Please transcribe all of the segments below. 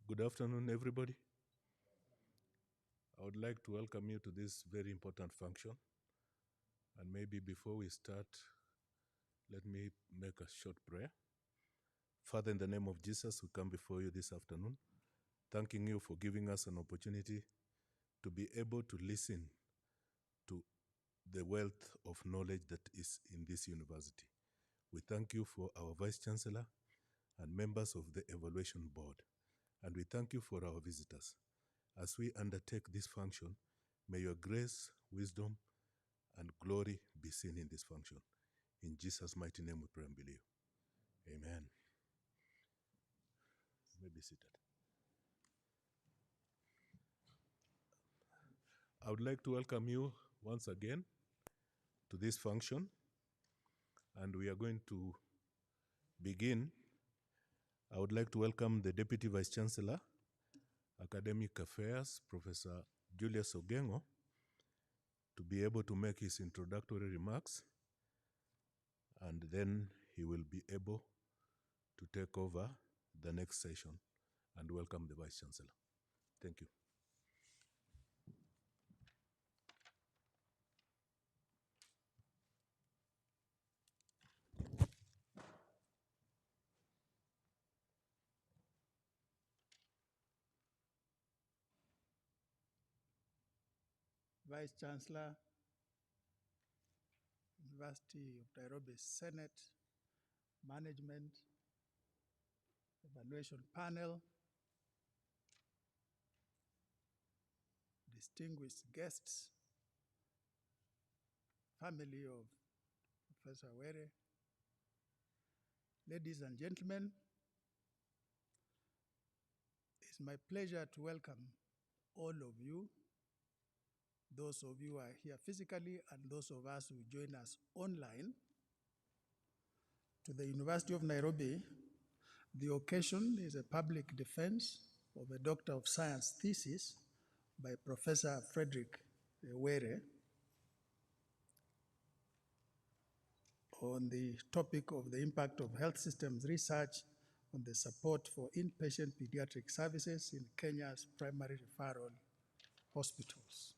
Good afternoon, everybody. I would like to welcome you to this very important function. And maybe before we start, let me make a short prayer. Father, in the name of Jesus, we come before you this afternoon, thanking you for giving us an opportunity to be able to listen to the wealth of knowledge that is in this university. We thank you for our Vice Chancellor and members of the Evaluation Board. And we thank you for our visitors. As we undertake this function, may your grace, wisdom, and glory be seen in this function. In Jesus' mighty name we pray and believe. Amen. You may be seated. I would like to welcome you once again to this function, and we are going to begin. I would like to welcome the Deputy Vice Chancellor, Academic Affairs, Professor Julius Ogengo, to be able to make his introductory remarks, and then he will be able to take over the next session and welcome the Vice Chancellor. Thank you. Vice Chancellor, University of Nairobi Senate, Management, Evaluation Panel, distinguished guests, family of Professor Were, ladies and gentlemen, it's my pleasure to welcome all of you, those of you who are here physically and those of us who join us online, to the University of Nairobi. The occasion is a public defense of a Doctor of Science thesis by Professor Frederick Were on the topic of the impact of health systems research on the support for inpatient pediatric services in Kenya's primary referral hospitals.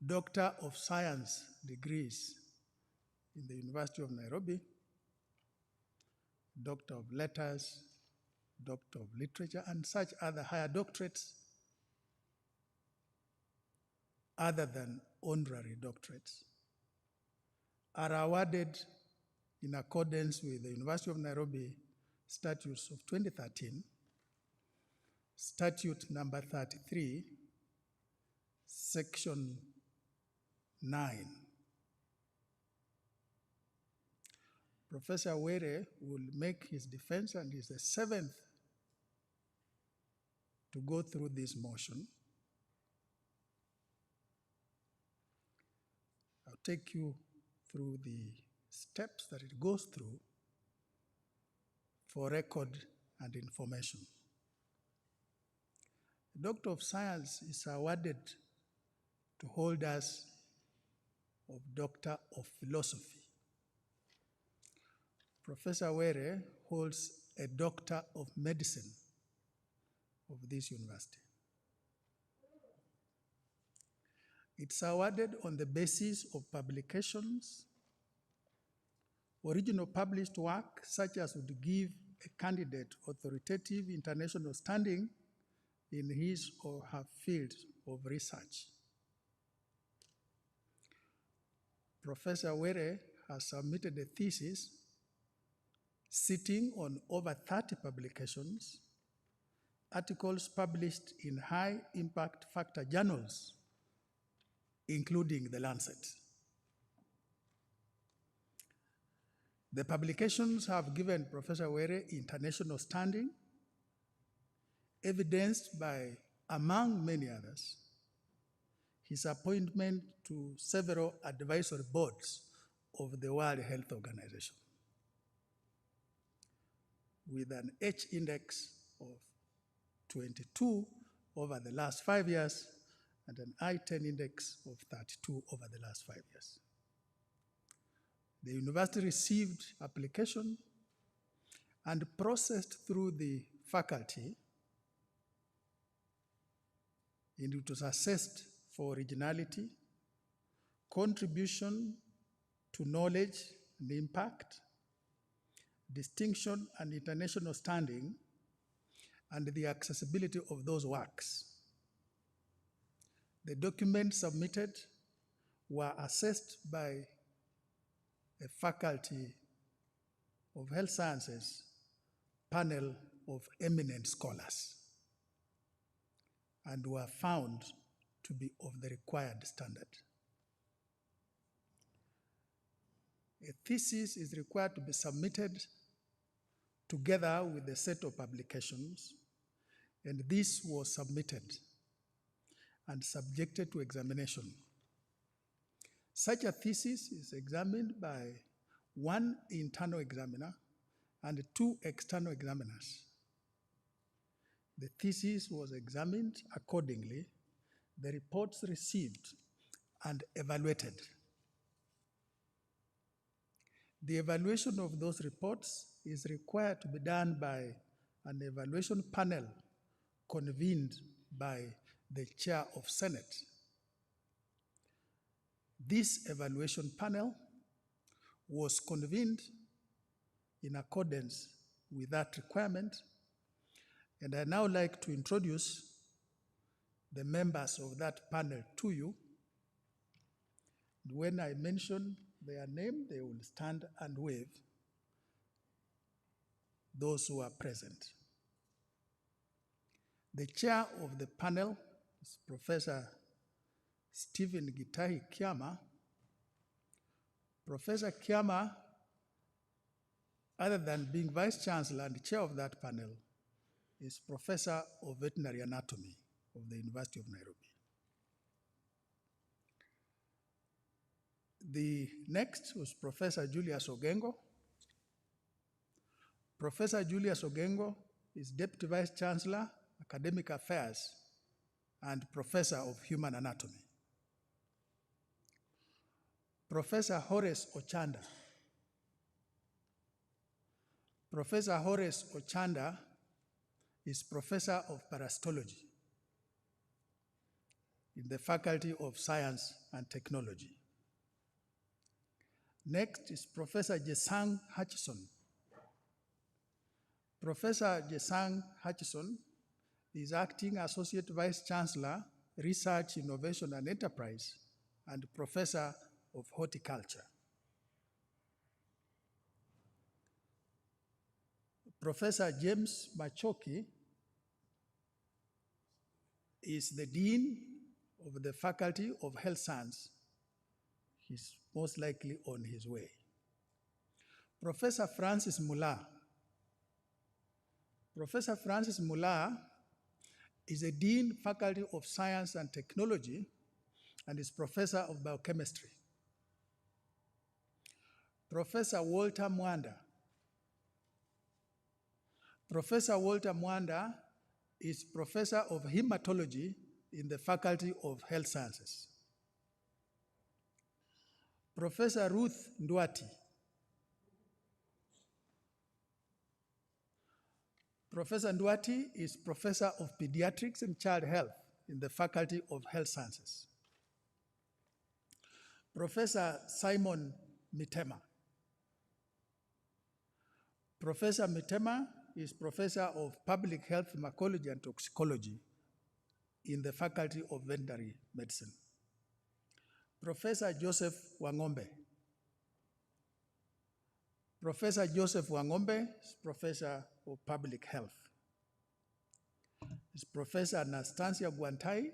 Doctor of Science degrees in the University of Nairobi, Doctor of Letters, Doctor of Literature, and such other higher doctorates other than honorary doctorates are awarded in accordance with the University of Nairobi Statutes of 2013, Statute number 33, Section 9. Professor Were will make his defense and is the seventh to go through this motion. I'll take you through the steps that it goes through for record and information. The Doctor of Science is awarded to holders of Doctor of Philosophy. Professor Were holds a Doctor of Medicine of this university. It's awarded on the basis of publications, original published work, such as would give a candidate authoritative international standing in his or her field of research. Professor Were has submitted a thesis sitting on over 30 publications, articles published in high impact factor journals, including The Lancet. The publications have given Professor Were international standing, evidenced by, among many others, his appointment to several advisory boards of the World Health Organization, with an H index of 22 over the last 5 years and an I-10 index of 32 over the last 5 years. The university received application and processed through the faculty, and it was assessed for originality, contribution to knowledge and impact, distinction and international standing, and the accessibility of those works. The documents submitted were assessed by a faculty of health sciences panel of eminent scholars and were found to be of the required standard. A thesis is required to be submitted together with a set of publications, and this was submitted and subjected to examination. Such a thesis is examined by one internal examiner and 2 external examiners. The thesis was examined accordingly, the reports received and evaluated. The evaluation of those reports is required to be done by an evaluation panel convened by the chair of Senate. This evaluation panel was convened in accordance with that requirement, and I now like to introduce the members of that panel to you. When I mention their name, they will stand and wave, those who are present. The chair of the panel is Professor Stephen Gitahi Kiama. Professor Kiama, other than being Vice Chancellor and chair of that panel, is Professor of Veterinary Anatomy of the University of Nairobi. The next was Professor Julius Ogengo. Professor Julius Ogengo is Deputy Vice Chancellor, Academic Affairs, and Professor of Human Anatomy. Professor Horace Ochanda. Professor Horace Ochanda is Professor of Parasitology in the Faculty of Science and Technology. Next is Professor Jesang Hutchison. Professor Jesang Hutchison is Acting Associate Vice Chancellor, Research, Innovation and Enterprise, and Professor of Horticulture. Professor James Machoki is the Dean of the Faculty of Health Science. He's most likely on his way. Professor Francis Muller. Professor Francis Muller is a Dean, Faculty of Science and Technology, and is Professor of Biochemistry. Professor Walter Mwanda. Professor Walter Mwanda is Professor of Hematology in the Faculty of Health Sciences. Professor Ruth Ndwati. Professor Ndwati is Professor of Pediatrics and Child Health in the Faculty of Health Sciences. Professor Simon Mitema. Professor Mitema is Professor of Public Health, Pharmacology and Toxicology in the Faculty of Veterinary Medicine. Professor Joseph Wangombe. Professor Joseph Wangombe is Professor of Public Health. Is Professor Anastasia Guantai,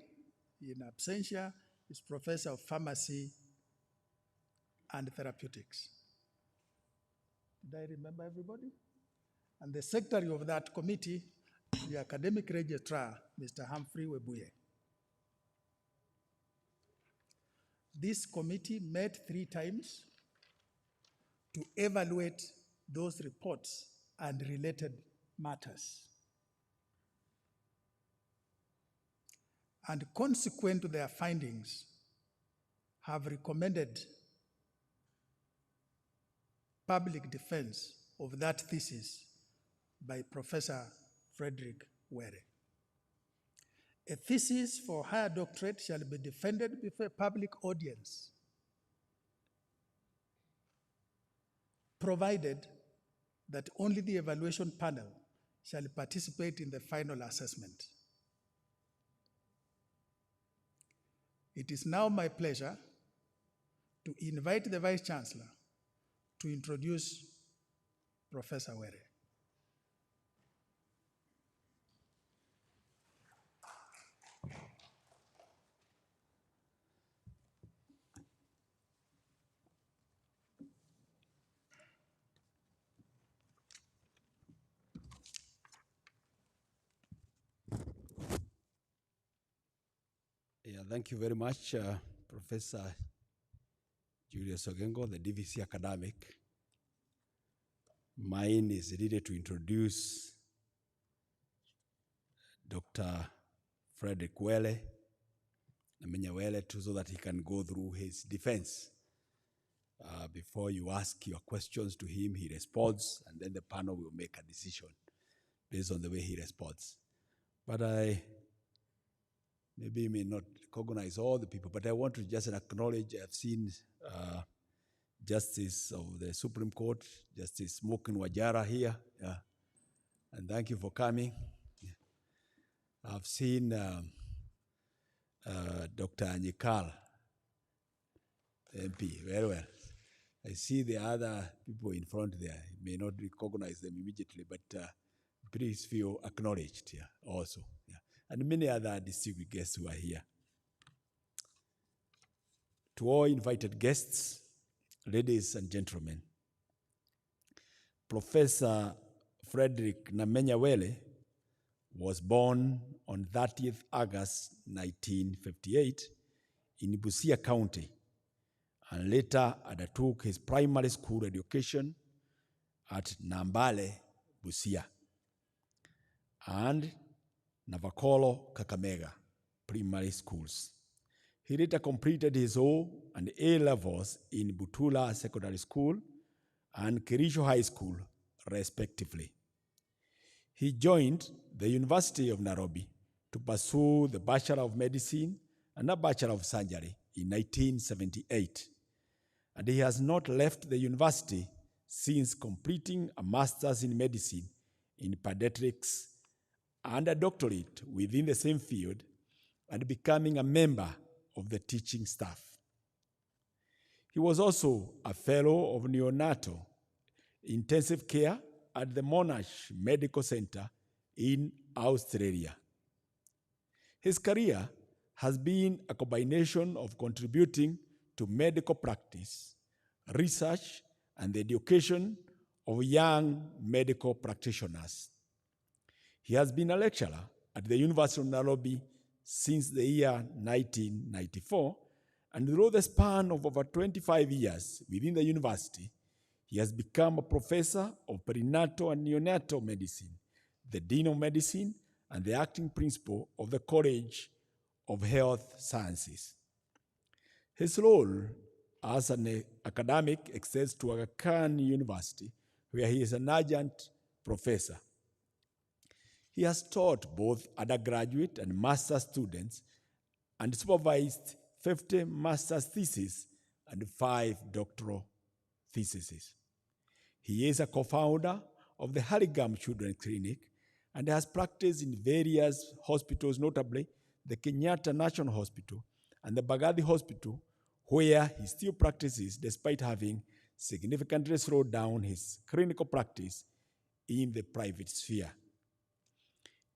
in absentia, is Professor of Pharmacy and Therapeutics. Did I remember everybody? And the secretary of that committee, the academic registrar, Mr. Humphrey Webuye. This committee met 3 times to evaluate those reports and related matters. And consequent to their findings, have recommended public defense of that thesis by Professor Frederick Were. A thesis for higher doctorate shall be defended before a public audience, provided that only the evaluation panel shall participate in the final assessment. It is now my pleasure to invite the Vice Chancellor to introduce Professor Were. Yeah, thank you very much, Professor Julius Ogengo, the D.Sc academic. Mine is really to introduce Dr. Frederick Were, so that he can go through his defense. Before you ask your questions to him, he responds, and then the panel will make a decision based on the way he responds. But maybe you may not recognize all the people, but I want to just acknowledge I've seen Justice of the Supreme Court, Justice Mokin Wajara here, and thank you for coming. I've seen Dr. Anyikal, MP, very well. I see the other people in front there. You may not recognize them immediately, but please feel acknowledged here also. Yeah. And many other distinguished guests who are here. To all invited guests, ladies and gentlemen, Professor Frederick Were was born on 30th August 1958 in Busia County, and later undertook his primary school education at Nambale, Busia, and Navakolo, Kakamega primary schools. He later completed his O and A levels in Butula Secondary School and Kirisho High School, respectively. He joined the University of Nairobi to pursue the Bachelor of Medicine and a Bachelor of Surgery in 1978. And he has not left the university since completing a Master's in Medicine in Pediatrics and a doctorate within the same field, and becoming a member of the teaching staff. He was also a fellow of neonatal intensive care at the Monash Medical Center in Australia. His career has been a combination of contributing to medical practice, research, and the education of young medical practitioners. He has been a lecturer at the University of Nairobi since the year 1994, and through the span of over 25 years within the university, he has become a professor of perinatal and neonatal medicine, the dean of medicine, and the acting principal of the College of Health Sciences. His role as an academic extends to Aga Khan University, where he is an adjunct professor. He has taught both undergraduate and master's students and supervised 50 master's theses and 5 doctoral theses. He is a co-founder of the Harigam Children's Clinic and has practiced in various hospitals, notably the Kenyatta National Hospital and the Bagathi Hospital, where he still practices despite having significantly slowed down his clinical practice in the private sphere.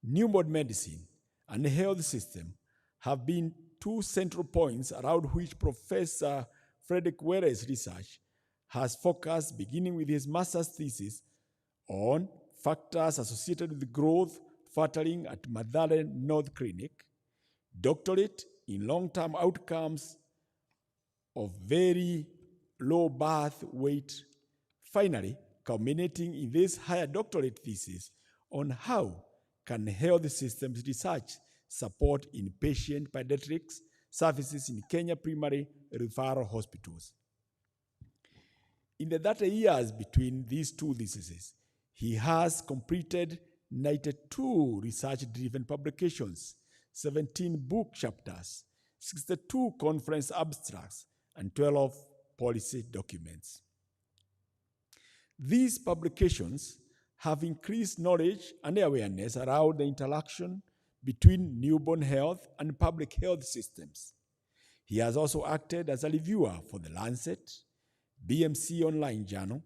Newborn medicine and the health system have been 2 central points around which Professor Frederick Were's research has focused, beginning with his master's thesis on factors associated with growth fertiling at Mathare North Clinic, doctorate in long-term outcomes of very low birth weight, finally culminating in this higher doctorate thesis on how can health systems research support inpatient pediatrics services in Kenya primary referral hospitals. In the 30 years between these two diseases, he has completed 92 research-driven publications, 17 book chapters, 62 conference abstracts, and 12 policy documents. These publications have increased knowledge and awareness around the interaction between newborn health and public health systems. He has also acted as a reviewer for The Lancet, BMC Online Journal,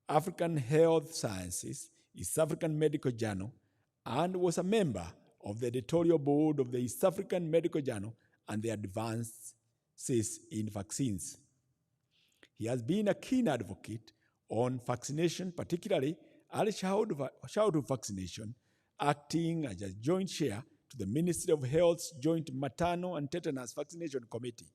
African Health Sciences, East African Medical Journal, and was a member of the editorial board of the East African Medical Journal and the Advances in Vaccines. He has been a keen advocate on vaccination, particularly early childhood vaccination, acting as a joint chair to the Ministry of Health's Joint Maternal and Tetanus Vaccination Committee,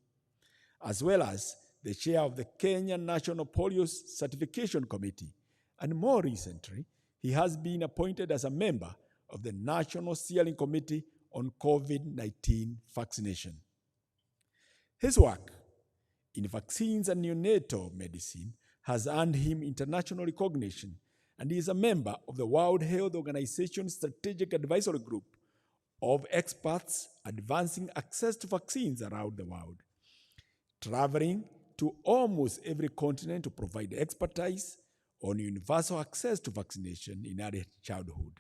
as well as the chair of the Kenya National Polio Certification Committee, and more recently, he has been appointed as a member of the National Steering Committee on COVID-19 vaccination. His work in vaccines and neonatal medicine has earned him international recognition, and he is a member of the World Health Organization Strategic Advisory Group of experts advancing access to vaccines around the world, traveling to almost every continent to provide expertise on universal access to vaccination in early childhood.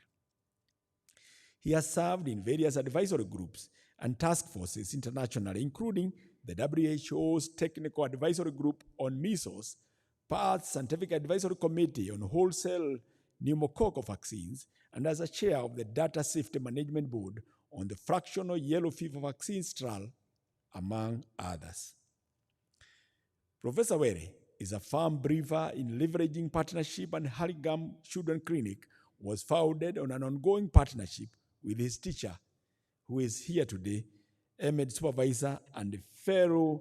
He has served in various advisory groups and task forces internationally, including the WHO's Technical Advisory Group on Measles, PATH's Scientific Advisory Committee on Wholesale Pneumococcal Vaccines, and as a chair of the Data Safety Management Board on the fractional yellow fever vaccines trial, among others. Professor Were is a firm believer in leveraging partnership, and Harigam Children Clinic was founded on an ongoing partnership with his teacher, who is here today, MD supervisor and fellow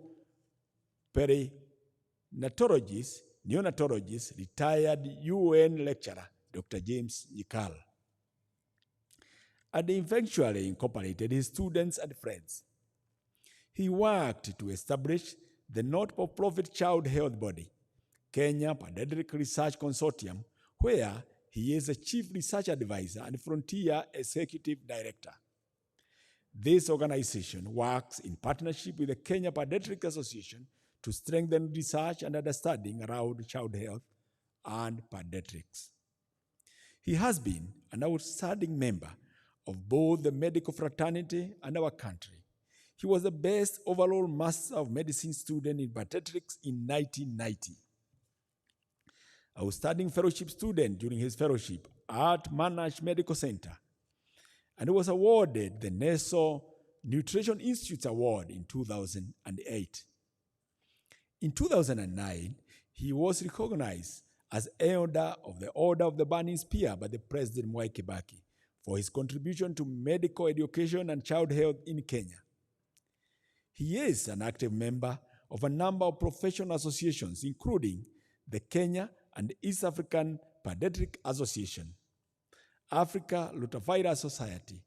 perinatologist, neonatologist, retired UN lecturer, Dr. James Yikal. And eventually incorporated his students and friends. He worked to establish the not-for-profit child health body, Kenya Pediatric Research Consortium, where he is a chief research advisor and frontier executive director. This organization works in partnership with the Kenya Pediatric Association to strengthen research and understanding around child health and pediatrics. He has been an outstanding member of both the medical fraternity and our country. He was the best overall Master of Medicine student in pediatrics in 1990. Outstanding fellowship student during his fellowship at Monash Medical Center, and was awarded the NESO Nutrition Institute Award in 2008. In 2009, he was recognized as Elder of the Order of the Burning Spear by the President Mwai Kibaki for his contribution to medical education and child health in Kenya. He is an active member of a number of professional associations, including the Kenya and East African Pediatric Association, Africa Rotavirus Society,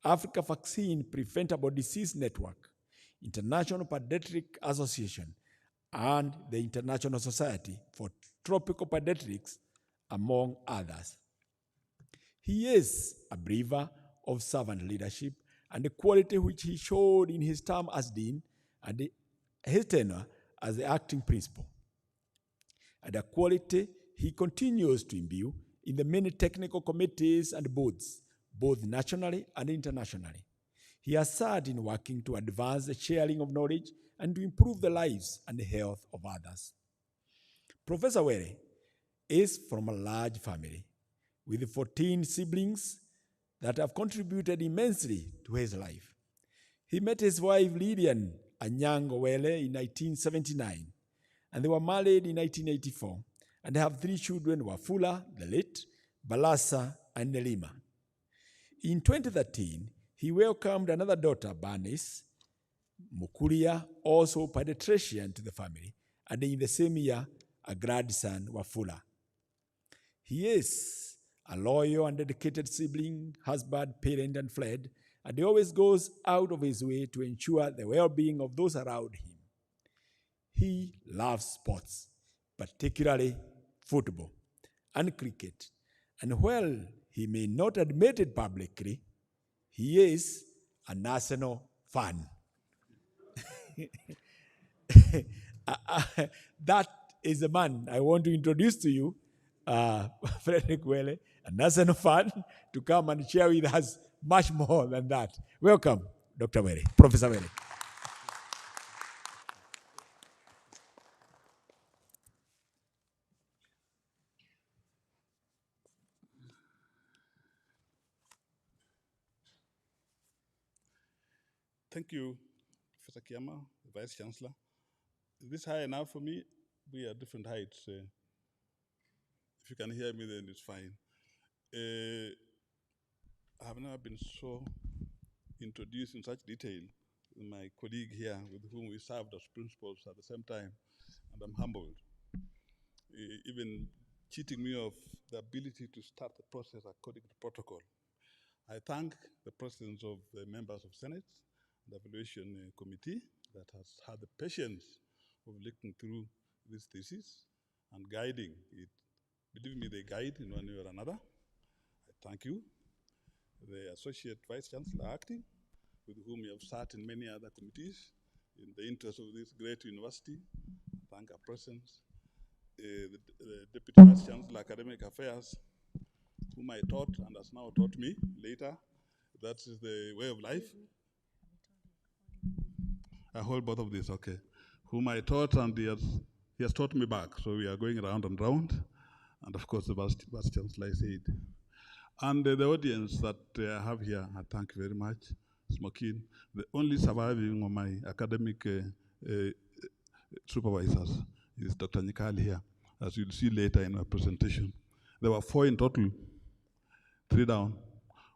Africa Vaccine Preventable Disease Network, International Pediatric Association, and the International Society for Tropical Pediatrics, among others. He is a believer of servant leadership and the quality which he showed in his term as dean and his tenure as the acting principal, and a quality he continues to imbue in the many technical committees and boards, both nationally and internationally. He has served in working to advance the sharing of knowledge and to improve the lives and the health of others. Professor Were is from a large family with 14 siblings that have contributed immensely to his life. He met his wife Lillian Anyango Were in 1979, and they were married in 1984, and they have 3 children: Wafula, the late, Balasa, and Nelima. In 2013, he welcomed another daughter, Bernice Mukuria, also pediatrician, to the family, and in the same year, a grandson, Wafula. He is a loyal and dedicated sibling, husband, parent, and friend, and he always goes out of his way to ensure the well-being of those around him. He loves sports, particularly football and cricket. And while he may not admit it publicly, he is a national fan. That is the man I want to introduce to you, Frederick Wele, a national fan, to come and share with us much more than that. Welcome, Dr. Wele, Professor Wele. Thank you, Professor Kiama, the Vice Chancellor. Is this high enough for me? We are different heights. If you can hear me, then it's fine. I have never been so introduced in such detail with my colleague here, with whom we served as principals at the same time, and I'm humbled. Even cheating me of the ability to start the process according to protocol. I thank the presence of the members of Senate, the evaluation committee that has had the patience of looking through this thesis and guiding it. Believe me, they guide in one way or another. I thank you. The Associate Vice Chancellor acting, with whom you have sat in many other committees in the interest of this great university. Thank our presence. The Deputy Vice Chancellor Academic Affairs, whom I taught and has now taught me later. That is the way of life. I hold both of these, okay. Whom I taught and he has taught me back. So we are going round and round. And of course, the Vice Chancellor said. And the audience that I have here, I thank you very much. Smokin, the only surviving of my academic supervisors is Dr. Nikali here, as you'll see later in my presentation. There were 4 in total, 3 down,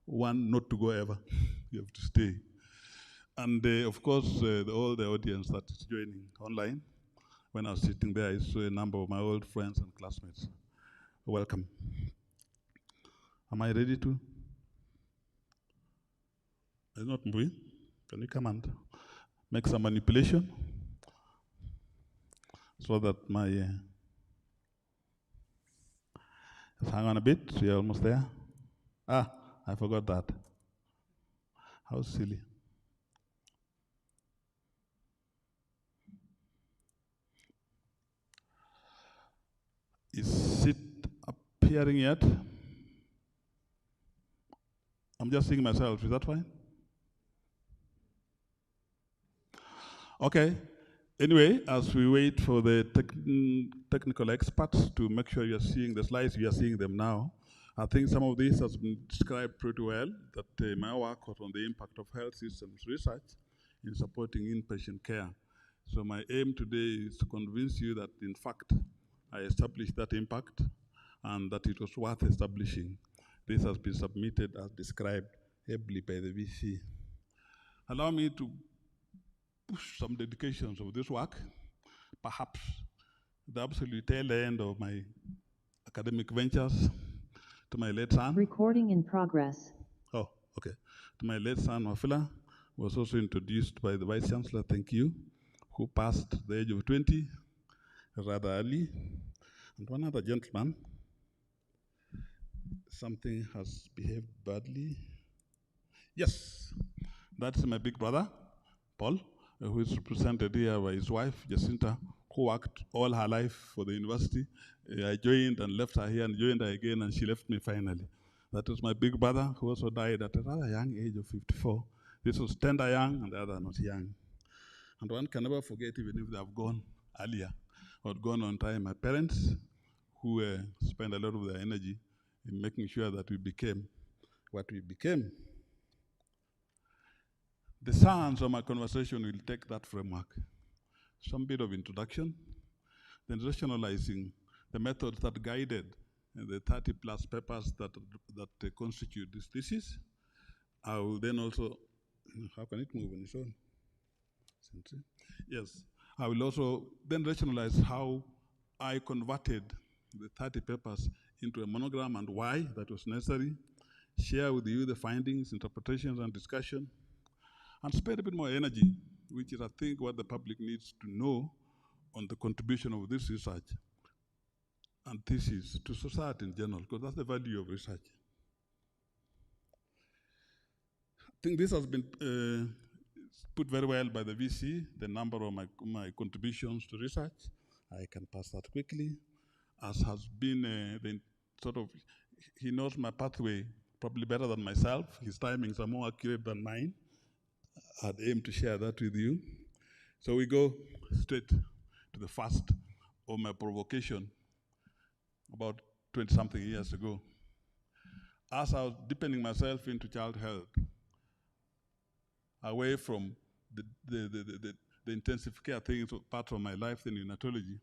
1 not to go ever. You have to stay. And of course, all the audience that is joining online. When I was sitting there, I saw a number of my old friends and classmates. Welcome. Am I ready to? It's not moving. Can you come and make some manipulation so that my hang on a bit. We are almost there. Ah, I forgot that. How silly. Is it appearing yet? I'm just seeing myself. Is that fine? Okay. Anyway, as we wait for the technical experts to make sure you're seeing the slides, we are seeing them now. I think some of this has been described pretty well, that my work was on the impact of health systems research in supporting inpatient care. So my aim today is to convince you that, in fact, I established that impact and that it was worth establishing. This has been submitted as described ably by the VC. Allow me to push some dedications of this work, perhaps the absolute tail end of my academic ventures, to my late son. Recording in progress. Oh, okay. To my late son, Wafula, was also introduced by the Vice Chancellor, thank you, who passed the age of 20 rather early. And one other gentleman, something has behaved badly. Yes, that's my big brother, Paul, who is represented here by his wife, Jacinta, who worked all her life for the university. I joined and left her here and joined her again, and she left me finally. That was my big brother, who also died at a rather young age of 54. This was tender young, and the other not young. And one can never forget, even if they have gone earlier or gone on time, my parents, who spent a lot of their energy in making sure that we became what we became. The science of my conversation will take that framework. Some bit of introduction, then rationalizing the methods that guided the 30 plus papers that constitute this thesis. I will then also, how can it move on its own? Yes, I will also then rationalize how I converted the 30 papers into a monogram and why that was necessary, share with you the findings, interpretations, and discussion, and spend a bit more energy, which is, I think, what the public needs to know on the contribution of this research and thesis to society in general, because that's the value of research. I think this has been put very well by the VC, the number of my contributions to research. I can pass that quickly, as has been the sort of, he knows my pathway probably better than myself. His timings are more accurate than mine. I'd aim to share that with you. So we go straight to the first of my provocation about 20-something years ago. As I was deepening myself into child health, away from the intensive care things, part of my life in neonatology,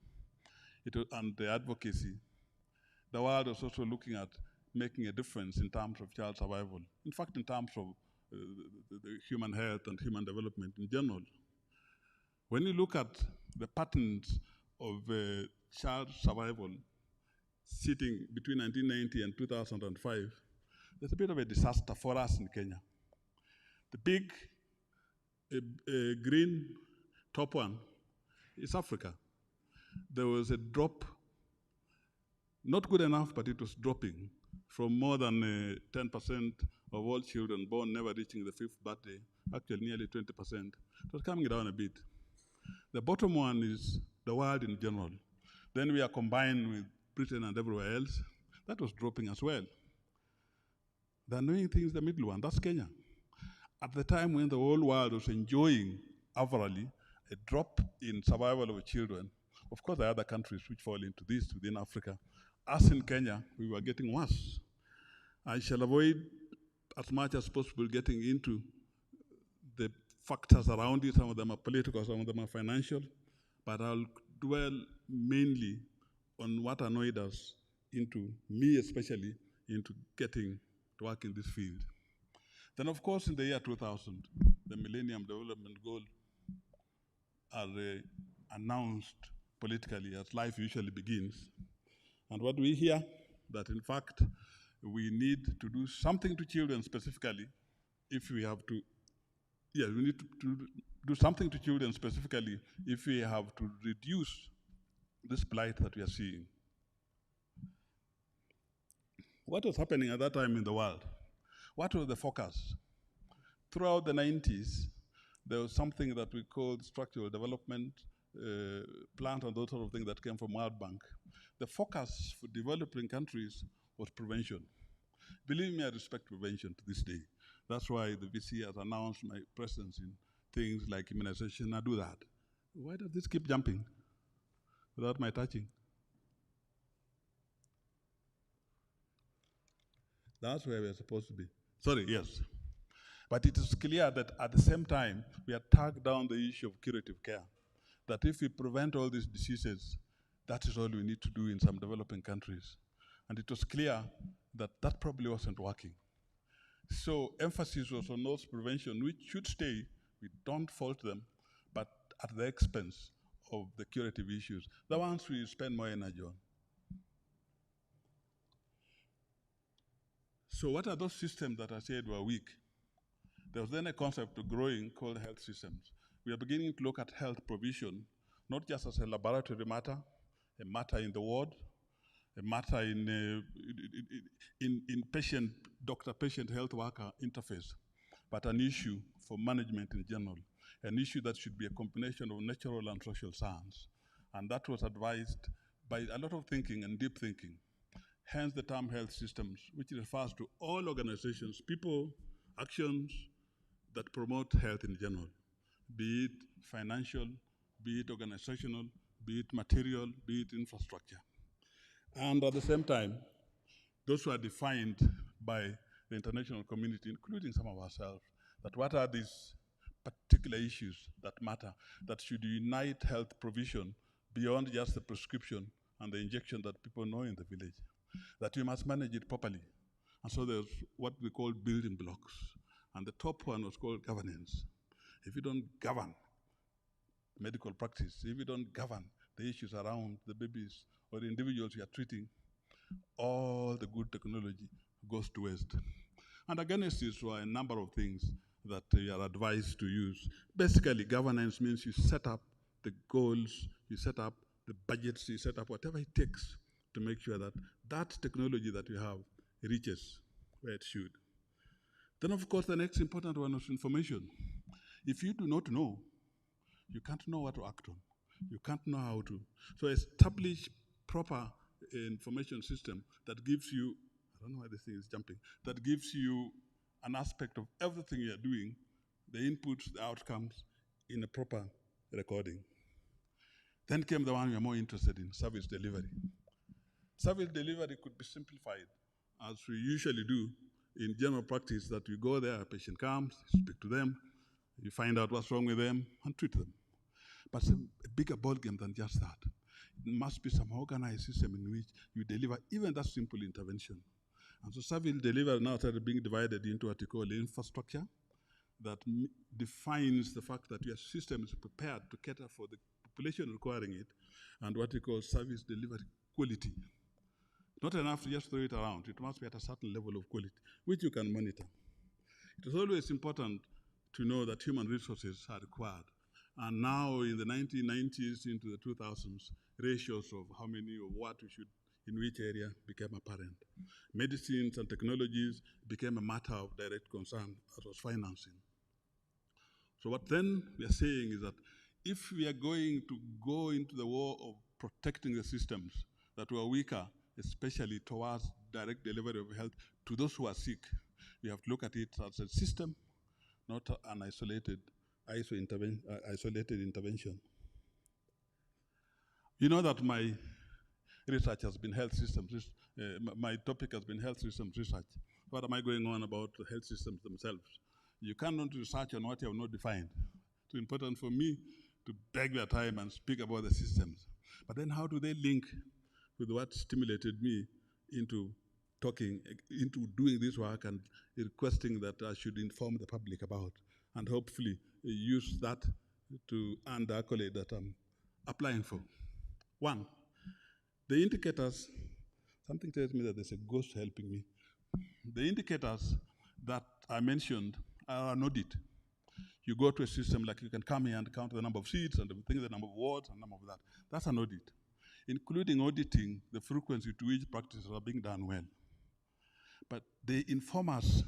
and the advocacy, the world was also looking at making a difference in terms of child survival. In fact, in terms of the human health and human development in general. When you look at the patterns of child survival sitting between 1990 and 2005, there's a bit of a disaster for us in Kenya. The big green top one is Africa. There was a drop, not good enough, but it was dropping from more than 10% of all children born never reaching the 5th birthday, actually nearly 20%. It was coming down a bit. The bottom one is the world in general. Then we are combined with Britain and everywhere else. That was dropping as well. The annoying thing is the middle one, that's Kenya. At the time when the whole world was enjoying, overally, a drop in survival of children, of course there are other countries which fall into this within Africa. Us in Kenya, we were getting worse. I shall avoid as much as possible getting into the factors around it. Some of them are political, some of them are financial, but I'll dwell mainly on what annoyed us, into me especially, into getting to work in this field. Then of course in the year 2000, the Millennium Development Goals are announced politically as life usually begins. And what we hear, that in fact we need to do something to children specifically if we have to, we need to do something to children specifically if we have to reduce this plight that we are seeing. What was happening at that time in the world? What was the focus? Throughout the 90s, there was something that we called structural development plans and those sort of things that came from World Bank. The focus for developing countries was prevention. Believe me, I respect prevention to this day. That's why the VC has announced my presence in things like immunization. I do that. Why does this keep jumping without my touching? That's where we're supposed to be. Sorry, yes. But it is clear that at the same time, we are tagged down the issue of curative care. That if we prevent all these diseases, that is all we need to do in some developing countries. And it was clear that that probably wasn't working. So emphasis was on those prevention, which should stay. We don't fault them, but at the expense of the curative issues, the ones we spend more energy on. So what are those systems that I said were weak? There was then a concept of growing called health systems. We are beginning to look at health provision, not just as a laboratory matter, a matter in the ward, a matter in doctor-patient health worker interface, but an issue for management in general, an issue that should be a combination of natural and social science. And that was advised by a lot of thinking and deep thinking. Hence the term health systems, which refers to all organizations, people, actions that promote health in general, be it financial, be it organizational, be it material, be it infrastructure. And at the same time, those who are defined by the international community, including some of ourselves, that what are these particular issues that matter, that should unite health provision beyond just the prescription and the injection that people know in the village, that you must manage it properly. And so there's what we call building blocks. And the top one was called governance. If you don't govern medical practice, if you don't govern the issues around the babies or the individuals you are treating, all the good technology goes to waste. And against this were a number of things that you are advised to use. Basically, governance means you set up the goals, you set up the budgets, you set up whatever it takes to make sure that that technology that we have reaches where it should. Then, of course, the next important one is information. If you do not know, you can't know what to act on. You can't know how to. So establish proper information system that gives you, I don't know why this thing is jumping, that gives you an aspect of everything you're doing, the inputs, the outcomes, in a proper recording. Then came the one we are more interested in, service delivery. Service delivery could be simplified, as we usually do in general practice, that we go there, a patient comes, speak to them, you find out what's wrong with them, and treat them. But it's a bigger ballgame than just that. It must be some organized system in which you deliver even that simple intervention. And so service delivery now started being divided into what we call infrastructure that defines the fact that your system is prepared to cater for the population requiring it, and what we call service delivery quality. Not enough to just throw it around. It must be at a certain level of quality, which you can monitor. It is always important to know that human resources are required. And now in the 1990s into the 2000s, ratios of how many of what we should in which area became apparent. Medicines and technologies became a matter of direct concern, as was financing. So what then we are saying is that if we are going to go into the war of protecting the systems that were weaker, especially towards direct delivery of health to those who are sick, we have to look at it as a system, not an isolated intervention. You know that my research has been health systems. My topic has been health systems research. What am I going on about the health systems themselves? You cannot research on what you have not defined. It's important for me to beg your time and speak about the systems. But then how do they link with what stimulated me into doing this work and requesting that I should inform the public about, and hopefully use that to earn the accolade that I'm applying for. One, the indicators, something tells me that there's a ghost helping me. The indicators that I mentioned are an audit. You go to a system like you can come here and count the number of seats and the number of wards and number of that. That's an audit, including auditing the frequency to which practices are being done well. But they inform us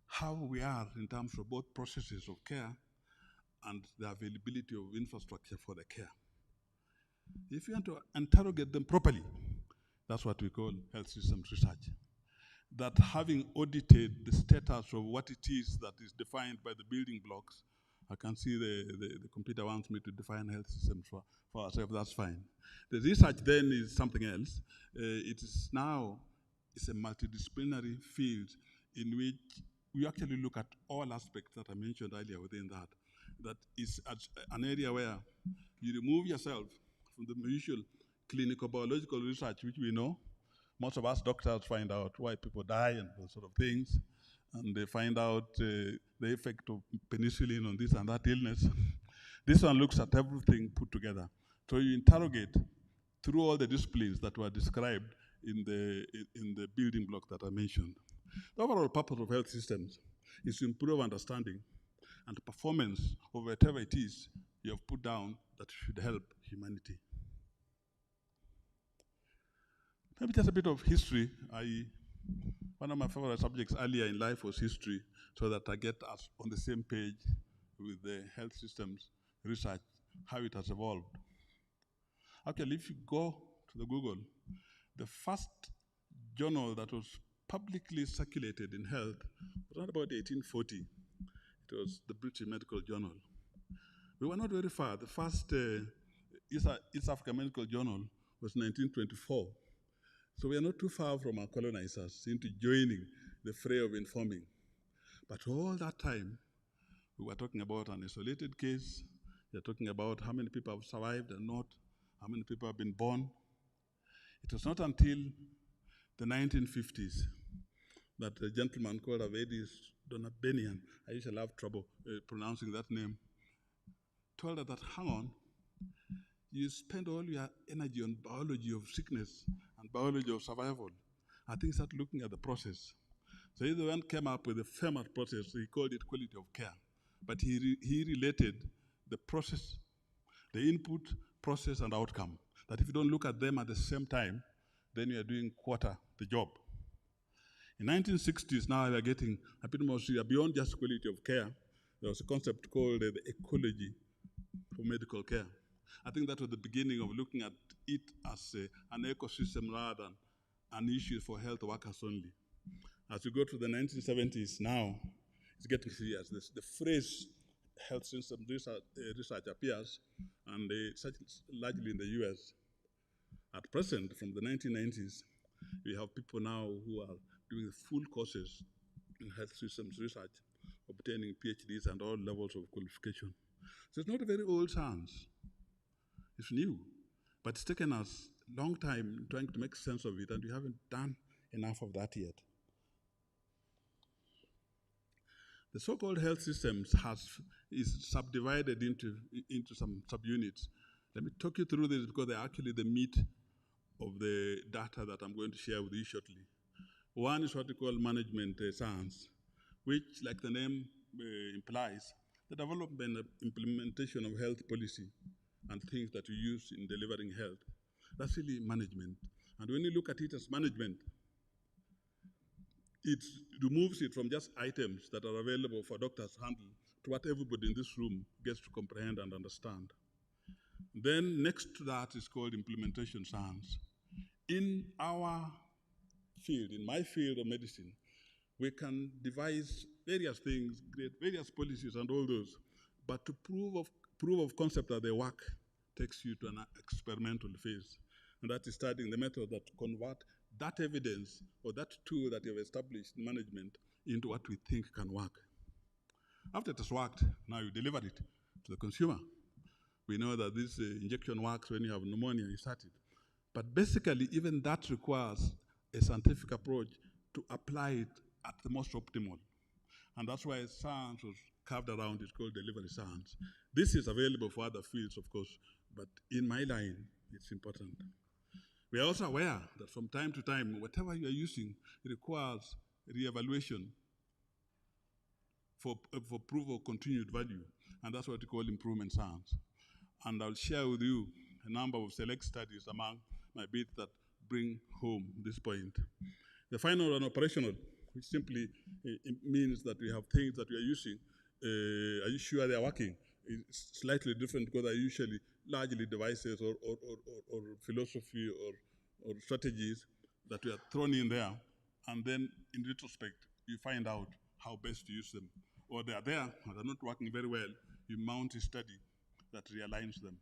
how we are in terms of both processes of care and the availability of infrastructure for the care. If you want to interrogate them properly, that's what we call health systems research. That having audited the status of what it is that is defined by the building blocks, I can see the computer wants me to define health systems for ourselves, that's fine. The research then is something else. It's a multidisciplinary field in which we actually look at all aspects that I mentioned earlier within that. That is an area where you remove yourself from the usual clinical biological research, which we know. Most of us doctors find out why people die and those sort of things, and they find out the effect of penicillin on this and that illness. This one looks at everything put together. So you interrogate through all the disciplines that were described in the building block that I mentioned. The overall purpose of health systems is to improve understanding and performance of whatever it is you have put down that should help humanity. Maybe just a bit of history. One of my favorite subjects earlier in life was history, so that I get us on the same page with the health systems research, how it has evolved. Actually, if you go to the Google, the first journal that was publicly circulated in health was around about 1840. It was the British Medical Journal. We were not very far. The first East Africa Medical Journal was 1924. So we are not too far from our colonizers into joining the fray of informing. But all that time, we were talking about an isolated case. We are talking about how many people have survived and not, how many people have been born. It was not until the 1950s that a gentleman called Avedis Donabenian, I usually have trouble pronouncing that name, told us that, hang on, you spend all your energy on biology of sickness and biology of survival. I think start looking at the process. So he's the one came up with a famous process. He called it quality of care. But he related the process, the input, process, and outcome. That if you don't look at them at the same time, then you are doing quarter the job. In 1960s, now we are getting a bit more serious. Beyond just quality of care, there was a concept called the ecology for medical care. I think that was the beginning of looking at it as an ecosystem rather than an issue for health workers only. As we go to the 1970s now, it's getting serious. The phrase health system research appears, and largely in the US. At present, from the 1990s, we have people now who are doing full courses in health systems research, obtaining PhDs and all levels of qualification. So it's not a very old science. It's new, but it's taken us a long time trying to make sense of it, and we haven't done enough of that yet. The so-called health systems is subdivided into some subunits. Let me talk you through this because they're actually the meat of the data that I'm going to share with you shortly. One is what we call management science, which, like the name implies, the development and implementation of health policy and things that you use in delivering health. That's really management. And when you look at it as management, it removes it from just items that are available for doctors to handle to what everybody in this room gets to comprehend and understand. Then next to that is called implementation science. In our field, in my field of medicine, we can devise various things, create various policies and all those, but to prove of concept that they work takes you to an experimental phase. And that is studying the method that convert that evidence or that tool that you have established in management into what we think can work. After it has worked, now you deliver it to the consumer. We know that this injection works when you have pneumonia, you start it. But basically, even that requires a scientific approach to apply it at the most optimal. And that's why science was carved around, it's called delivery science. This is available for other fields, of course, but in my line, it's important. We are also aware that from time to time, whatever you are using requires re-evaluation for proof of continued value, and that's what we call improvement science. And I'll share with you a number of select studies among my bits that bring home this point. The final and operational, which simply means that we have things that we are using. Are you sure they are working? It's slightly different because they're usually largely devices or philosophy or strategies that we are thrown in there. And then in retrospect, you find out how best to use them. Or they are there, and they're not working very well. You mount a study that realigns them.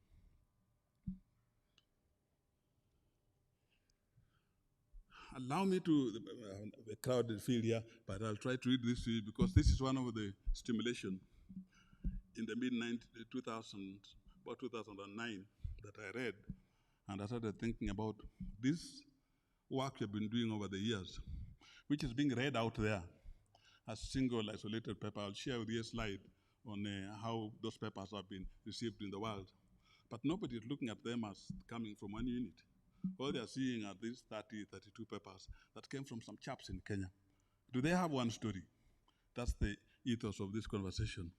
Allow me to, the crowded field here, but I'll try to read this to you because this is one of the stimulation in the mid-2000s, about 2009, that I read, and I started thinking about this work we've been doing over the years, which is being read out there as single isolated paper. I'll share with you a slide on how those papers have been received in the world. But nobody is looking at them as coming from one unit. All they are seeing are these 30, 32 papers that came from some chaps in Kenya. Do they have one story? That's the ethos of this conversation.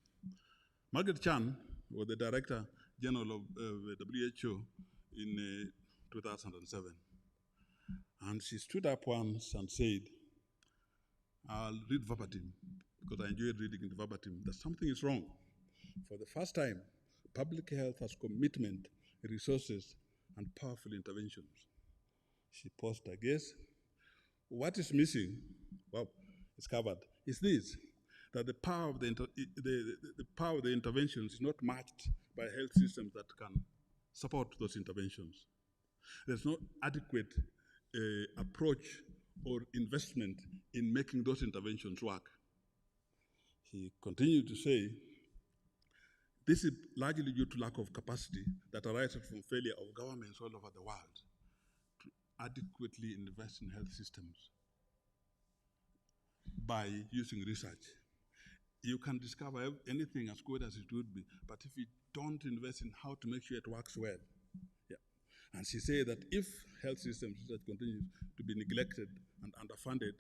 Margaret Chan was the Director General of WHO in 2007. And she stood up once and said, I'll read verbatim, because I enjoyed reading it verbatim, that something is wrong. For the first time, public health has commitment, resources, and powerful interventions. She paused, I guess. What is missing? Well, it's covered. Is this, that the power of the interventions is not matched by health systems that can support those interventions. There's no adequate approach or investment in making those interventions work. He continued to say, this is largely due to lack of capacity that arises from failure of governments all over the world to adequately invest in health systems by using research. You can discover anything as good as it would be, but if you don't invest in how to make sure it works well. Yeah. And she said that if health systems research continues to be neglected and underfunded,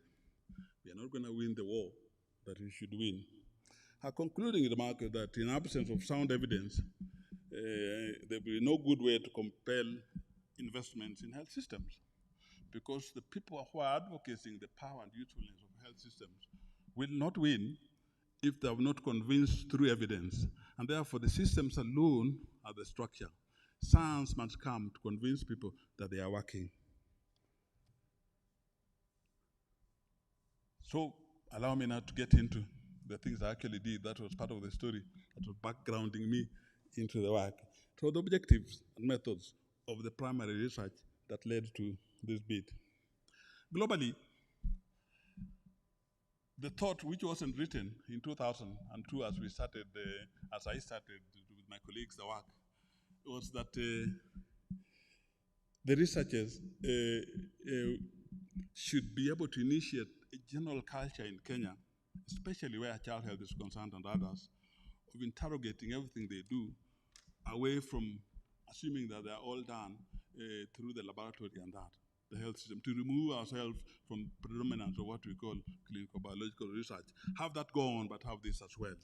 we are not going to win the war that we should win. Her concluding remark is that in absence of sound evidence, there will be no good way to compel investments in health systems. because the people who are advocating the power and usefulness of health systems will not win if they are not convinced through evidence. And therefore, the systems alone are the structure. Science must come to convince people that they are working. So allow me now to get into the things I actually did. That was part of the story that was backgrounding me into the work. So the objectives and methods of the primary research that led to this bit. Globally, the thought, which wasn't written in 2002 as I started with my colleagues the work, was that the researchers should be able to initiate a general culture in Kenya, especially where child health is concerned and others, of interrogating everything they do away from assuming that they're all done through the laboratory and that, the health system, to remove ourselves from predominance of what we call clinical biological research. Have that go on, but have this as well.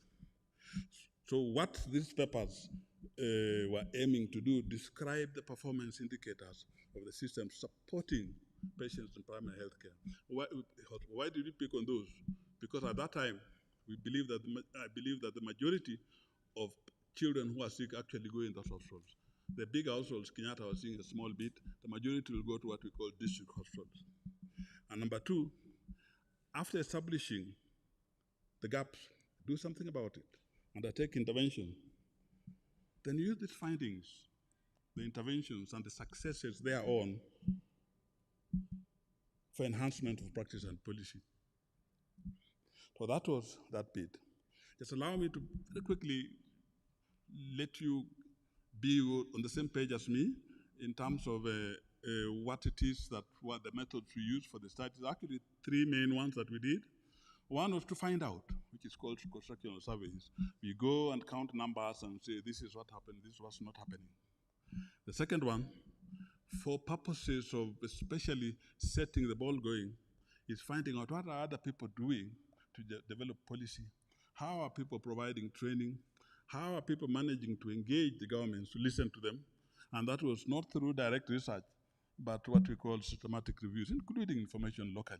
So what these papers were aiming to do, describe the performance indicators of the system supporting patients in primary health care. Why did we pick on those? Because at that time, I believe that the majority of children who are sick actually go in those hospitals. The big households, Kenyatta was seeing a small bit, the majority will go to what we call district hospitals. And number two, after establishing the gaps, do something about it, undertake intervention. Then use these findings, the interventions and the successes thereon for enhancement of practice and policy. So that was that bit. Just allow me to very quickly let you be on the same page as me in terms of what it is that, what the methods we use for the studies. Actually, three main ones that we did. One was to find out, which is called cross-sectional surveys. We go and count numbers and say, this is what happened, this was not happening. The second one, for purposes of especially setting the ball going, is finding out what are other people doing to develop policy. How are people providing training? How are people managing to engage the governments to listen to them? And that was not through direct research, but what we call systematic reviews, including information locally.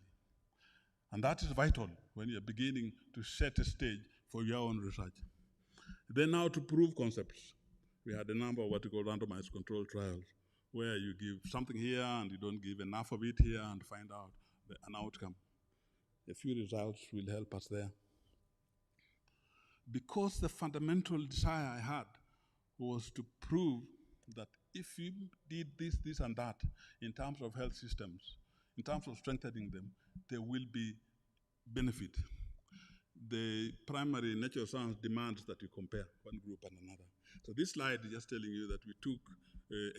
And that is vital when you're beginning to set a stage for your own research. Then now to prove concepts. We had a number of what we call randomized control trials, where you give something here and you don't give enough of it here and find out an outcome. A few results will help us there. Because the fundamental desire I had was to prove that if you did this, this, and that in terms of health systems, in terms of strengthening them, there will be benefit. The primary natural science demands that you compare one group and another. So this slide is just telling you that we took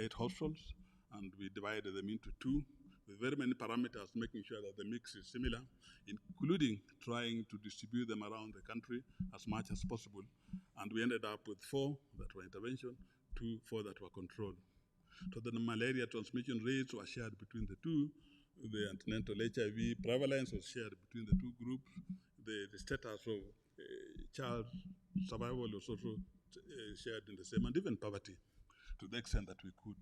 8 hospitals and we divided them into 2 with very many parameters, making sure that the mix is similar, including trying to distribute them around the country as much as possible. And we ended up with 4 that were intervention, 4 that were control. So the malaria transmission rates were shared between the 2. The antenatal HIV prevalence was shared between the 2 groups. The status of child survival was also shared in the same, and even poverty to the extent that we could,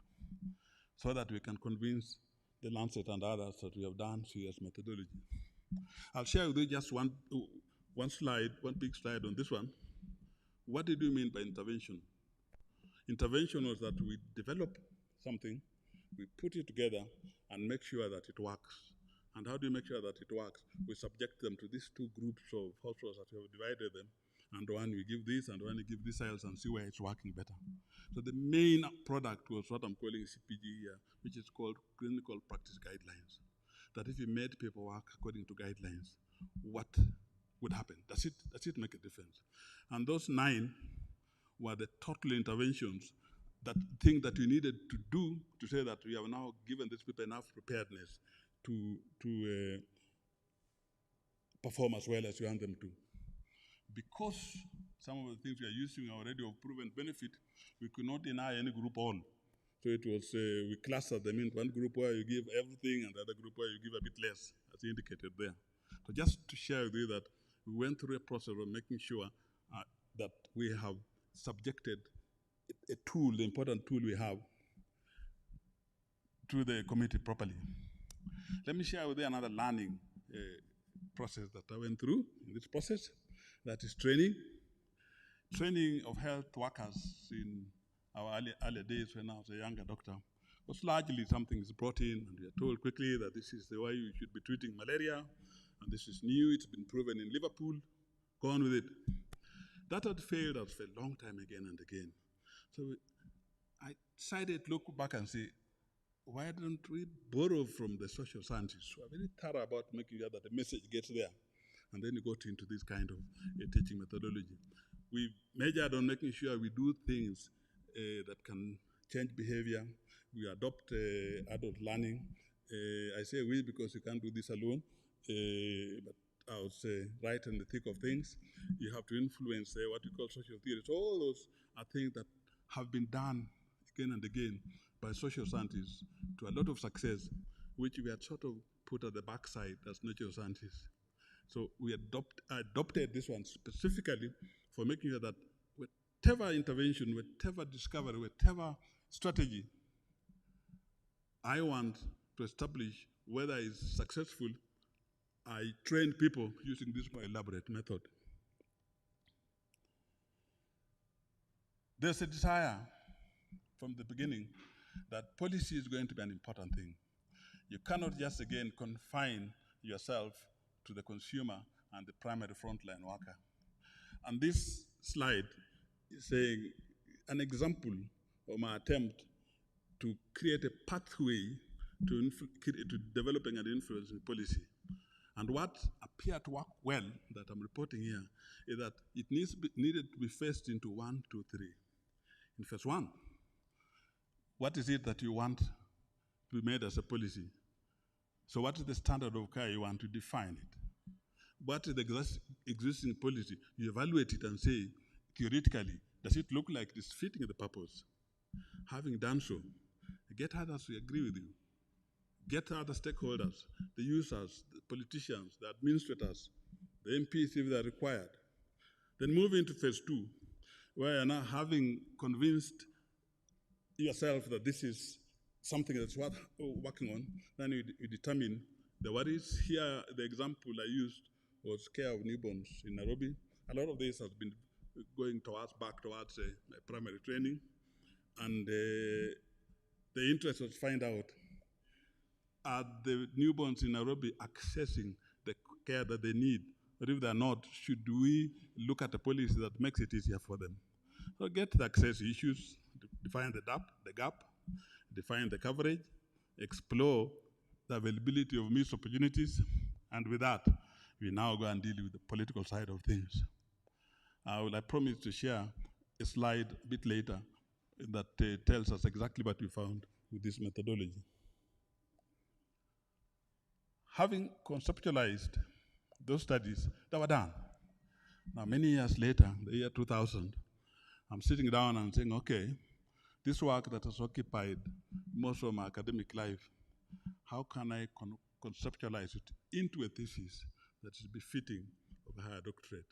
so that we can convince the Lancet and others that we have done serious methodology. I'll share with you just one slide, one big slide on this one. What did we mean by intervention? Intervention was that we develop something, we put it together, and make sure that it works. And how do you make sure that it works? We subject them to these 2 groups of hospitals that we have divided them, and one we give this, and one we give this cells, and see where it's working better. So the main product was what I'm calling CPG here, which is called clinical practice guidelines. That if you made people work according to guidelines, what would happen? Does it make a difference? And those 9 were the total interventions, that thing that we needed to do to say that we have now given these people enough preparedness to perform as well as we want them to. Because some of the things we are using already of proven benefit, we could not deny any group all. So it was, we clustered them in one group where you give everything and the other group where you give a bit less, as indicated there. So just to share with you that we went through a process of making sure that we have subjected a tool, the important tool we have, to the committee properly. Let me share with you another learning process that I went through in this process. That is training. Training of health workers in our early days when I was a younger doctor was largely something is brought in, and we are told quickly that this is the way you should be treating malaria, and this is new, it's been proven in Liverpool, go on with it. That had failed us for a long time again and again. So I decided to look back and say, why don't we borrow from the social scientists who are very thorough about making sure that the message gets there? And then you got into this kind of teaching methodology. We majored on making sure we do things that can change behavior. We adopt adult learning. I say we because you can't do this alone, but I would say right in the thick of things. You have to influence what we call social theories. All those are things that have been done again and again by social scientists to a lot of success, which we had sort of put at the backside as natural scientists. So we adopted this one specifically for making sure that whatever intervention, whatever discovery, whatever strategy I want to establish, whether it's successful, I train people using this more elaborate method. There's a desire from the beginning that policy is going to be an important thing. You cannot just, again, confine yourself to the consumer and the primary frontline worker. And this slide is saying an example of my attempt to create a pathway to developing and influencing policy. And what appeared to work well that I'm reporting here is that it needed to be phased into 1, 2, 3. In phase 1, what is it that you want to be made as a policy? So what is the standard of care you want to define it? What is the existing policy? You evaluate it and say, theoretically, does it look like it's fitting the purpose? Having done so, get others to agree with you. Get other stakeholders, the users, the politicians, the administrators, the MPs if they're required. Then move into phase 2, where you're now having convinced yourself that this is something that's worth working on. Then you determine the worries. Here, the example I used was care of newborns in Nairobi. A lot of this has been going back towards my primary training. And the interest was to find out, are the newborns in Nairobi accessing the care that they need? But if they're not, should we look at a policy that makes it easier for them? So get the access issues, define the gap, define the coverage, explore the availability of missed opportunities, and with that, we now go and deal with the political side of things. I promise to share a slide a bit later that tells us exactly what we found with this methodology. Having conceptualized those studies that were done, now many years later, the year 2000, I'm sitting down and saying, okay, this work that has occupied most of my academic life, how can I conceptualize it into a thesis that is befitting of a higher doctorate?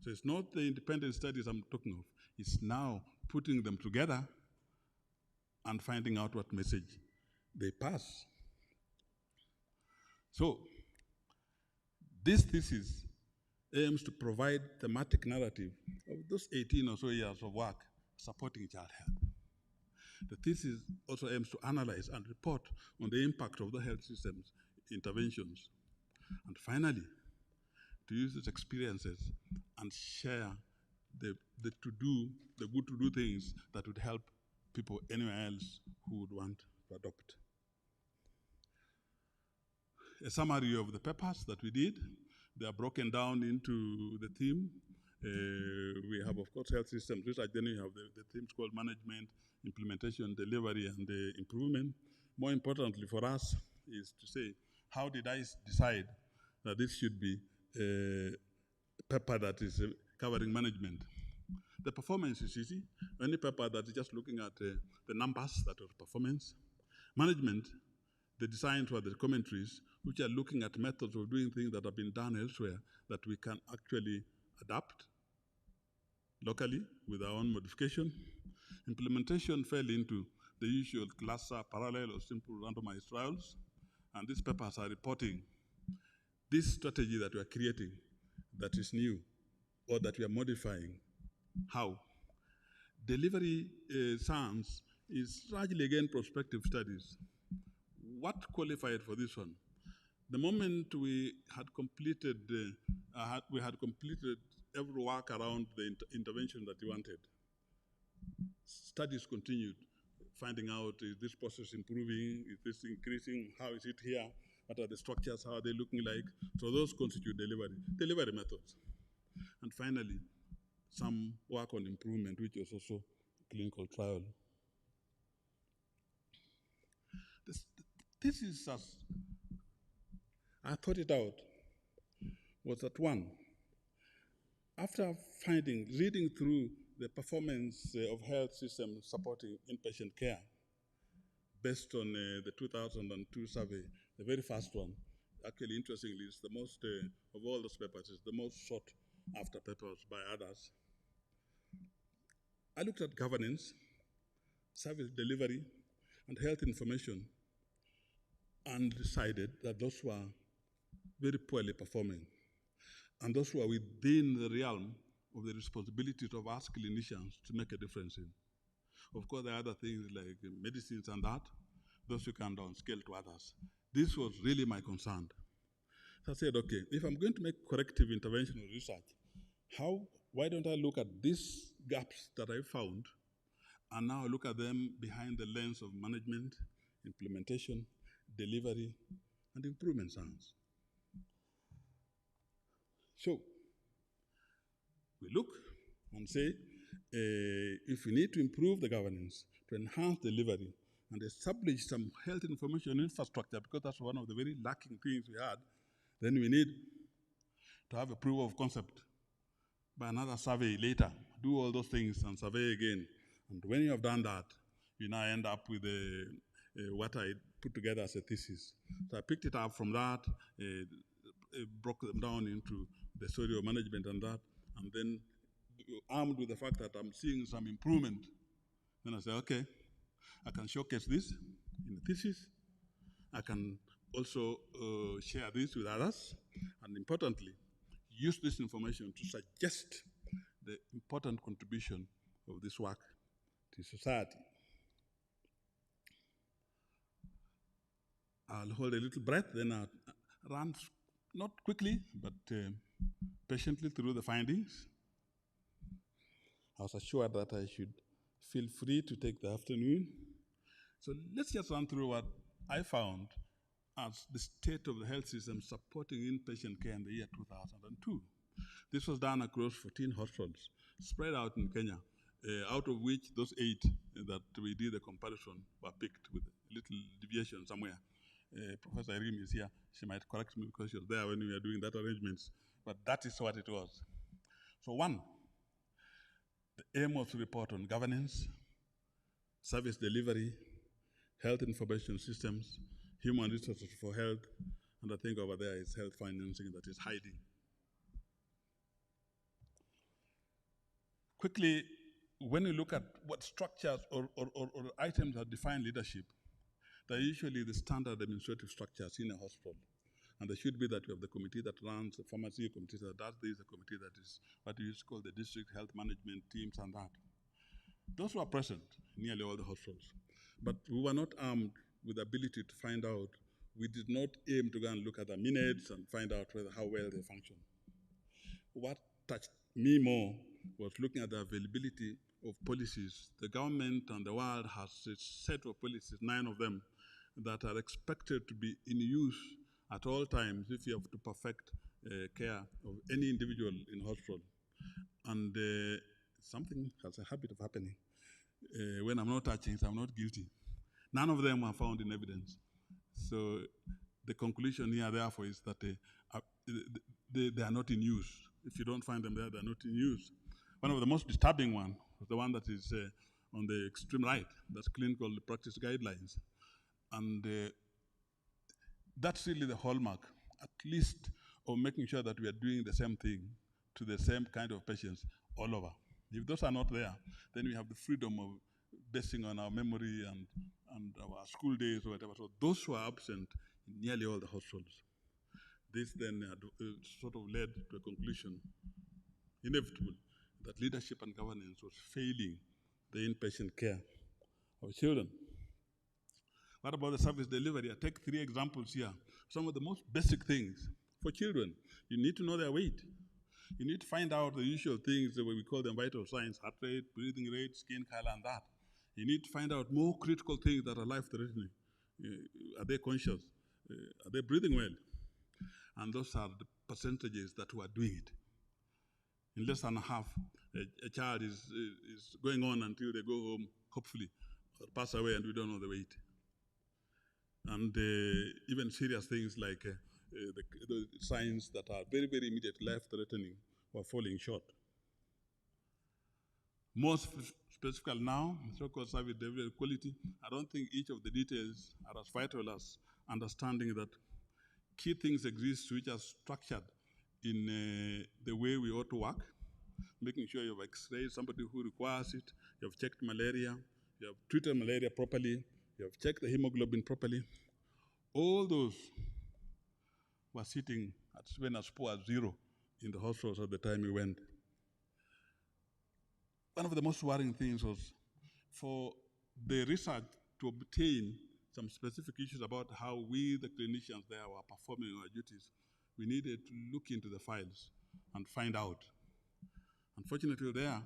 So it's not the independent studies I'm talking of, it's now putting them together and finding out what message they pass. So this thesis aims to provide thematic narrative of those 18 or so years of work supporting child health. The thesis also aims to analyze and report on the impact of the health system's interventions. And finally, to use these experiences and share the good to do things that would help people anywhere else who would want to adopt. A summary of the papers that we did. They are broken down into the theme. We have, of course, health systems research. Then we have the themes called management, implementation, delivery, and improvement. More importantly for us is to say, how did I decide that this should be a paper that is covering management? The performance is easy. Any paper that is just looking at the numbers that are performance. Management, the designs were the commentaries, which are looking at methods of doing things that have been done elsewhere that we can actually adapt locally with our own modification. Implementation fell into the usual cluster, parallel, or simple randomized trials. And these papers are reporting this strategy that we are creating that is new or that we are modifying. How? Delivery science is largely, again, prospective studies. What qualified for this one? The moment we had completed, every work around the intervention that we wanted, studies continued, finding out, is this process improving? Is this increasing? How is it here? What are the structures? How are they looking like? So those constitute delivery methods. And finally, some work on improvement, which was also clinical trial. This is as I thought it out, was that one, after reading through the performance of health systems supporting inpatient care, based on the 2002 survey, the very first one, actually, interestingly, is the most, of all those papers, is the most sought after papers by others. I looked at governance, service delivery, and health information, and decided that those were very poorly performing. And those were within the realm of the responsibilities of us clinicians to make a difference in. Of course, there are other things like medicines and that, those you can downscale to others. This was really my concern. So I said, okay, if I'm going to make corrective interventional research, why don't I look at these gaps that I found and now look at them behind the lens of management, implementation, delivery, and improvement science. So we look and say, if we need to improve the governance, to enhance delivery, and establish some health information infrastructure, because that's one of the very lacking things we had, then we need to have a proof of concept by another survey later. Do all those things and survey again. And when you have done that, you now end up with what I put together as a thesis. So I picked it up from that, broke them down into the story of management and that, and then armed with the fact that I'm seeing some improvement, then I say, okay, I can showcase this in the thesis. I can also share this with others, and importantly, use this information to suggest the important contribution of this work to society. I'll hold a little breath, then I'll run, not quickly, but patiently through the findings. I was assured that I should feel free to take the afternoon. So let's just run through what I found as the state of the health system supporting inpatient care in the year 2002. This was done across 14 hospitals spread out in Kenya, out of which those 8 that we did the comparison were picked with a little deviation somewhere. Professor Irim is here. She might correct me because she was there when we were doing that arrangements. But that is what it was. So one, the aim was to report on governance, service delivery, health information systems, human resources for health, and I think over there is health financing that is hiding. Quickly, when you look at what structures or items that define leadership, they're usually the standard administrative structures in a hospital. And there should be that we have the committee that runs the pharmacy, a committee that does this, a committee that is what we used to call the district health management teams and that. Those were present in nearly all the hospitals. But we were not armed with the ability to find out. We did not aim to go and look at the minutes and find out how well they function. What touched me more was looking at the availability of policies. The government and the world has a set of policies, 9 of them, that are expected to be in use at all times if you have to perfect care of any individual in hospital. And something has a habit of happening. When I'm not touching it, I'm not guilty. None of them are found in evidence. So the conclusion here, therefore, is that they are not in use. If you don't find them there, they're not in use. One of the most disturbing one was the one that is on the extreme right. That's clinical practice guidelines. And that's really the hallmark, at least, of making sure that we are doing the same thing to the same kind of patients all over. If those are not there, then we have the freedom of basing on our memory and our school days or whatever. So those who are absent nearly all the hospitals. This then sort of led to a conclusion, inevitable, that leadership and governance was failing the inpatient care of children. What about the service delivery? I take 3 examples here. Some of the most basic things for children. You need to know their weight. You need to find out the usual things, the way we call them vital signs, heart rate, breathing rate, skin color, and that. You need to find out more critical things that are life-threatening. Are they conscious? Are they breathing well? And those are the percentages that were doing it. In less than half, a child is going on until they go home, hopefully, or pass away, and we don't know the weight. And even serious things like the signs that are very, very immediate, life-threatening, were falling short. More specifically now, so-called service delivery quality, I don't think each of the details are as vital as understanding that key things exist which are structured in the way we ought to work, making sure you have x-rayed somebody who requires it, you have checked malaria, you have treated malaria properly, you have checked the hemoglobin properly. All those were sitting at when as poor as 0 in the hospitals at the time we went. One of the most worrying things was for the research to obtain some specific issues about how we, the clinicians there, were performing our duties. We needed to look into the files and find out. Unfortunately there,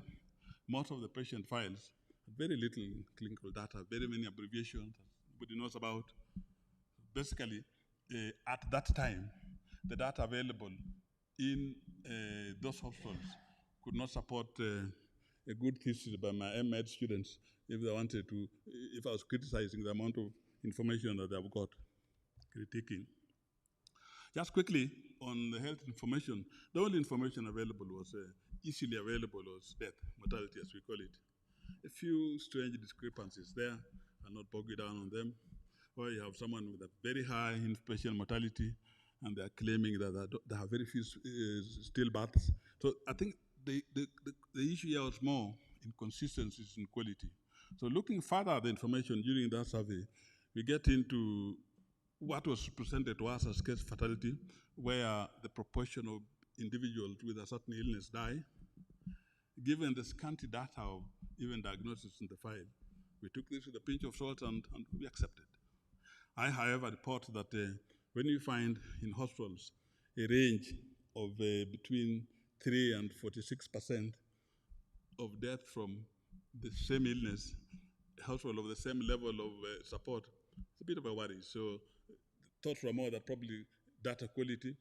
most of the patient files had very little clinical data, very many abbreviations nobody knows about. Basically, at that time, the data available in those hospitals could not support a good thesis by my M.Ed students if they wanted to, if I was criticizing the amount of information that they've got, critiquing. Just quickly, on the health information, the only information available was, easily available was death, mortality as we call it. A few strange discrepancies there, I'll not bog you down on them. Or you have someone with a very high inpatient mortality, and they're claiming that they have very few stillbirths. So I think the issue here was more inconsistencies in quality. So looking further at the information during that survey, we get into what was presented to us as case fatality, where the proportion of individuals with a certain illness die. Given the scanty data of even diagnosis in the file, we took this with a pinch of salt and we accepted. I, however, report that when you find in hospitals a range of between 3 and 46% of death from the same illness, hospital of the same level of support, it's a bit of a worry. So thoughts were more that probably data quality,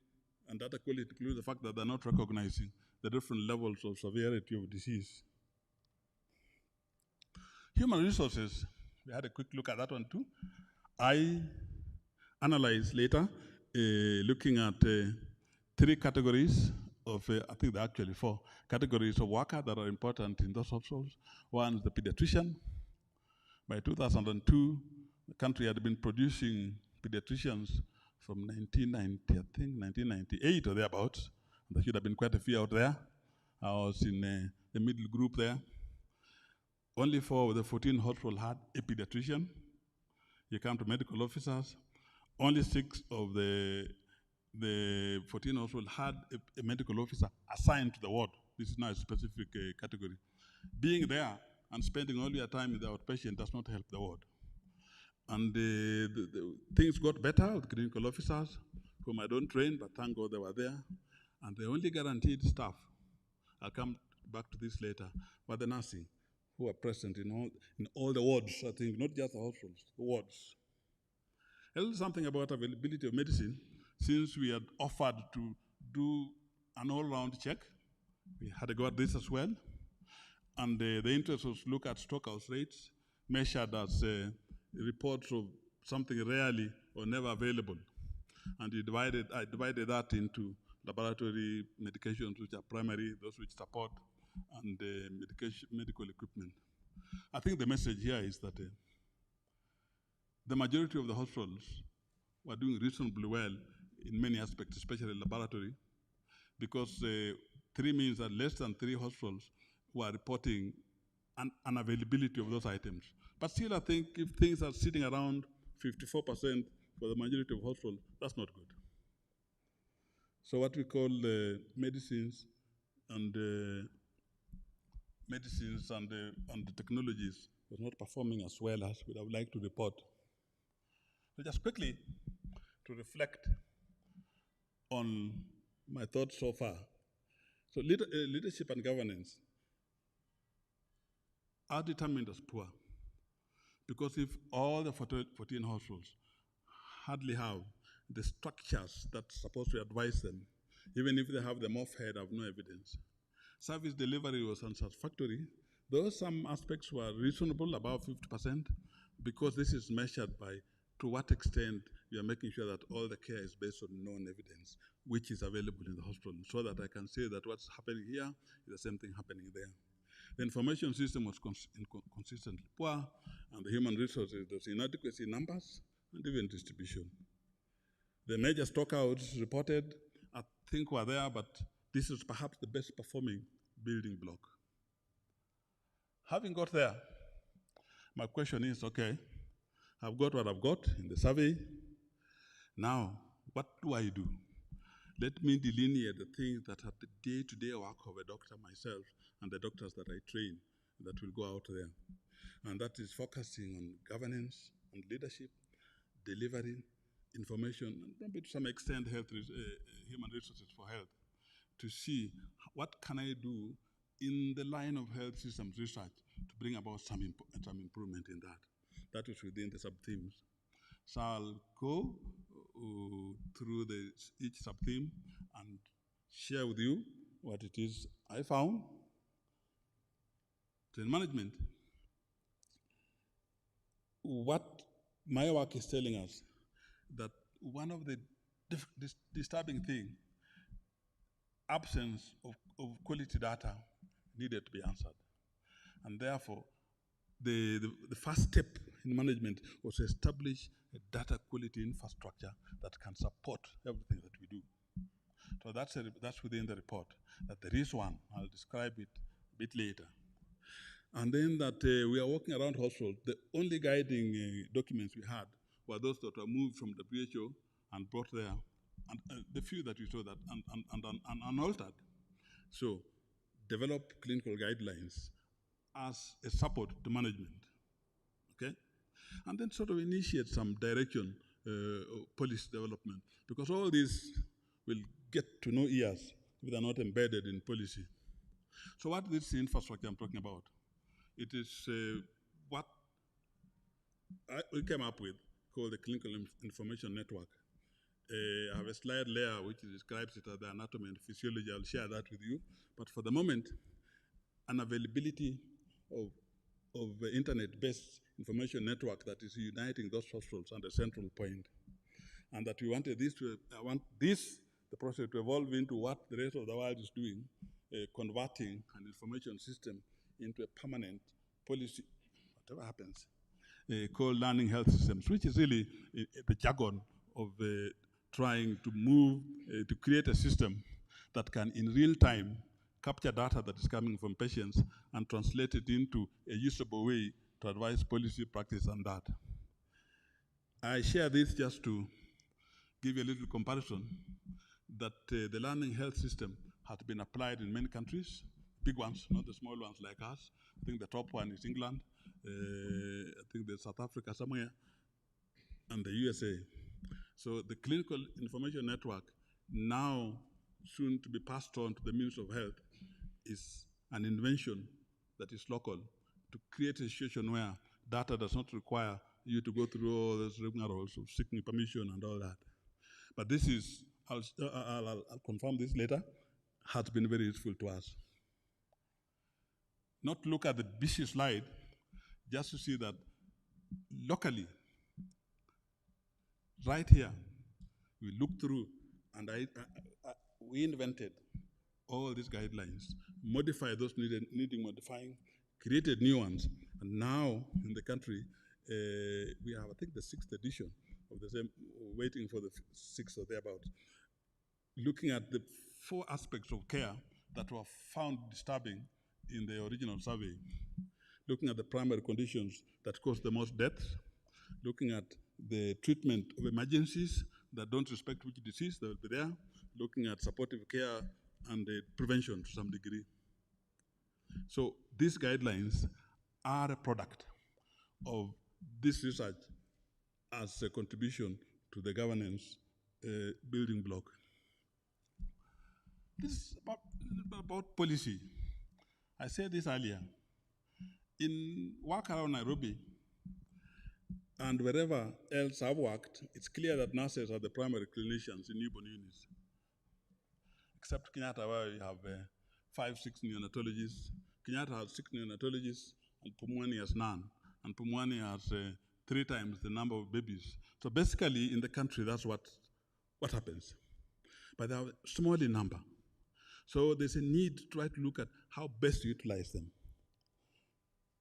and data quality includes the fact that they're not recognizing the different levels of severity of disease. Human resources, we had a quick look at that one too. I analyzed later, looking at 3 categories of, I think there are actually 4 categories of worker that are important in those hospitals. One is the pediatrician. By 2002, the country had been producing pediatricians from 1990, I think 1998 or thereabouts. There should have been quite a few out there. I was in the middle group there. Only 4 of the 14 hospitals had a pediatrician. You come to medical officers. Only 6 of the 14 hospitals had a medical officer assigned to the ward. This is now a specific category. Being there and spending all your time with the outpatient does not help the ward. And the things got better with clinical officers, whom I don't train, but thank God they were there. And the only guaranteed staff, I'll come back to this later, but the nursing, who are present in all the wards, I think, not just the hospitals, the wards. A little something about availability of medicine. Since we had offered to do an all-round check, we had got this as well. And the interest was look at stockhouse rates, measured as reports of something rarely or never available. And I divided that into laboratory medications, which are primary, those which support, and medical equipment. I think the message here is that the majority of the hospitals were doing reasonably well in many aspects, especially laboratory, because 3 means that less than 3 hospitals were reporting an unavailability of those items. But still, I think if things are sitting around 54%, for the majority of hospitals, that's not good. So what we call medicines and the technologies was not performing as well as we would have liked to report. So just quickly to reflect on my thoughts so far. So leadership and governance are determined as poor, because if all the 14 hospitals hardly have the structures that's supposed to advise them, even if they have them off-head, have no evidence. Service delivery was unsatisfactory, though some aspects were reasonable, above 50%, because this is measured by to what extent we are making sure that all the care is based on known evidence, which is available in the hospital, so that I can say that what's happening here is the same thing happening there. The information system was consistently poor, and the human resources, there's inadequacy in numbers and even distribution. The major stockouts reported, I think, were there, but this is perhaps the best performing building block. Having got there, my question is, okay, I've got what I've got in the survey. Now, what do I do? Let me delineate the things that are the day-to-day work of a doctor myself and the doctors that I train that will go out there. And that is focusing on governance and leadership, delivery, information, and maybe to some extent human resources for health, to see what can I do in the line of health systems research to bring about some improvement in that. That is within the sub-themes. So I'll go through each sub-theme and share with you what it is I found. In management, what my work is telling us that one of the disturbing things, absence of quality data needed to be answered. And therefore, the first step in management was to establish a data quality infrastructure that can support everything that we do. So that's within the report, that there is one. I'll describe it a bit later. And then that we are walking around hospitals. The only guiding documents we had were those that were moved from WHO and brought there, and the few that we saw that and unaltered. So develop clinical guidelines as a support to management, okay? And then sort of initiate some direction, policy development, because all these will get to no ears if they're not embedded in policy. So what is the infrastructure I'm talking about? It is what we came up with, called the Clinical Information Network. I have a slide layer which describes it as the anatomy and physiology. I'll share that with you. But for the moment, an availability of internet-based information network that is uniting those hospitals at a central point. And that we wanted the process to evolve into what the rest of the world is doing, converting an information system into a permanent policy, whatever happens, called learning health systems, which is really the jargon of trying to move, to create a system that can in real time capture data that is coming from patients and translate it into a usable way to advise policy, practice, and that. I share this just to give you a little comparison that the learning health system has been applied in many countries, big ones, not the small ones like us. I think the top one is England. I think there's South Africa somewhere, and the USA. So the Clinical Information Network, now soon to be passed on to the Ministry of Health, is an invention that is local to create a situation where data does not require you to go through all those rigmaroles of seeking permission and all that. But this is, I'll confirm this later, has been very useful to us. Not look at the busy slide, just to see that locally, right here, we looked through and we invented all these guidelines, modified those needing modifying, created new ones, and now in the country, we have, I think, the 6th edition of the same, waiting for the 6th or thereabouts, looking at the 4 aspects of care that were found disturbing in the original survey, looking at the primary conditions that cause the most deaths, looking at the treatment of emergencies that don't respect which disease, they will be there, looking at supportive care and prevention to some degree. So these guidelines are a product of this research as a contribution to the governance building block. This is about policy. I said this earlier. In work around Nairobi and wherever else I've worked, it's clear that nurses are the primary clinicians in newborn units. Except Kenyatta, where we have 5, 6 neonatologists. Kenyatta has 6 neonatologists, and Pumwani has none. And Pumwani has 3 times the number of babies. So basically, in the country, that's what happens. But they are small in number. So there's a need to try to look at how best to utilize them.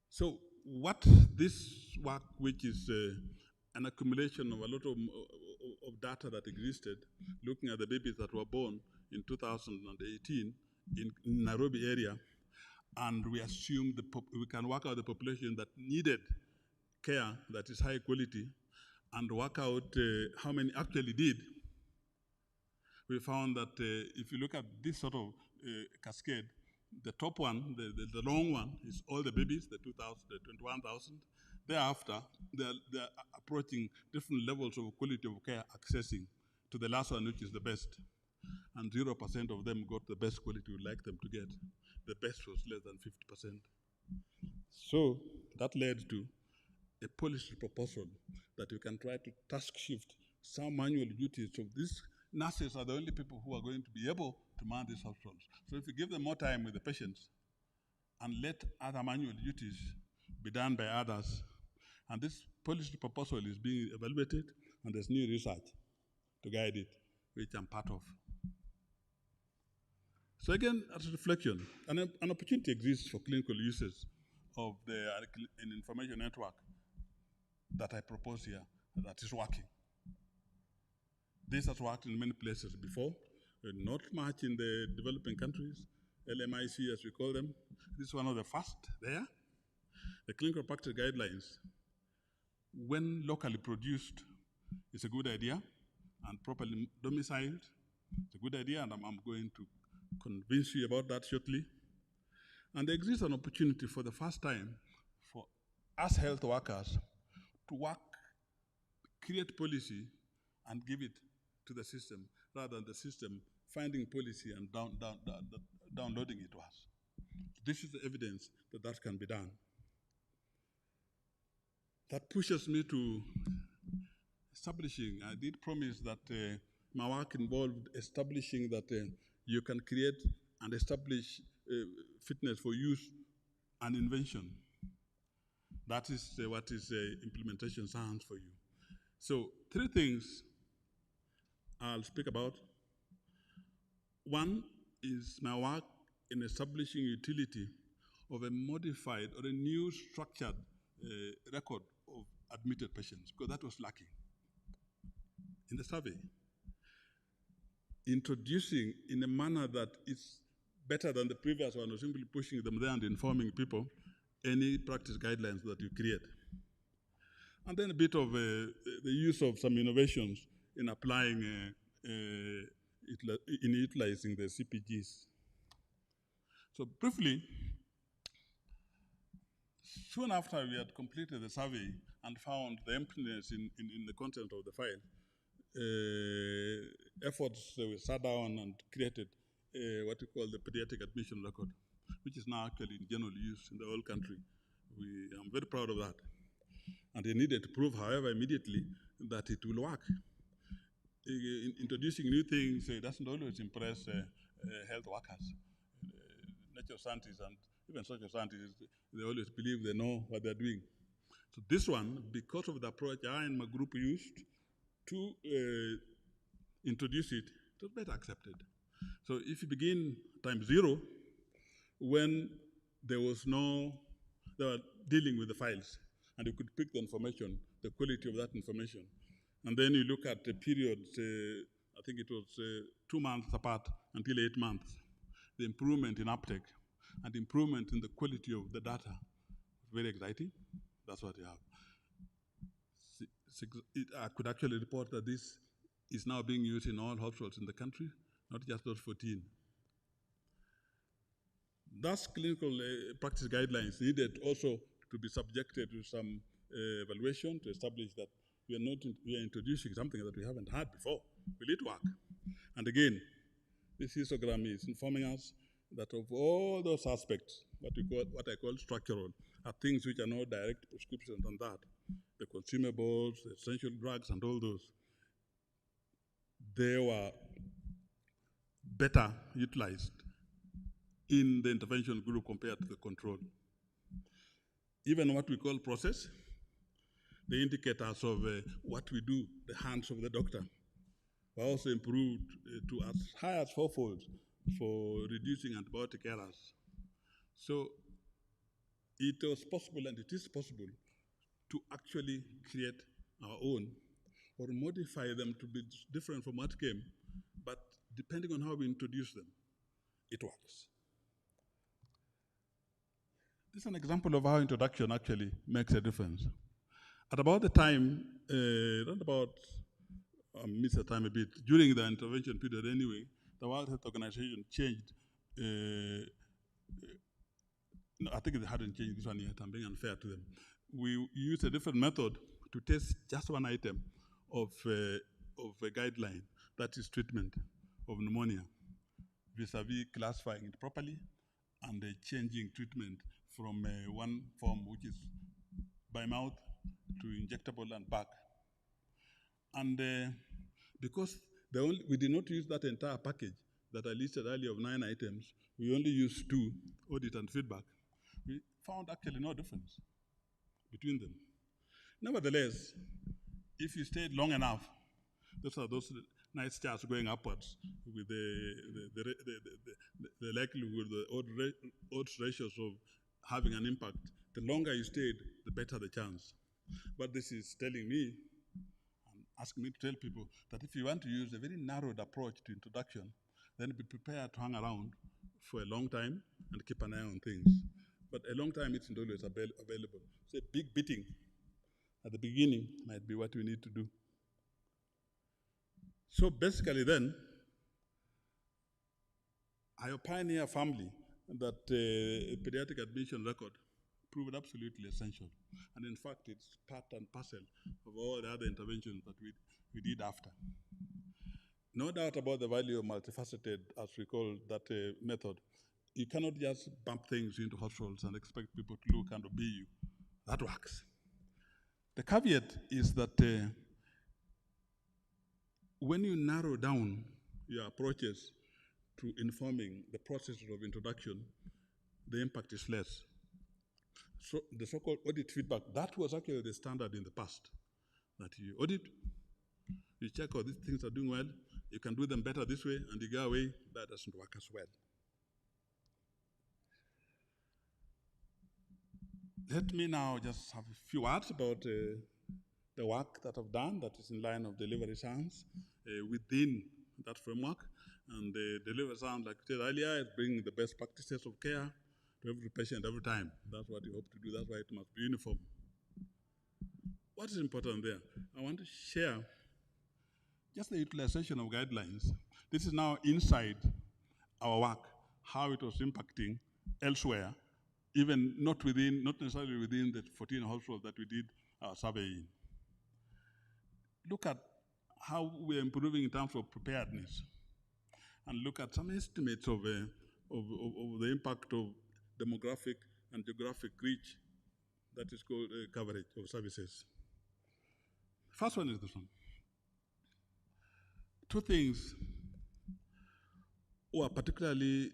So what this work, which is an accumulation of a lot of data that existed, looking at the babies that were born in 2018 in Nairobi area, and we assume we can work out the population that needed care that is high quality, and work out how many actually did. We found that if you look at this sort of cascade, the top one, the long one, is all the babies, the 21,000. Thereafter, they're approaching different levels of quality of care, accessing to the last one, which is the best. And 0% of them got the best quality we'd like them to get. The best was less than 50%. So that led to a policy proposal that we can try to task shift some manual duties of these nurses are the only people who are going to be able to man these hospitals. So if we give them more time with the patients and let other manual duties be done by others, and this policy proposal is being evaluated, and there's new research to guide it, which I'm part of. So again, as a reflection, an opportunity exists for clinical uses of an information network that I propose here that is working. This has worked in many places before, not much in the developing countries, LMIC as we call them. This is one of the first there. The clinical practice guidelines, when locally produced, is a good idea, and properly domiciled, it's a good idea, and I'm going to convince you about that shortly. And there exists an opportunity for the first time for us health workers to create policy and give it to the system, rather than the system finding policy and downloading it to us. This is the evidence that that can be done. That pushes me to establishing, I did promise that my work involved establishing that you can create and establish fitness for use and invention. That is what is implementation science for you. So 3 things I'll speak about. One is my work in establishing utility of a modified or a new structured record of admitted patients, because that was lacking in the survey. Introducing in a manner that is better than the previous one, or simply pushing them there and informing people any practice guidelines that you create. And then a bit of the use of some innovations in applying, in utilizing the CPGs. So briefly, soon after we had completed the survey and found the emptiness in the content of the file, efforts we sat down and created what we call the pediatric admission record, which is now actually in general use in the whole country. I'm very proud of that. And they needed to prove, however, immediately that it will work. Introducing new things doesn't always impress health workers. Nature scientists and even social scientists, they always believe they know what they're doing. So this one, because of the approach I and my group used to introduce it, it was better accepted. So if you begin times 0, when they were dealing with the files, and you could pick the information, the quality of that information. And then you look at the periods, I think it was 2 months apart until 8 months, the improvement in uptake and improvement in the quality of the data. Very exciting. That's what you have. I could actually report that this is now being used in all hospitals in the country, not just those 14. Thus, clinical practice guidelines needed also to be subjected to some evaluation to establish that we are introducing something that we haven't had before. Will it work? And again, this histogram is informing us that of all those aspects, what I call structural, are things which are not direct prescriptions on that. The consumables, the essential drugs, and all those, they were better utilized in the intervention group compared to the control. Even what we call process, the indicators of what we do, the hands of the doctor, were also improved to as high as fourfold for reducing antibiotic errors. So it was possible, and it is possible, to actually create our own or modify them to be different from what came, but depending on how we introduce them, it works. This is an example of how introduction actually makes a difference. At about the time, I missed the time a bit, during the intervention period anyway, the World Health Organization changed, no, I think they hadn't changed this one yet, I'm being unfair to them. We used a different method to test just one item of a guideline, that is treatment of pneumonia, vis-a-vis classifying it properly and changing treatment from one form, which is by mouth, to injectable and back. And because we did not use that entire package that I listed earlier of 9 items, we only used 2, audit and feedback. We found actually no difference between them. Nevertheless, if you stayed long enough, those are those nice charts going upwards with the likelihood, the odds ratios of having an impact. The longer you stayed, the better the chance. But this is telling me, and asking me to tell people, that if you want to use a very narrowed approach to introduction, then be prepared to hang around for a long time and keep an eye on things. But a long time isn't always available. So a big beating at the beginning might be what we need to do. So basically then, I pioneer family that pediatric admission record proved absolutely essential. And in fact, it's part and parcel of all the other interventions that we did after. No doubt about the value of multifaceted, as we call that method. You cannot just bump things into hospitals and expect people to look and obey you. That works. The caveat is that when you narrow down your approaches to informing the process of introduction, the impact is less. So the so-called audit feedback, that was actually the standard in the past. That you audit, you check how these things are doing well, you can do them better this way, and you go away, that doesn't work as well. Let me now just have a few words about the work that I've done that is in line of delivery science within that framework. And the delivery science, like I said earlier, is bringing the best practices of care to every patient every time. That's what you hope to do. That's why it must be uniform. What is important there? I want to share just the utilization of guidelines. This is now inside our work, how it was impacting elsewhere, even not necessarily within the 14 hospitals that we did our survey in. Look at how we're improving in terms of preparedness, and look at some estimates of the impact of demographic and geographic reach, that is called coverage of services. First one is this one. 2 things were particularly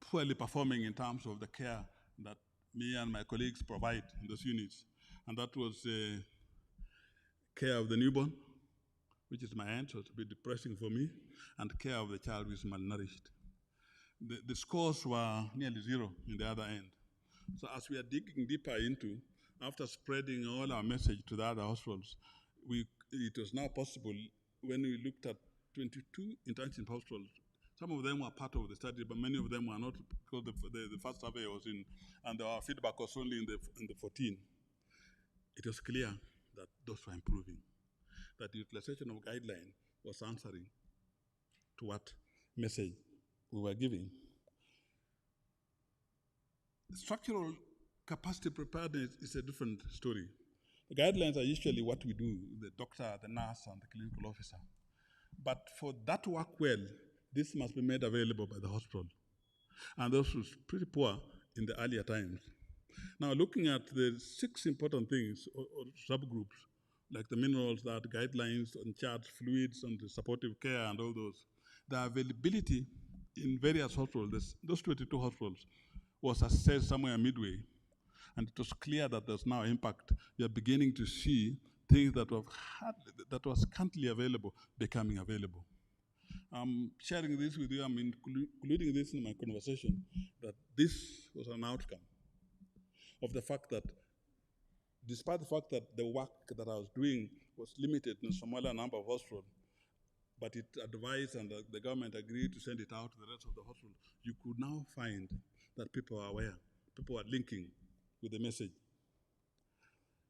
poorly performing in terms of the care that me and my colleagues provide in those units. And that was care of the newborn, which is my end, so it's a bit depressing for me, and care of the child who is malnourished. The scores were nearly 0 in the other end. So as we are digging deeper into, after spreading all our message to the other hospitals, it was now possible when we looked at 22 intensive hospitals. Some of them were part of the study, but many of them were not, because the first survey was in, and our feedback was only in the 14. it was clear that those were improving, that the utilization of guideline was answering to what message we were giving. Structural capacity preparedness is a different story. The guidelines are usually what we do, the doctor, the nurse, and the clinical officer. But for that to work well, this must be made available by the hospital. And this was pretty poor in the earlier times. Now, looking at the 6 important things or subgroups, like the minerals, that guidelines on charts, fluids, and the supportive care, and all those, the availability in various hospitals, those 22 hospitals, was assessed somewhere midway. And it was clear that there's now impact. We are beginning to see things that was scantily available becoming available. I'm sharing this with you, I'm including this in my conversation, that this was an outcome of the fact that, despite the fact that the work that I was doing was limited in a smaller number of hospitals, but it advised and the government agreed to send it out to the rest of the hospitals, you could now find that people are aware, people are linking with the message.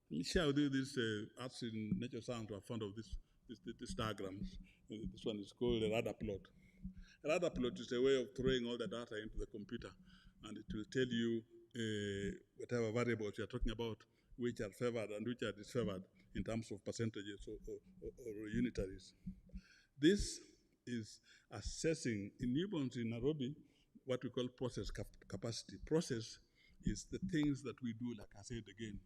Let me share with you this, arts in nature science are fond of this diagrams. This one is called a radar plot. A radar plot is a way of throwing all the data into the computer, and it will tell you whatever variables you're talking about, which are favored and which are disfavored in terms of percentages or unitaries. This is assessing in newborns in Nairobi what we call process capacity. Process is the things that we do, like I said again.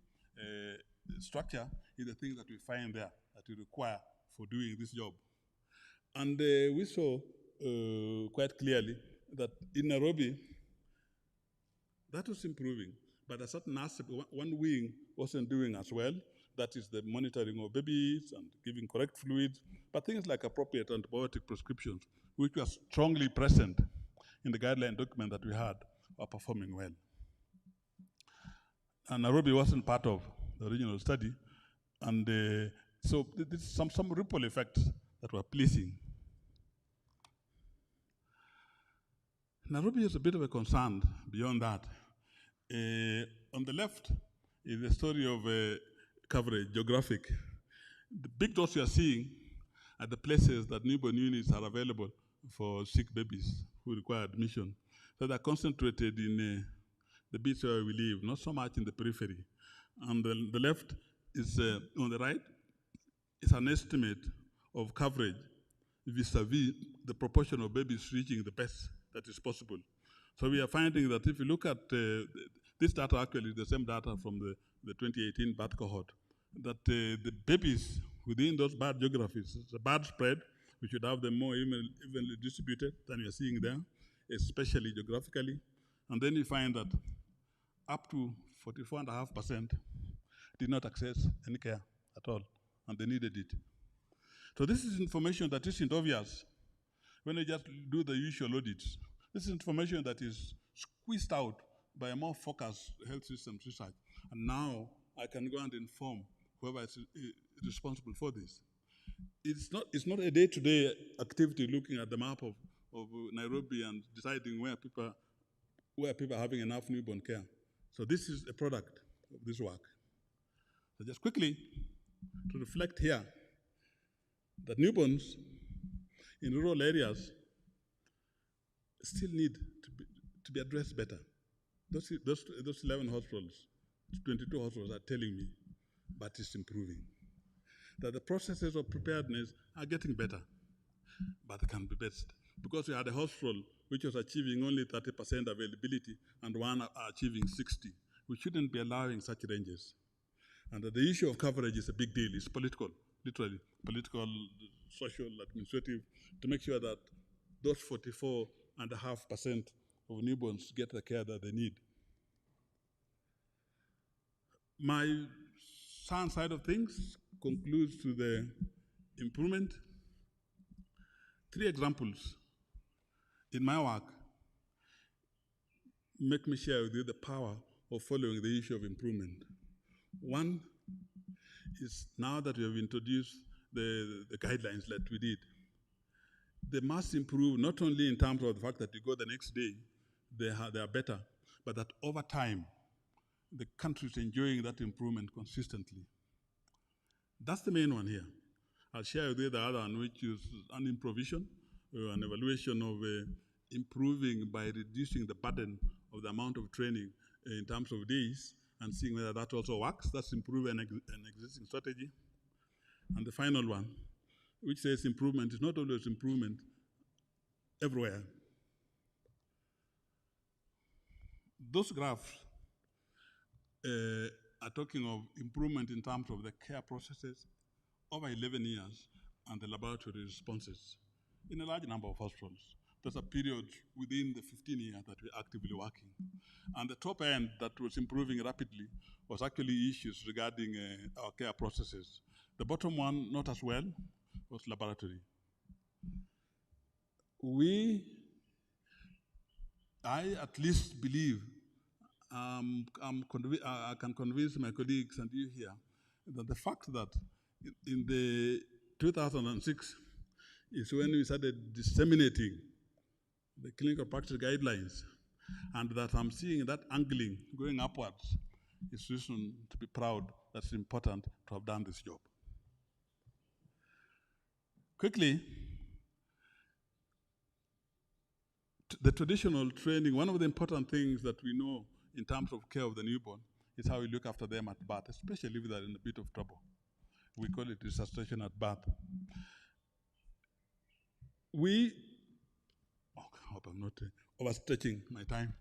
Structure is the things that we find there that we require for doing this job. And we saw quite clearly that in Nairobi, that was improving, but a certain aspect, one wing wasn't doing as well. That is the monitoring of babies and giving correct fluids, but things like appropriate antibiotic prescriptions, which were strongly present in the guideline document that we had, are performing well. And Nairobi wasn't part of the original study, and so there's some ripple effects that were pleasing. Nairobi is a bit of a concern beyond that. On the left is the story of coverage, geographic. The big dots you are seeing are the places that newborn units are available for sick babies who require admission. So they're concentrated in the bits where we live, not so much in the periphery. And the left is, on the right, is an estimate of coverage vis-a-vis the proportion of babies reaching the best that is possible. So we are finding that if you look at this data, actually the same data from the 2018 birth cohort, that the babies within those bad geographies, it's a bad spread. We should have them more evenly distributed than you're seeing there, especially geographically. And then you find that up to 44.5% did not access any care at all, and they needed it. So this is information that isn't obvious when you just do the usual audits. This is information that is squeezed out by a more focused health systems research. And now I can go and inform whoever is responsible for this. It's not a day-to-day activity looking at the map of Nairobi and deciding where people are having enough newborn care. So this is a product of this work. So just quickly to reflect here that newborns in rural areas still need to be addressed better. Those 11 hospitals, 22 hospitals are telling me, but it's improving. That the processes of preparedness are getting better, but they can be best. Because we had a hospital which was achieving only 30% availability and one are achieving 60. We shouldn't be allowing such ranges. And the issue of coverage is a big deal. It's political, literally, political, social, administrative, to make sure that those 44.5% of newborns get the care that they need. My science side of things concludes to the improvement. 3 examples in my work make me share with you the power of following the issue of improvement. One is now that we have introduced the guidelines that we did, they must improve not only in terms of the fact that you go the next day, they are better, but that over time, the country is enjoying that improvement consistently. That's the main one here. I'll share with you the other one, which is an improvisation, an evaluation of improving by reducing the burden of the amount of training in terms of days and seeing whether that also works. That's improving an existing strategy. And the final one, which says improvement is not always improvement everywhere. Those graphs are talking of improvement in terms of the care processes over 11 years and the laboratory responses in a large number of hospitals. There's a period within the 15 years that we're actively working. And the top end that was improving rapidly was actually issues regarding our care processes. The bottom one, not as well, was laboratory. I at least believe, I can convince my colleagues and you here that the fact that in the 2006 is when we started disseminating the clinical practice guidelines, and that I'm seeing that angling going upwards is reason to be proud. That's important to have done this job. Quickly, the traditional training, one of the important things that we know in terms of care of the newborn is how we look after them at birth, especially if they're in a bit of trouble. We call it resuscitation at birth. I hope I'm not overstretching my time.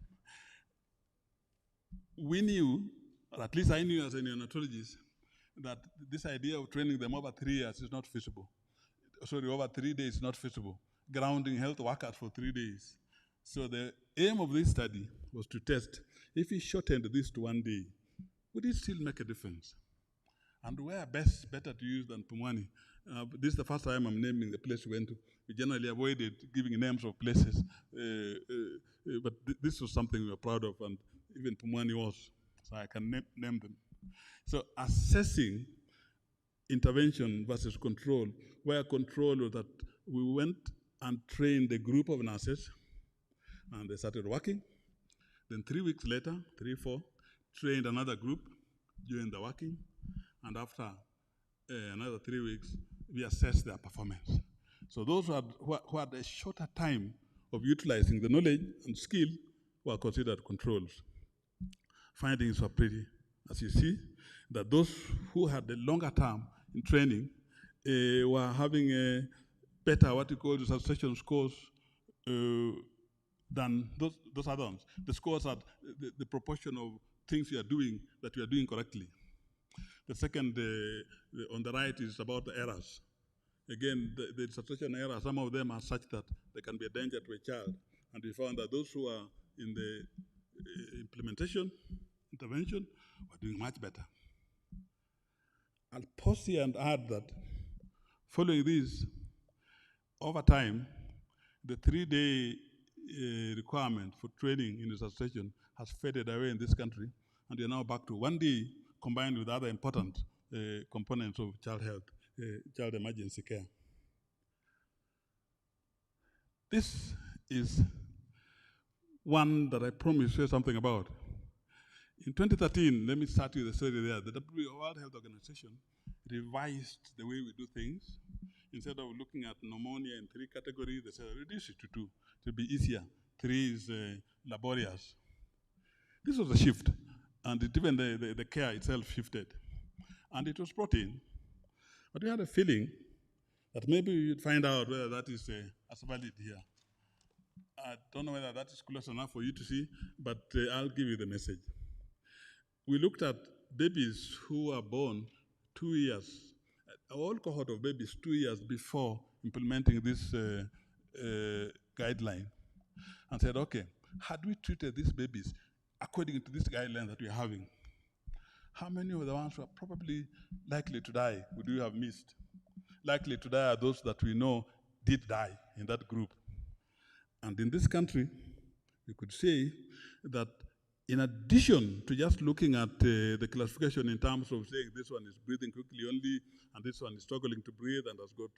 We knew, or at least I knew as a neonatologist, that this idea of training them over 3 years is not feasible. Sorry, over 3 days is not feasible. Grounding health workers for 3 days. So the aim of this study was to test if we shortened this to 1 day, would it still make a difference? And where better to use than Pumwani? This is the first time I'm naming the place we went to. We generally avoided giving names of places, but this was something we were proud of, and even Pumwani was, so I can name them. So assessing intervention versus control, where control was that we went and trained a group of nurses, and they started working. Then 3 weeks later, 3, 4, trained another group during the working, and after another 3 weeks, we assessed their performance. So those who had a shorter time of utilizing the knowledge and skill were considered controls. Findings were pretty, as you see, that those who had a longer term in training were having a better, what you call resuscitation scores than those other ones. The scores are the proportion of things you are doing that you are doing correctly. The second, on the right, is about the errors. Again, the resuscitation errors, some of them are such that they can be a danger to a child. And we found that those who are in the intervention, were doing much better. I'll pause here and add that following this, over time, the 3-day requirement for training in resuscitation has faded away in this country, and we are now back to 1 day combined with other important components of child health, child emergency care. This is one that I promised to say something about. In 2013, let me start with the story there. The World Health Organization revised the way we do things. Instead of looking at pneumonia in 3 categories, they said reduce it to 2 to be easier. 3 is laborious. This was a shift, and even the care itself shifted. And it was brought in. But we had a feeling that maybe you'd find out whether that is as valid here. I don't know whether that is close enough for you to see, but I'll give you the message. We looked at babies who are born 2 years, a whole cohort of babies 2 years before implementing this guideline, and said, okay, had we treated these babies according to this guideline that we're having, how many of the ones who are probably likely to die would we have missed? Likely to die are those that we know did die in that group. And in this country, we could say that in addition to just looking at the classification in terms of saying this one is breathing quickly only, and this one is struggling to breathe and has got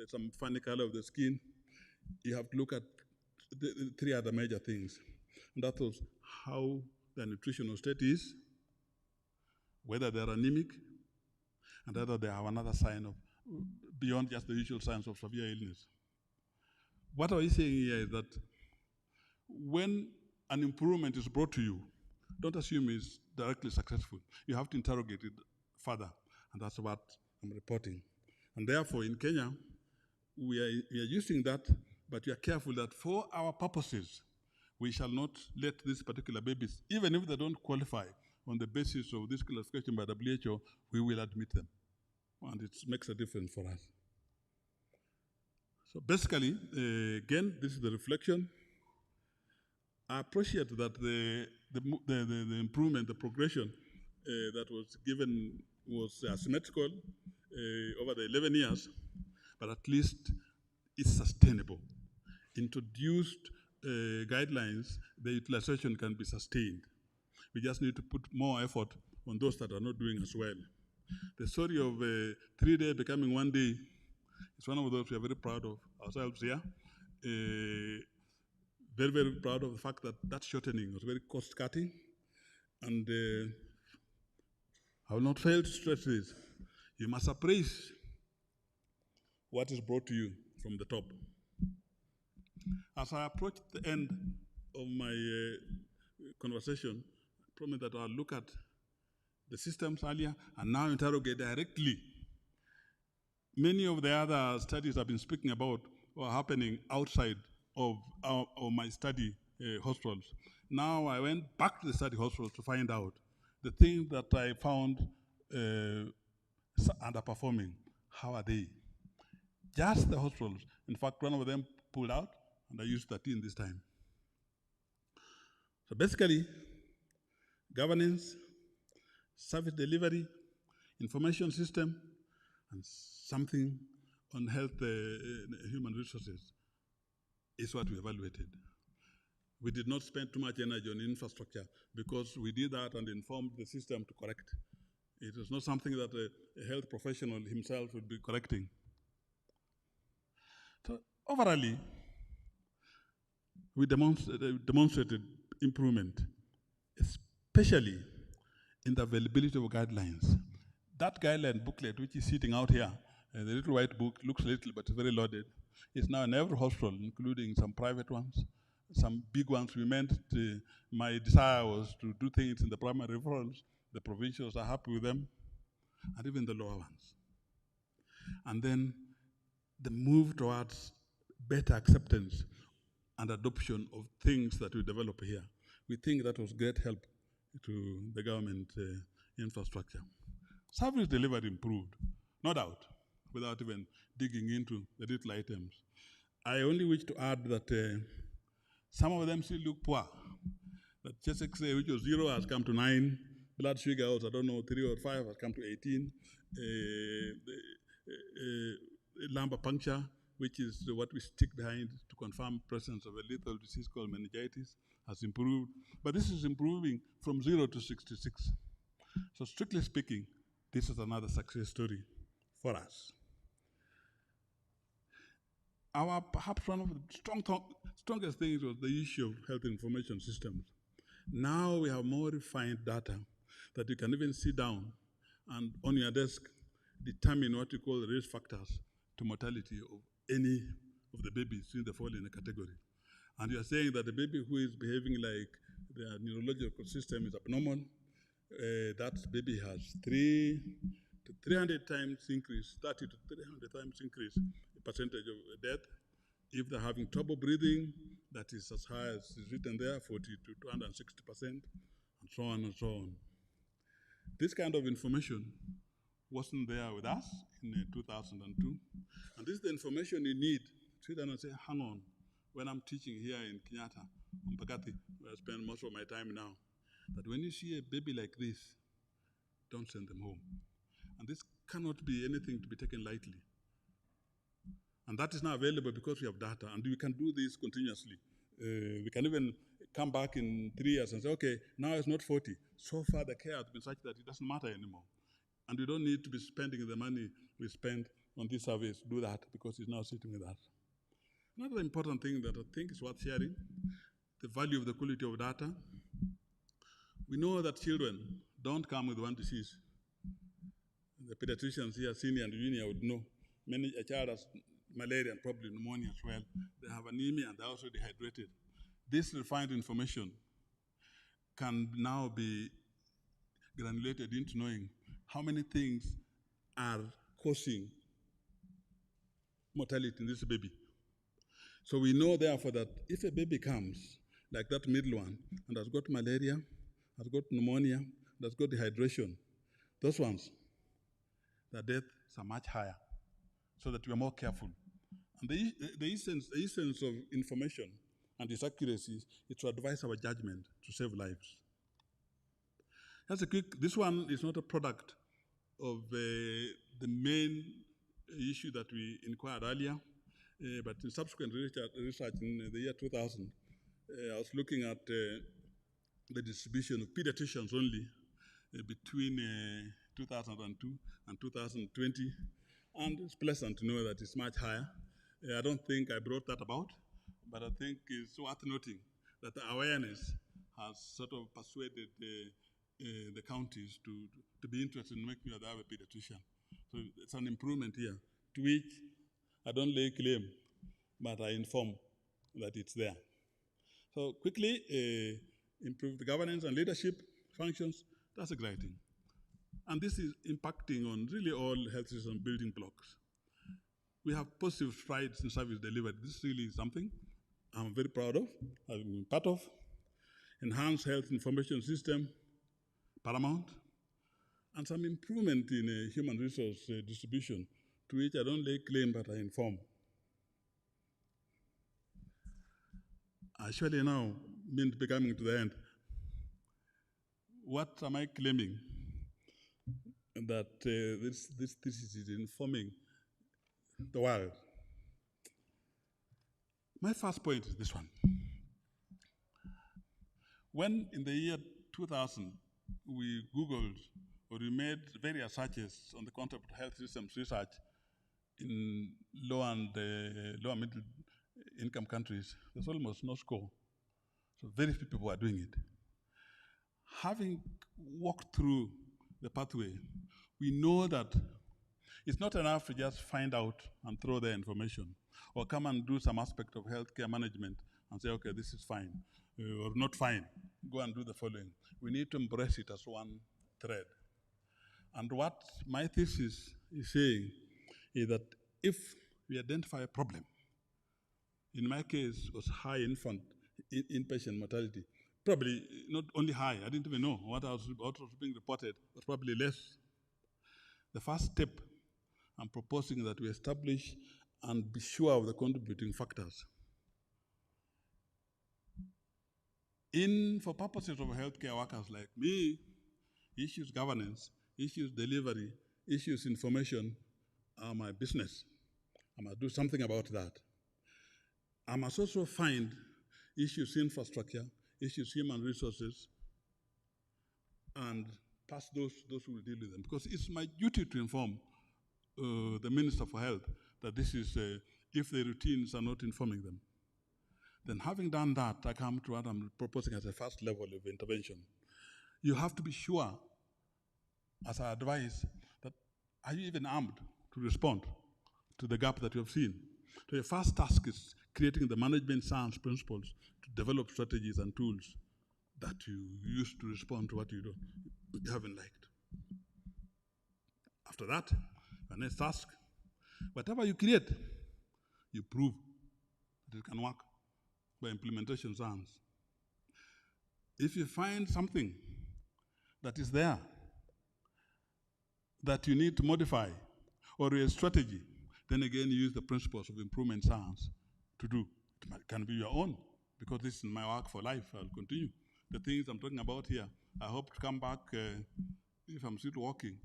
some funny color of the skin, you have to look at the 3 other major things. And that was how their nutritional state is, whether they're anemic, and whether they have another sign of, beyond just the usual signs of severe illness. What are we saying here is that when an improvement is brought to you, don't assume it's directly successful. You have to interrogate it further, and that's what I'm reporting. And therefore, in Kenya, we are using that, but we are careful that for our purposes, we shall not let these particular babies, even if they don't qualify on the basis of this classification by WHO, we will admit them. And it makes a difference for us. So basically, again, this is the reflection. I appreciate that the improvement, the progression that was given was asymmetrical over the 11 years, but at least it's sustainable. Introduced guidelines, the utilization can be sustained. We just need to put more effort on those that are not doing as well. The story of 3 days becoming 1 day is one of those we are very proud of ourselves here. Very, very proud of the fact that that shortening was very cost-cutting. And I will not fail to stress this. You must appraise what is brought to you from the top. As I approach the end of my conversation, I promise that I'll look at the systems earlier and now interrogate directly. Many of the other studies I've been speaking about are happening outside of my study hospitals. Now I went back to the study hospitals to find out the things that I found underperforming. How are they? Just the hospitals. In fact, one of them pulled out, and I used 13 this time. So basically, governance, service delivery, information system, and something on health, human resources is what we evaluated. We did not spend too much energy on infrastructure because we did that and informed the system to correct. It is not something that a health professional himself would be correcting. So overall, we demonstrated improvement, especially in the availability of guidelines. That guideline booklet, which is sitting out here, the little white book, looks little but very loaded, is now in every hospital, including some private ones, some big ones. We meant my desire was to do things in the primary referrals. The provincials are happy with them, and even the lower ones. And then the move towards better acceptance and adoption of things that we develop here. We think that was great help to the government infrastructure. Service delivery improved, no doubt, without even digging into the little items. I only wish to add that some of them still look poor. That chest X-ray, which was 0, has come to 9. Blood sugar was, 3 or 5, has come to 18. Lumbar puncture, which is what we stick behind to confirm presence of a lethal disease called meningitis, has improved. But this is improving from 0 to 66. So strictly speaking, this is another success story for us. Perhaps one of the strongest things was the issue of health information systems. Now we have more refined data that you can even sit down and on your desk determine what you call the risk factors to mortality of any of the babies in the following category. And you are saying that the baby who is behaving like their neurological system is abnormal, that baby has 3 to 300 times increase, 30 to 300 times increase the percentage of death. If they're having trouble breathing, that is as high as is written there, 40 to 260%, and so on and so on. This kind of information wasn't there with us in 2002. And this is the information you need to sit down and say, hang on, when I'm teaching here in Kenyatta, Mpakati, where I spend most of my time now, that when you see a baby like this, don't send them home. And this cannot be anything to be taken lightly. And that is now available because we have data, and we can do this continuously. We can even come back in 3 years and say, okay, now it's not 40. So far the care has been such that it doesn't matter anymore. And we don't need to be spending the money we spend on this service to do that because it's now sitting with us. Another important thing that I think is worth sharing, the value of the quality of data. We know that children don't come with one disease. The pediatricians here, senior and junior, would know. A child has malaria and probably pneumonia as well. They have anemia and they're also dehydrated. This refined information can now be granulated into knowing how many things are causing mortality in this baby. So we know, therefore, that if a baby comes, like that middle one, and has got malaria, has got pneumonia, has got dehydration, those ones, the deaths are much higher, so that we are more careful. And the essence of information and its accuracy is to advise our judgment to save lives. This one is not a product of the main issue that we inquired earlier, but in subsequent research in the year 2000, I was looking at the distribution of pediatricians only between 2002 and 2020, and it's pleasant to know that it's much higher. I don't think I brought that about, but I think it's worth noting that the awareness has sort of persuaded the counties to be interested in making sure they have a pediatrician. So it's an improvement here, to which I don't lay claim, but I inform that it's there. So quickly, improve the governance and leadership functions, that's a great thing. And this is impacting on really all health system building blocks. We have positive strides in service delivery. This really is something I'm very proud of, having been part of. Enhanced health information system, paramount. And some improvement in human resource distribution, to which I don't lay claim, but I inform. Actually now, means becoming to the end. What am I claiming? That this is informing the world. My first point is this one. When in the year 2000, we Googled or we made various searches on the concept of health systems research in low and lower middle income countries, there's almost no score. So very few people are doing it. Having walked through the pathway, we know that it's not enough to just find out and throw the information, or come and do some aspect of healthcare management and say, okay, this is fine, or not fine, go and do the following. We need to embrace it as one thread. And what my thesis is saying is that if we identify a problem, in my case, it was high infant inpatient mortality. Probably not only high, I didn't even know what was being reported, was probably less. The first step, I'm proposing that we establish and be sure of the contributing factors. For purposes of healthcare workers like me, issues governance, issues delivery, issues information are my business. I must do something about that. I must also find issues infrastructure, issues human resources, and pass those who will deal with them. Because it's my duty to inform the Minister for Health that this is, if the routines are not informing them. Then having done that, I come to what I'm proposing as a first level of intervention. You have to be sure, as I advise, that are you even armed to respond to the gap that you have seen? So your first task is creating the management science principles to develop strategies and tools that you use to respond to what you haven't liked. After that, the next task, whatever you create, you prove that it can work by implementation science. If you find something that is there that you need to modify or a strategy, then again you use the principles of improvement science to do. It can be your own, because this is my work for life. I'll continue. The things I'm talking about here, I hope to come back, if I'm still working,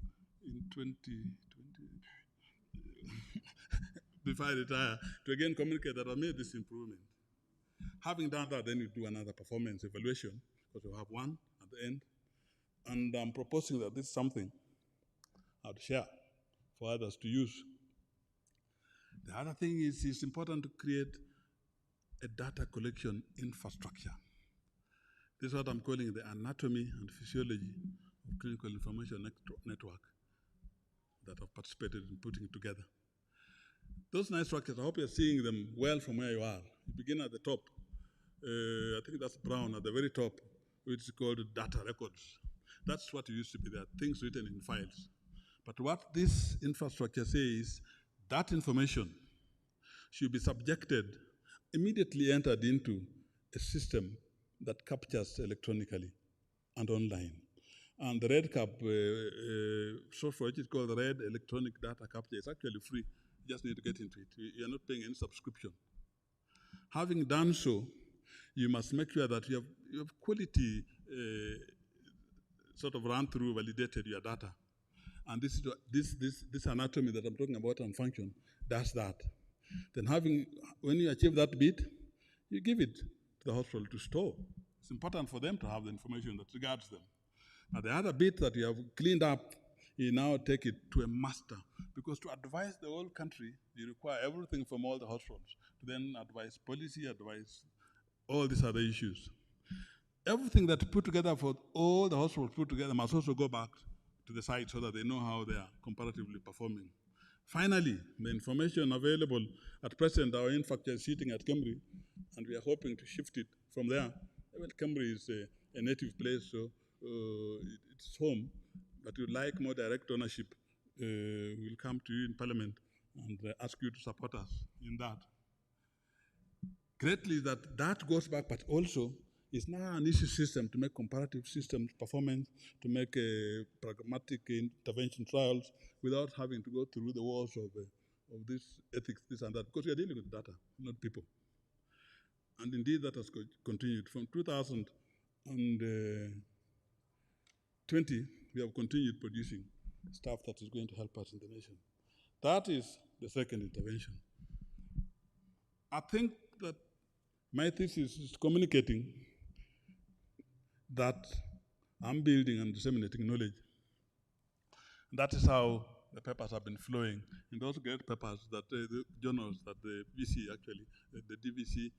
in 2020, before I retire, to again communicate that I made this improvement. Having done that, then you do another performance evaluation, because you have one at the end. And I'm proposing that this is something I'd share for others to use. The other thing is it's important to create a data collection infrastructure. This is what I'm calling the anatomy and physiology of clinical information network. that have participated in putting it together. Those nice structures, I hope you're seeing them well from where you are. You begin at the top. I think that's brown at the very top, which is called data records. That's what used to be there, things written in files. But what this infrastructure says, that information should be subjected, immediately entered into a system that captures electronically and online. And the red cap software, which is called the red electronic data capture, is actually free. You just need to get into it. You're not paying any subscription. Having done so, you must make sure that you have quality sort of run through, validated your data. And this anatomy that I'm talking about and function does that. Then when you achieve that bit, you give it to the hospital to store. It's important for them to have the information that regards them. Now the other bit that you have cleaned up, you now take it to a master, because to advise the whole country, you require everything from all the hospitals to then advise policy, advise all these other issues. Everything that's put together for all the hospitals put together must also go back to the site so that they know how they are comparatively performing. Finally, the information available at present, our infrastructure is sitting at Cambridge, and we are hoping to shift it from there. Well, Cambridge is a native place, so it's home, but we'd like more direct ownership. We'll come to you in Parliament and ask you to support us in that. Greatly that goes back, but also is now an issue system to make comparative systems performance, to make pragmatic intervention trials without having to go through the walls of this ethics, this and that, because we are dealing with data, not people. And indeed, that has continued. From 2020, we have continued producing stuff that is going to help us in the nation. That is the second intervention. I think that my thesis is communicating that I'm building and disseminating knowledge. That is how the papers have been flowing in those great papers that the journals that the VC actually, the D.Sc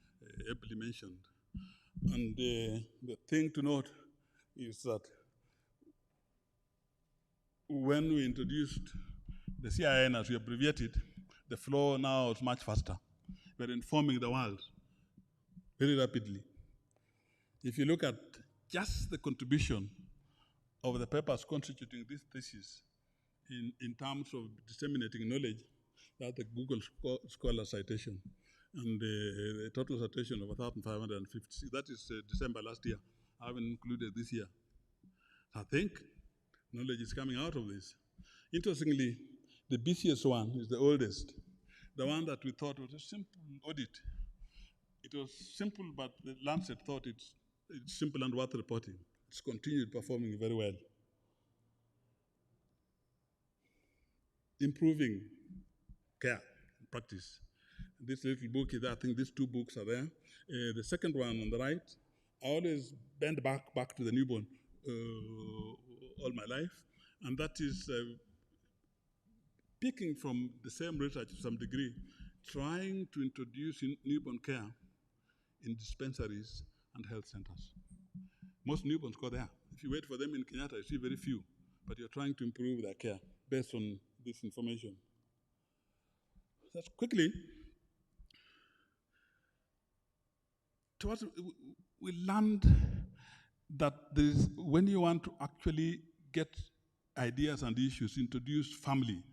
ably mentioned. And the thing to note is that when we introduced the CIN, as we abbreviated, the flow now is much faster. We're informing the world very rapidly. If you look at just the contribution of the papers constituting this thesis in terms of disseminating knowledge, that's the Google Scholar citation, and the total citation of 1,550. That is December last year. I haven't included this year. I think knowledge is coming out of this. Interestingly, the BCS one is the oldest, the one that we thought was a simple audit. It was simple, but the Lancet thought it's simple and worth reporting. It's continued performing very well. Improving care and practice. This little book is there. I think these two books are there. The second one on the right, I always bend back to the newborn all my life, and that is picking from the same research to some degree, trying to introduce newborn care in dispensaries and health centers. Most newborns go there. If you wait for them in Kenyatta, you see very few, but you're trying to improve their care based on this information. Just quickly, we learned that when you want to actually get ideas and issues, introduce family,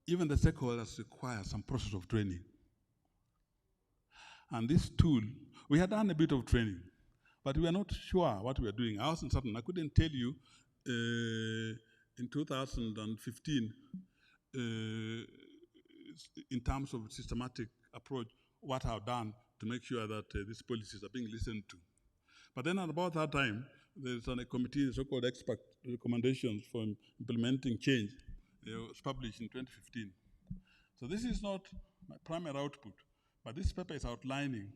even the stakeholders require some process of training. And this tool, we had done a bit of training, but we are not sure what we are doing. I wasn't certain. I couldn't tell you in 2015, in terms of systematic approach, what I've done to make sure that these policies are being listened to. But then at about that time, there's a committee, so-called expert recommendations for implementing change. It was published in 2015. So this is not my primary output, but this paper is outlining,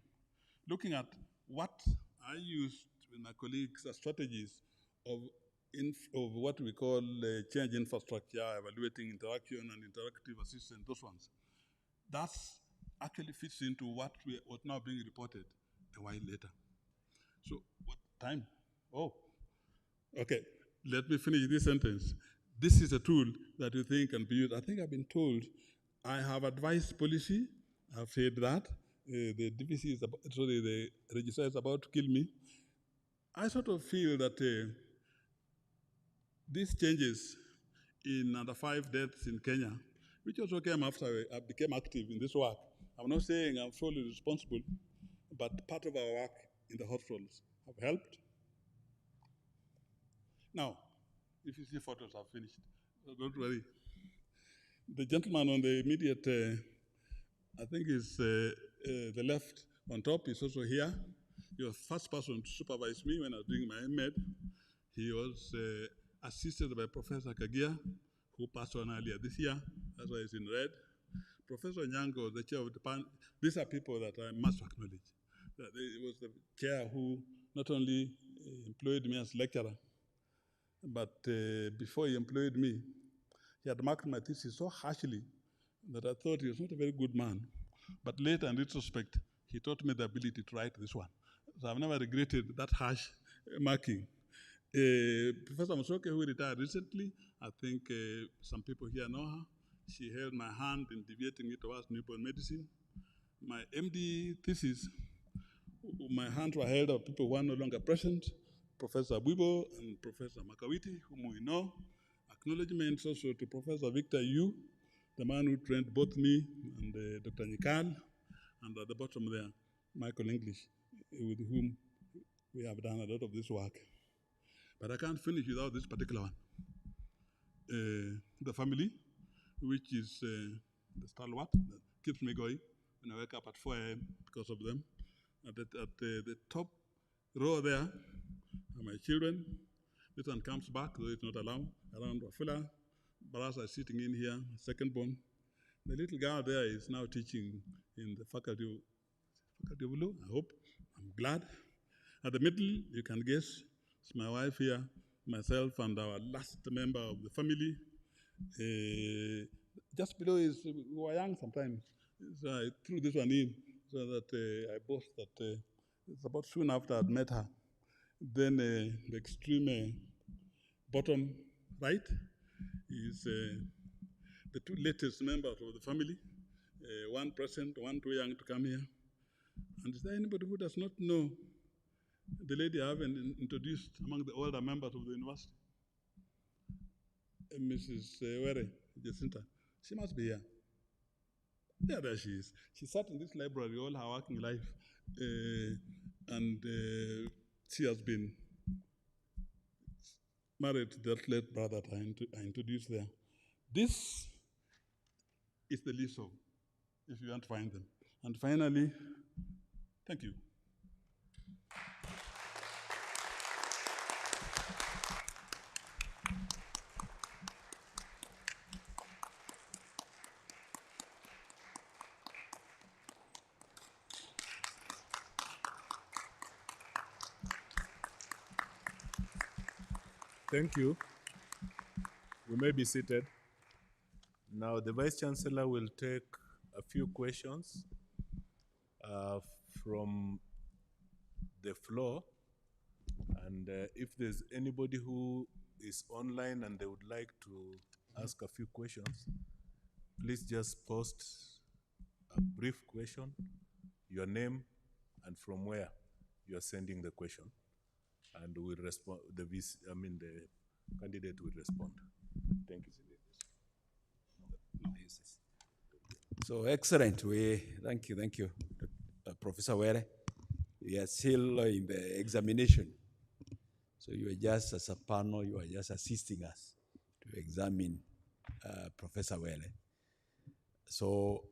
looking at what I used with my colleagues as strategies of what we call change infrastructure, evaluating interaction and interactive assistance, those ones. That actually fits into what now being reported a while later. So what time? Oh, okay. Let me finish this sentence. this is a tool that you think can be used. I think I've been told I have advised policy. I've said that. The DVC is the registrar is about to kill me. I sort of feel that these changes in under 5 deaths in Kenya, which also came after I became active in this work. I'm not saying I'm solely responsible, but part of our work in the hospitals have helped. Now, if you see photos, I've finished. So don't worry. The gentleman on the immediate, I think is the left on top is also here. He was the first person to supervise me when I was doing my MMed. He was assisted by Professor Kagia, who passed on earlier this year. That's why he's in red. Professor Nyango, the chair of the department. These are people that I must acknowledge. That it was the chair who not only employed me as lecturer, but before he employed me, he had marked my thesis so harshly that I thought he was not a very good man. But later, in retrospect, he taught me the ability to write this one. So I've never regretted that harsh marking. Professor Musoke, who retired recently, I think some people here know her. She held my hand in deviating me towards newborn medicine. My MD thesis, my hands were held of people who are no longer present, Professor Buibo and Professor Makawiti, whom we know. Acknowledgements also to Professor Victor Yu, the man who trained both me and Dr. Nikal, and at the bottom there, Michael English, with whom we have done a lot of this work. But I can't finish without this particular one. The family, which is the stalwart that keeps me going when I wake up at 4 a.m. because of them. At the top row there are my children. This one comes back, though it's not around Wafula. Brothers are sitting in here, second born. The little girl there is now teaching in the faculty of law, I hope. I'm glad. At the middle, you can guess, it's my wife here, myself, and our last member of the family. Just below is, we were young sometimes, so I threw this one in so that I boast that it's about soon after I'd met her. Then the extreme bottom right is the two latest members of the family, one present, one too young to come here. And is there anybody who does not know the lady I haven't introduced among the older members of the university? Mrs. Were, Jacinta. She must be here. Yeah, there she is. She sat in this library all her working life, and she has been married to that late brother that I introduced there. This is the list of, if you want to find them. And finally, thank you. Thank you. We may be seated. Now, the Vice Chancellor will take a few questions from the floor. And if there's anybody who is online and they would like to ask a few questions, please just post a brief question, your name, and from where you are sending the question. And we'll respond, the candidate will respond. Thank you. So excellent. Thank you, Professor Were. We are still in the examination. So you are just, as a panel, you are just assisting us to examine Professor Were. So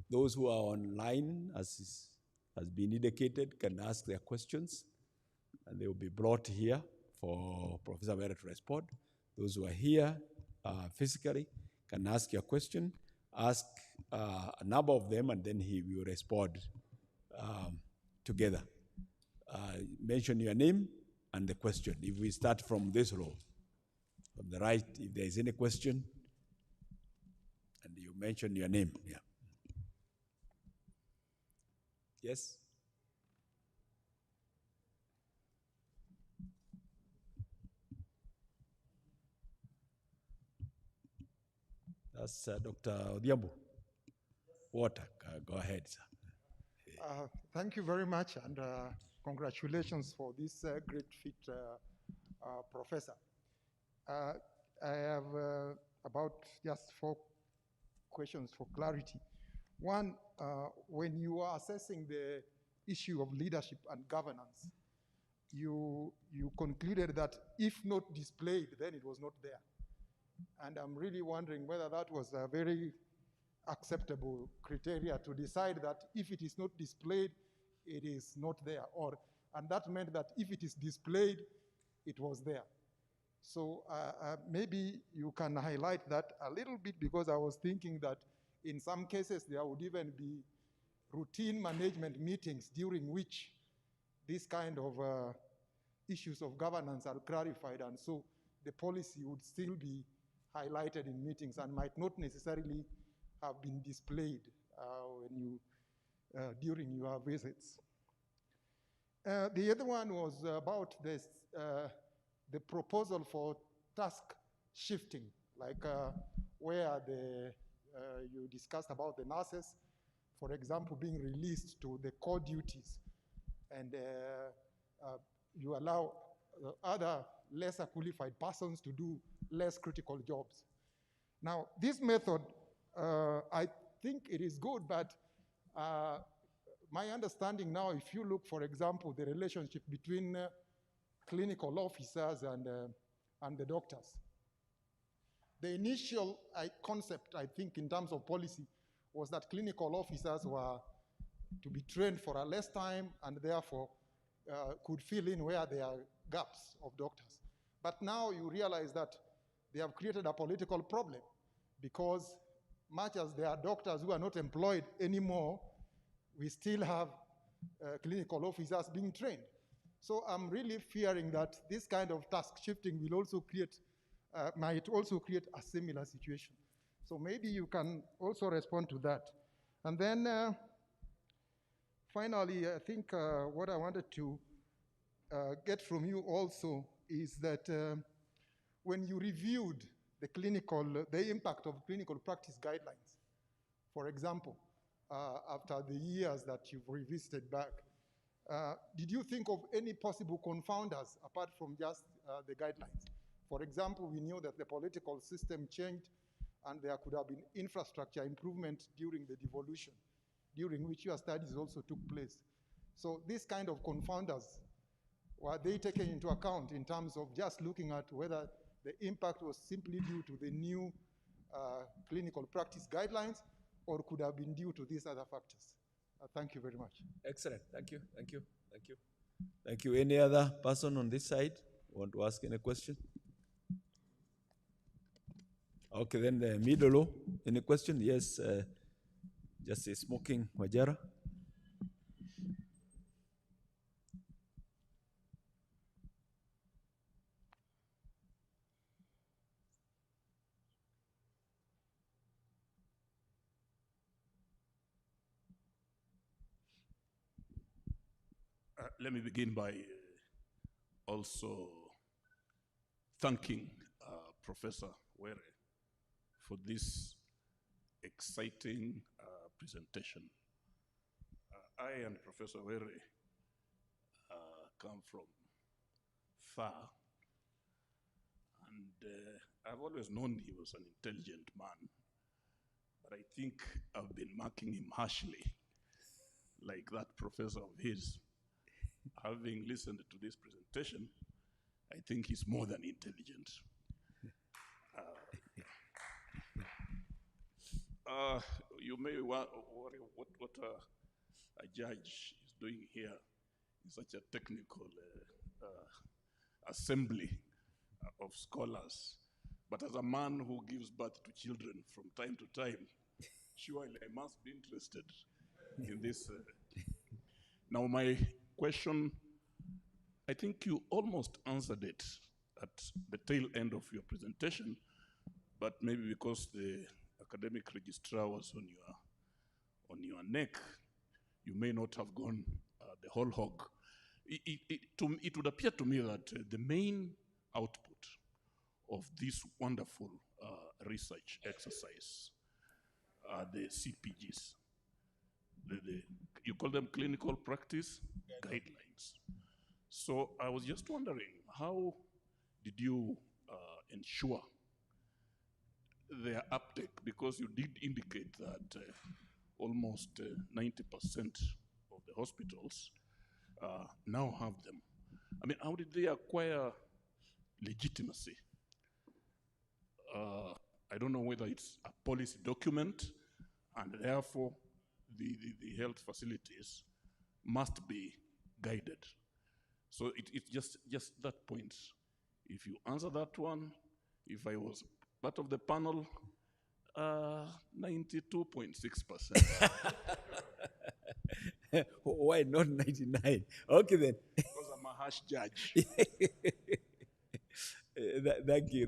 those who are online, as has been indicated, can ask their questions, and they will be brought here for Professor Were to respond. Those who are here physically can ask your question, ask a number of them, and then he will respond together. Mention your name and the question. If we start from this row, from the right, if there is any question, and you mention your name. Yeah. Yes? That's Dr. Odhiambo. Water, go ahead, sir. Thank you very much, and congratulations for this great feat, Professor. I have about just 4 questions for clarity. One, when you are assessing the issue of leadership and governance, you concluded that if not displayed, then it was not there. And I'm really wondering whether that was a very acceptable criteria to decide that if it is not displayed, it is not there, and that meant that if it is displayed, it was there. So maybe you can highlight that a little bit, because I was thinking that in some cases there would even be routine management meetings during which these kind of issues of governance are clarified, and so the policy would still be highlighted in meetings and might not necessarily have been displayed when you during your visits. The other one was about this, the proposal for task shifting, like where you discussed about the nurses, for example, being released to the core duties, and you allow other lesser qualified persons to do less critical jobs. Now, this method, I think it is good, but my understanding now, if you look, for example, the relationship between clinical officers and the doctors, the initial concept, I think, in terms of policy, was that clinical officers were to be trained for a less time and therefore could fill in where there are gaps of doctors. But now you realize that they have created a political problem, because much as there are doctors who are not employed anymore, we still have clinical officers being trained. So I'm really fearing that this kind of task shifting will also create, might also create a similar situation. So maybe you can also respond to that. And then finally, I think what I wanted to get from you also is that when you reviewed the impact of clinical practice guidelines, for example, after the years that you've revisited back, did you think of any possible confounders apart from just the guidelines? For example, we knew that the political system changed and there could have been infrastructure improvement during the devolution, during which your studies also took place. So these kind of confounders, were they taken into account in terms of just looking at whether the impact was simply due to the new clinical practice guidelines, or could have been due to these other factors? Thank you very much. Excellent. Thank you. Thank you. Thank you. Thank you. Any other person on this side want to ask any question? Okay, then the middle row. Any question? Yes. Just smoking, Wajara. Let me begin by also thanking Professor Were for this exciting presentation. I and Professor Were come from far, and I've always known he was an intelligent man, but I think I've been marking him harshly, like that professor of his. Having listened to this presentation, I think he's more than intelligent. You may worry what a judge is doing here in such a technical assembly of scholars. But as a man who gives birth to children from time to time, surely I must be interested in this. Now, my question, I think you almost answered it at the tail end of your presentation, but maybe because the academic registrar was on your neck, you may not have gone the whole hog. It would appear to me that the main output of this wonderful research exercise, the CPGs. You call them clinical practice guidelines. So I was just wondering, how did you ensure their uptake? Because you did indicate that almost 90% of the hospitals now have them. I mean, how did they acquire legitimacy? I don't know whether it's a policy document, and therefore the health facilities must be guided. So it's just that point. If you answer that one, if I was part of the panel, 92.6%. Why not 99? Okay then. Because I'm a harsh judge. Thank you,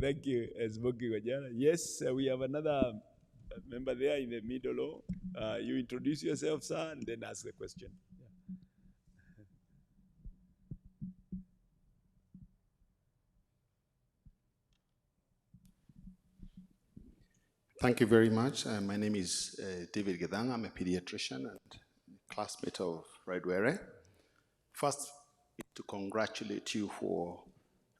Smoky Wajana. Yes, we have another member there in the middle. You introduce yourself, sir, and then ask the question. Thank you very much. My name is David Gedang. I'm a pediatrician and classmate of Redwere. First, to congratulate you for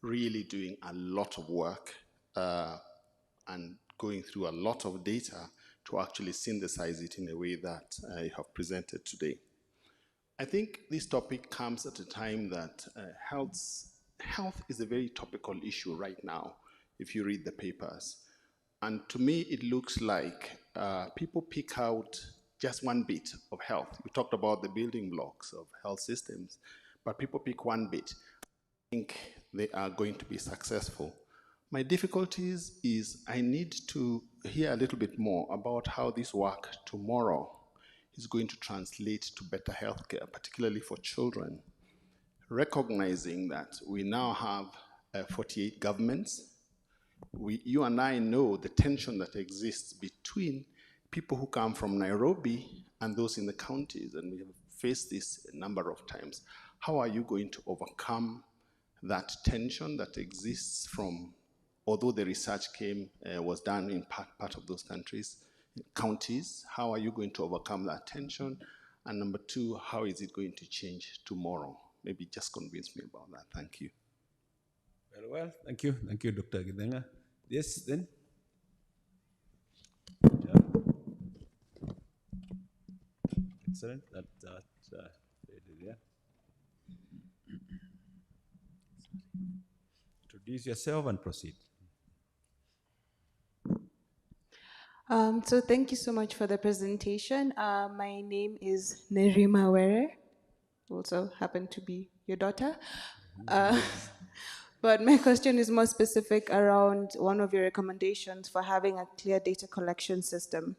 really doing a lot of work and going through a lot of data to actually synthesize it in a way that you have presented today. I think this topic comes at a time that health is a very topical issue right now, if you read the papers. And to me, it looks like people pick out just one bit of health. We talked about the building blocks of health systems, but people pick one bit. I think they are going to be successful. My difficulties is I need to hear a little bit more about how this work tomorrow is going to translate to better healthcare, particularly for children, recognizing that we now have 48 governments. You and I know the tension that exists between people who come from Nairobi and those in the counties, and we have faced this a number of times. How are you going to overcome that tension that exists from, although the research was done in part of those counties, how are you going to overcome that tension? And number two, how is it going to change tomorrow? Maybe just convince me about that. Thank you. Very well. Thank you, Dr. Gidenga. Yes, then. Excellent. Yeah. Introduce yourself and proceed. So thank you so much for the presentation. My name is Nerima Were, also happen to be your daughter. But my question is more specific around one of your recommendations for having a clear data collection system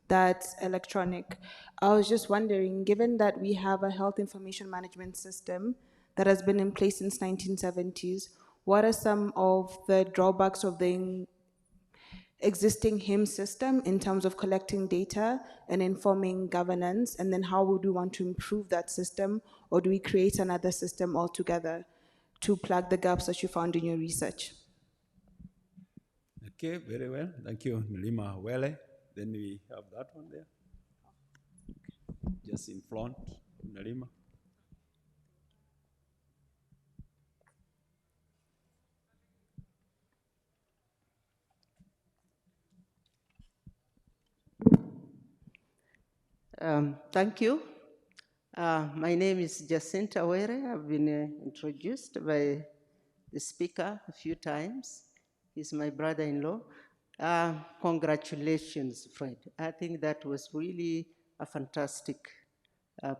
that's electronic. I was just wondering, given that we have a health information management system that has been in place since 1970s, what are some of the drawbacks of the existing HIM system in terms of collecting data and informing governance, and then how would we want to improve that system, or do we create another system altogether to plug the gaps that you found in your research? Okay, very well. Thank you, Nalima Wele. Then we have that one there. Just in front, Nalima. Thank you. My name is Jacinta Were. I've been introduced by the speaker a few times. He's my brother-in-law. Congratulations, Fred. I think that was really a fantastic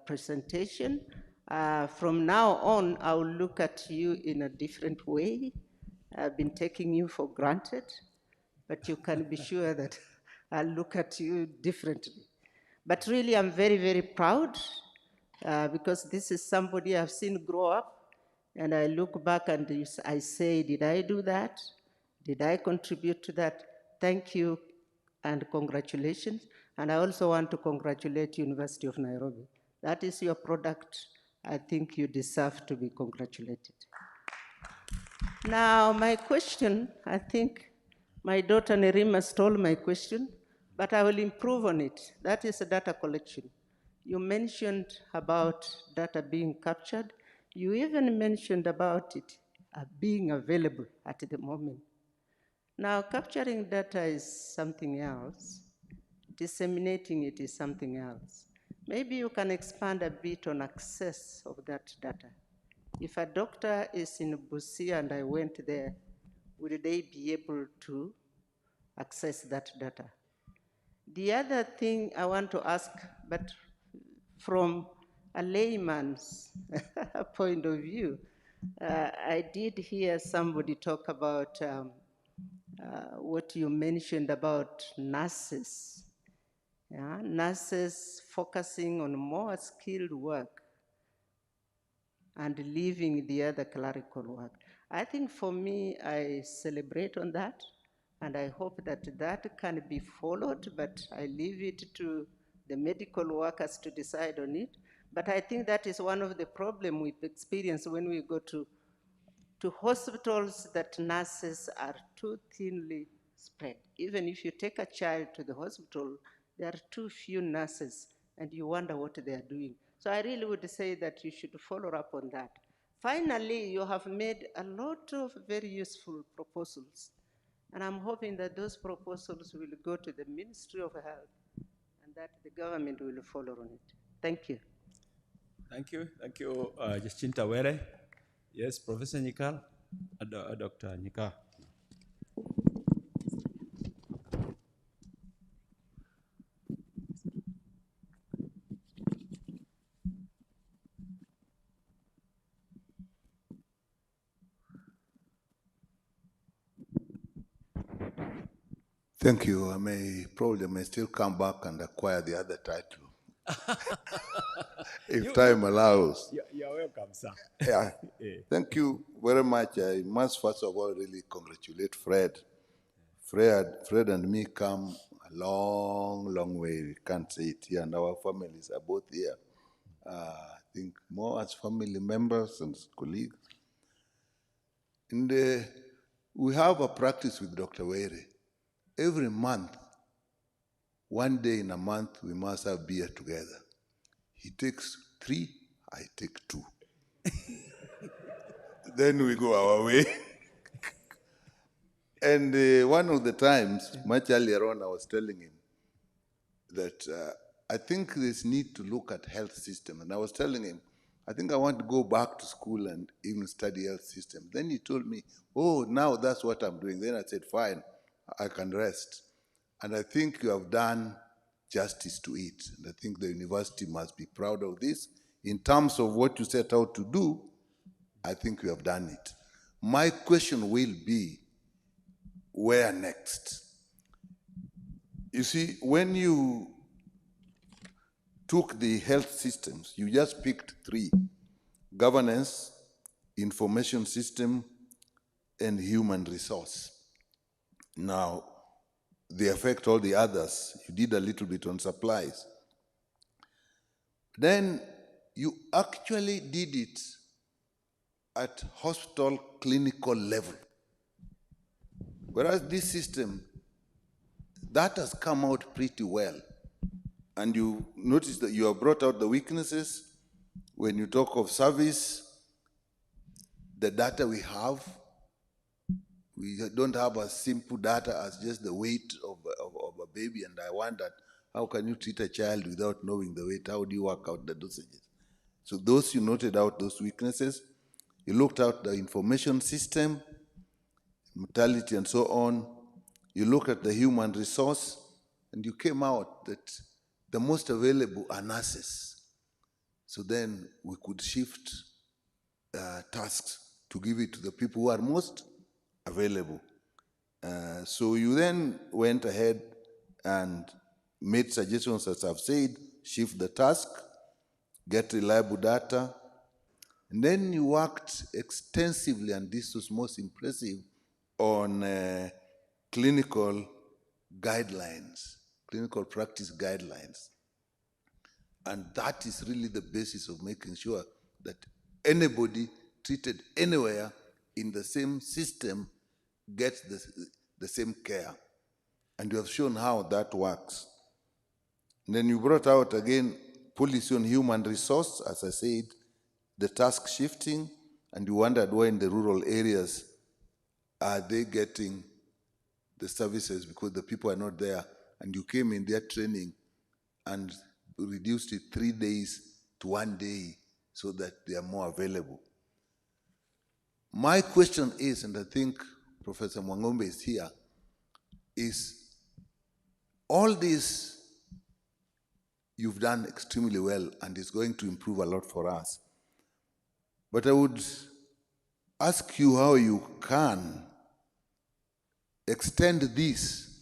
presentation. From now on, I will look at you in a different way. I've been taking you for granted, but you can be sure that I'll look at you differently. But really, I'm very, very proud because this is somebody I've seen grow up, and I look back and I say, did I do that? Did I contribute to that? Thank you and congratulations. And I also want to congratulate University of Nairobi. That is your product. I think you deserve to be congratulated. Now, my question, I think My daughter Nerima stole my question, but I will improve on it. That is data collection. You mentioned about data being captured. You even mentioned about it being available at the moment. Now, capturing data is something else. Disseminating it is something else. Maybe you can expand a bit on access of that data. If a doctor is in Busia and I went there, would they be able to access that data? The other thing I want to ask, but from a layman's point of view, I did hear somebody talk about what you mentioned about nurses. Yeah? Nurses focusing on more skilled work and leaving the other clerical work. I think for me, I celebrate on that, and I hope that that can be followed, but I leave it to the medical workers to decide on it. But I think that is one of the problems we experience when we go to hospitals, that nurses are too thinly spread. Even if you take a child to the hospital, there are too few nurses, and you wonder what they are doing. So I really would say that you should follow up on that. Finally, you have made a lot of very useful proposals, and I'm hoping that those proposals will go to the Ministry of Health and that the government will follow on it. Thank you. Thank you, Jacinta Were. Yes, Professor Nyikal, Dr. Nyikal. Thank you. I may still come back and acquire the other title. If time allows. You're welcome, sir. Yeah. Thank you very much. I must first of all really congratulate Fred. Fred and me come a long, long way. We can't say it here, and our families are both here. I think more as family members and as colleagues. And we have a practice with Dr. Were. Every month, one day in a month, we must have beer together. He takes 3, I take 2. Then we go our way. And one of the times, much earlier on, I was telling him that I think there's need to look at health system. And I was telling him, I think I want to go back to school and even study health system. Then he told me, oh, now that's what I'm doing. Then I said, fine, I can rest. And I think you have done justice to it. And I think the university must be proud of this. In terms of what you set out to do, I think you have done it. My question will be, where next? You see, when you took the health systems, you just picked 3: governance, information system, and human resource. Now, they affect all the others. You did a little bit on supplies. Then you actually did it at hospital clinical level. Whereas this system, that has come out pretty well. And you notice that you have brought out the weaknesses. When you talk of service, the data we don't have a simple data as just the weight of a baby. And I wondered, how can you treat a child without knowing the weight? How do you work out the dosages? So those, you noted out those weaknesses. You looked at the information system, mortality and so on. You look at the human resource, and you came out that the most available are nurses. So then we could shift tasks to give it to the people who are most available. So you then went ahead and made suggestions, as I've said, shift the task, get reliable data, and then you worked extensively, and this was most impressive, on clinical guidelines, clinical practice guidelines. And that is really the basis of making sure that anybody treated anywhere in the same system gets the same care. And you have shown how that works. And then you brought out again policy on human resource, as I said, the task shifting, and you wondered why in the rural areas are they getting the services because the people are not there, and you came in their training and reduced it 3 days to 1 day so that they are more available. My question is, and I think Professor Mwangombe is here, is all this you've done extremely well and is going to improve a lot for us. But I would ask you how you can extend this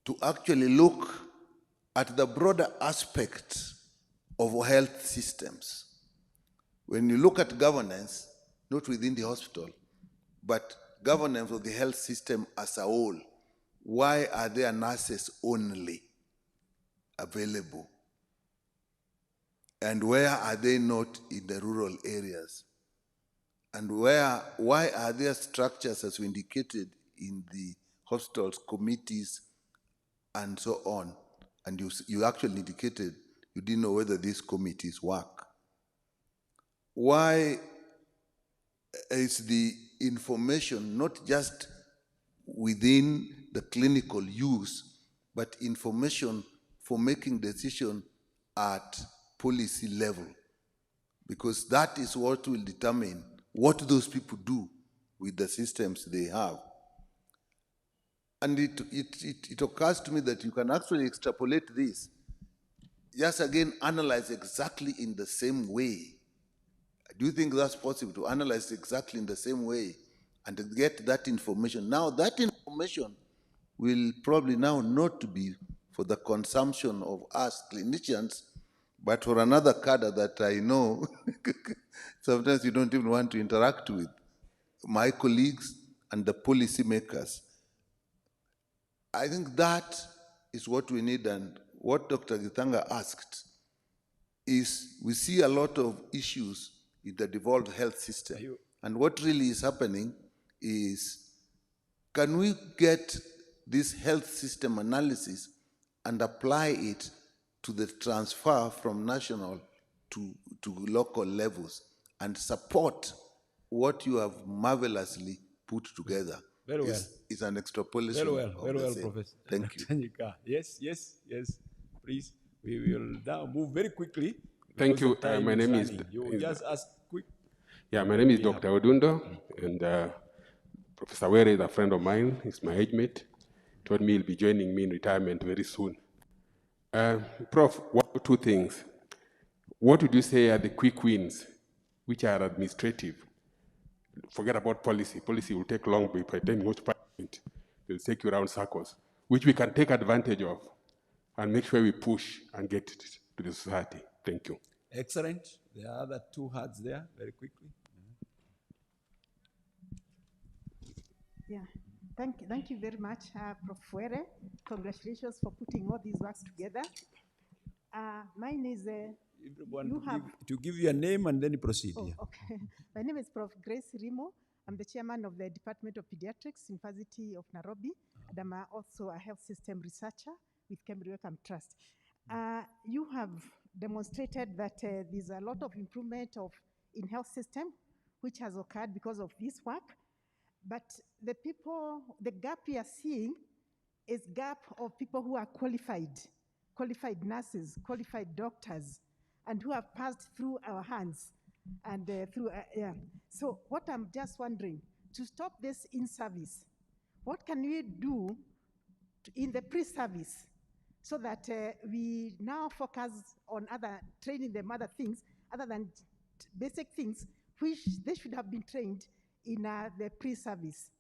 to actually look at the broader aspect of health systems. When you look at governance, not within the hospital, but governance of the health system as a whole, why are there nurses only available? And where are they not in the rural areas? And why are there structures as we indicated in the hospitals, committees, and so on? And you actually indicated you didn't know whether these committees work. Why is the information not just within the clinical use, but information for making decision at policy level? Because that is what will determine what those people do with the systems they have. And it occurs to me that you can actually extrapolate this. Just again, analyze exactly in the same way. Do you think that's possible to analyze exactly in the same way and to get that information? Now, that information will probably now not be for the consumption of us clinicians, but for another cadre that I know sometimes you don't even want to interact with, my colleagues and the policymakers. I think that is what we need, and what Dr. Githanga asked is we see a lot of issues in the devolved health system. And what really is happening is, can we get this health system analysis and apply it to the transfer from national to local levels and support what you have marvelously put together? Very well. It's an extrapolation. Very well, Professor. Thank you. Yes. Please, we will now move very quickly. Thank you. My name is. You just ask quick. Yeah, my name is Dr. Odundo, and Professor Were is a friend of mine. He's my age mate. Told me he'll be joining me in retirement very soon. Prof, two things. What would you say are the quick wins, which are administrative? Forget about policy. Policy will take long, but by the time you go to parliament, they'll take you around circles, which we can take advantage of and make sure we push and get it to the society. Thank you. Excellent. There are other two hands there, very quickly. Yeah, thank you very much, Prof. Were. Congratulations for putting all these works together. Mine is to give you a name and then you proceed. Oh, okay. My name is Prof. Grace Rimo. I'm the chairman of the Department of Pediatrics, University of Nairobi, and I'm also a health system researcher with Cambridge Wellcome Trust. You have demonstrated that there's a lot of improvement in health system, which has occurred because of this work. But the gap we are seeing is gap of people who are qualified nurses, qualified doctors, and who have passed through our hands and So what I'm just wondering, to stop this in service, what can we do in the pre-service so that we now focus on training them other things other than basic things which they should have been trained in the pre-service?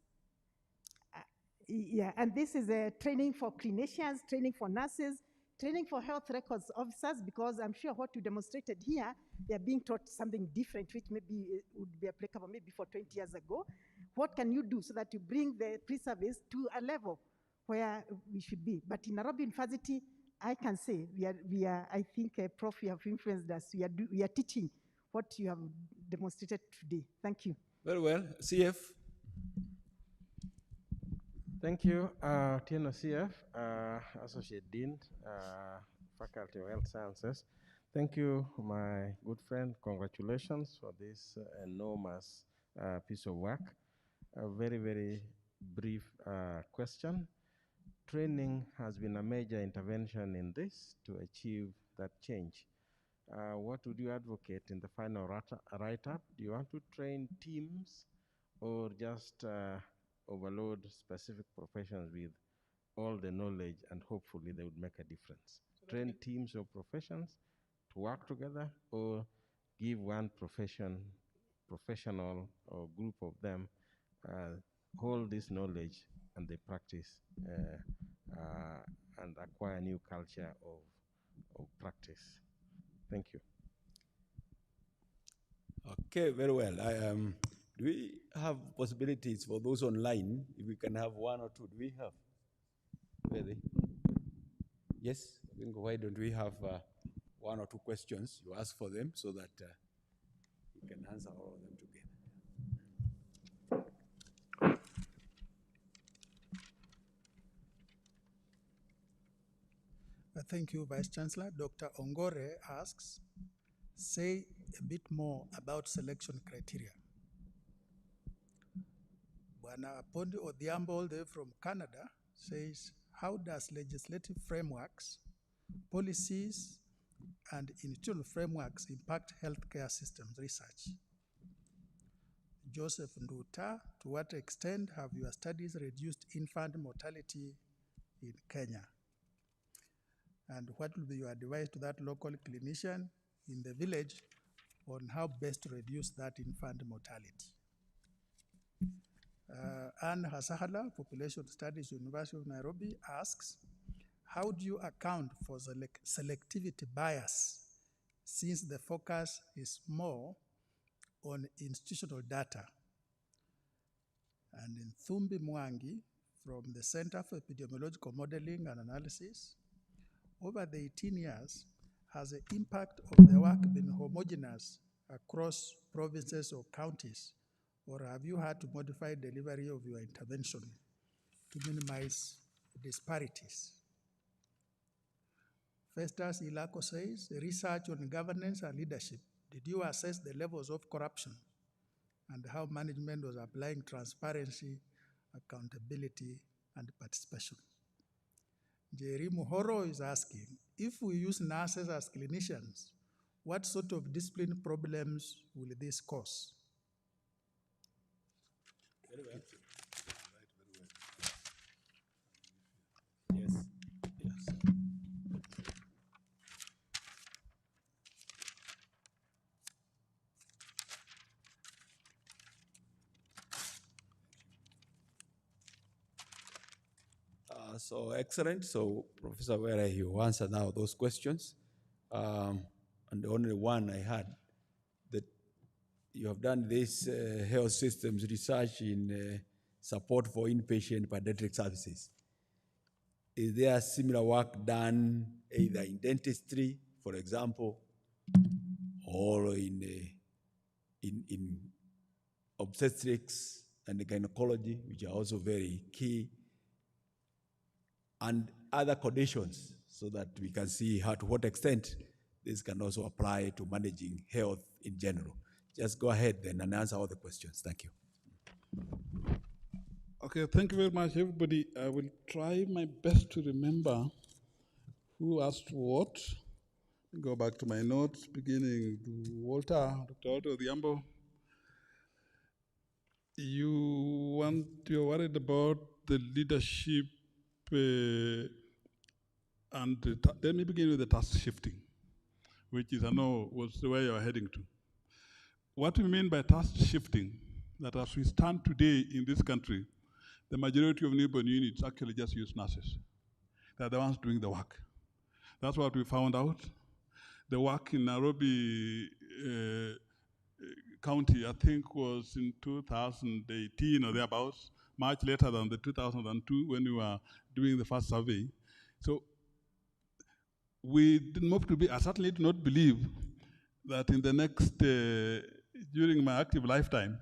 And this is a training for clinicians, training for nurses, training for health records officers, because I'm sure what you demonstrated here, they are being taught something different, which maybe would be applicable maybe for 20 years ago. What can you do so that you bring the pre-service to a level where we should be? But in Nairobi University, I can say we are. I think, Prof, you have influenced us. We are teaching what you have demonstrated today. Thank you. Very well. CF. Thank you, Tieno CF, Associate Dean, Faculty of Health Sciences. Thank you, my good friend. Congratulations for this enormous piece of work. A very, very brief question. Training has been a major intervention in this to achieve that change. What would you advocate in the final write-up? Do you want to train teams or just overload specific professions with all the knowledge and hopefully they would make a difference? Train teams of professions to work together or give one professional or group of them hold this knowledge and they practice and acquire a new culture of practice. Thank you. Okay, very well. Do we have possibilities for those online? If we can have one or two, do we have? Really? Yes? Why don't we have one or two questions? You ask for them so that we can answer all of them together. Thank you, Vice Chancellor. Dr. Ongore asks, say a bit more about selection criteria. Bwana Pondi Odhiambo, all the way from Canada, says, how does legislative frameworks, policies, and institutional frameworks impact healthcare systems research? Joseph Nduta, to what extent have your studies reduced infant mortality in Kenya? And what will be your advice to that local clinician in the village on how best to reduce that infant mortality? Anne Hasahala, Population Studies, University of Nairobi, asks, how do you account for selectivity bias since the focus is more on institutional data? And in Thumbi Mwangi, from the Center for Epidemiological Modeling and Analysis, over the 18 years, has the impact of the work been homogeneous across provinces or counties, or have you had to modify delivery of your intervention to minimize disparities? Festus Ilako says, research on governance and leadership. Did you assess the levels of corruption and how management was applying transparency, accountability, and participation? Jerry Muhoro is asking, if we use nurses as clinicians, what sort of discipline problems will this cause? Very well. Yes. Yes. So excellent. So Professor Were, you answered now those questions. And the only one I had, that you have done this health systems research in support for inpatient pediatric services. Is there similar work done either in dentistry, for example, or in obstetrics and gynecology, which are also very key, and other conditions, so that we can see how, to what extent this can also apply to managing health in general? Just go ahead then and answer all the questions. Thank you. Okay, thank you very much, everybody. I will try my best to remember who asked what. Go back to my notes, beginning to Walter, Dr. Walter Odhiambo. You're worried about the leadership and let me begin with the task shifting, which is, I know, was the way you're heading to. What we mean by task shifting, that as we stand today in this country, the majority of newborn units actually just use nurses. They're the ones doing the work. That's what we found out. The work in Nairobi County, I think, was in 2018 or thereabouts, much later than the 2002 when we were doing the first survey. So we didn't move to be, I certainly do not believe that in the next, during my active lifetime,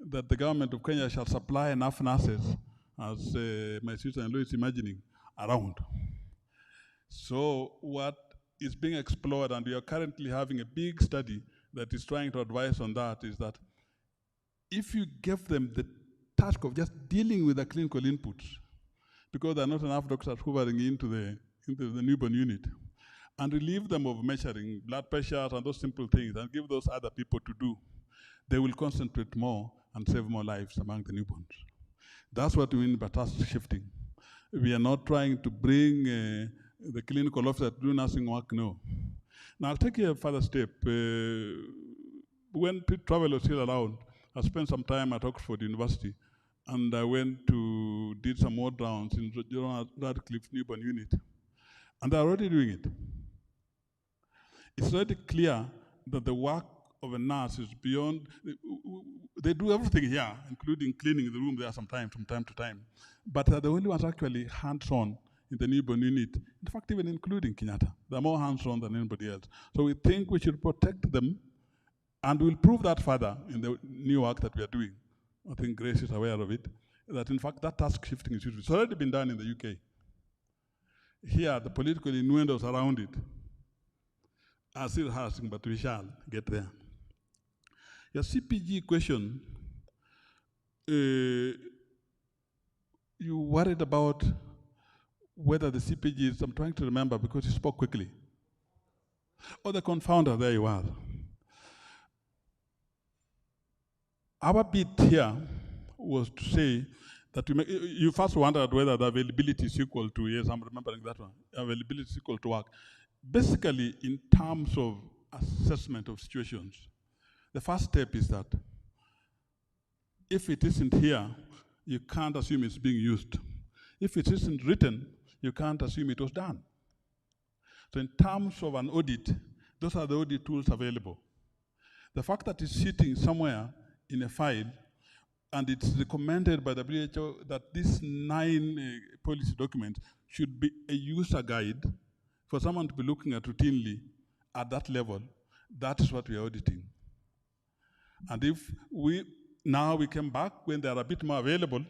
that the government of Kenya shall supply enough nurses as my sister-in-law is imagining, around. So what is being explored, and we are currently having a big study that is trying to advise on that, is that if you give them the task of just dealing with the clinical inputs, because there are not enough doctors hovering into the newborn unit, and relieve them of measuring blood pressures and those simple things, and give those other people to do, they will concentrate more and save more lives among the newborns. That's what we mean by task shifting. We are not trying to bring the clinical officer to do nursing work, no. Now I'll take you a further step. When travel was still around, I spent some time at Oxford University, and I did some ward rounds in John Radcliffe's newborn unit. And they're already doing it. It's already clear that the work of a nurse is beyond, they do everything here, including cleaning the room there from time to time. But they're the only ones actually hands-on in the newborn unit. In fact, even including Kenyatta. They're more hands-on than anybody else. So we think we should protect them, and we'll prove that further in the new work that we are doing. I think Grace is aware of it, that in fact that task shifting is useful. It's already been done in the UK. Here, the political innuendos around it are still harassing, but we shall get there. Your CPG question, you worried about whether the CPGs, I'm trying to remember because you spoke quickly. Oh, the confounder, there you are. Our bit here was to say that you first wondered whether the availability is equal to, yes, I'm remembering that one, availability is equal to work. Basically, in terms of assessment of situations, the first step is that if it isn't here, you can't assume it's being used. If it isn't written, you can't assume it was done. So in terms of an audit, those are the audit tools available. The fact that it's sitting somewhere in a file, and it's recommended by the WHO that these 9 policy documents should be a user guide for someone to be looking at routinely at that level. That is what we are auditing. And if we came back when they are a bit more available,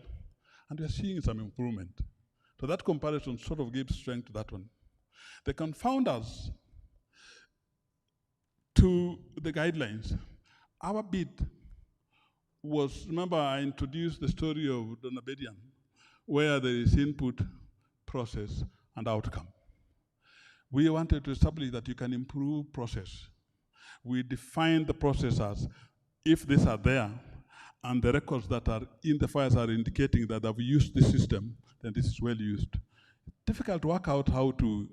and we are seeing some improvement. So that comparison sort of gives strength to that one. The confounders to the guidelines, our bid was, remember I introduced the story of Donabedian, where there is input, process, and outcome. We wanted to establish that you can improve process. We defined the process as, if these are there, and the records that are in the files are indicating that I've used this system, then this is well used. Difficult to work out how to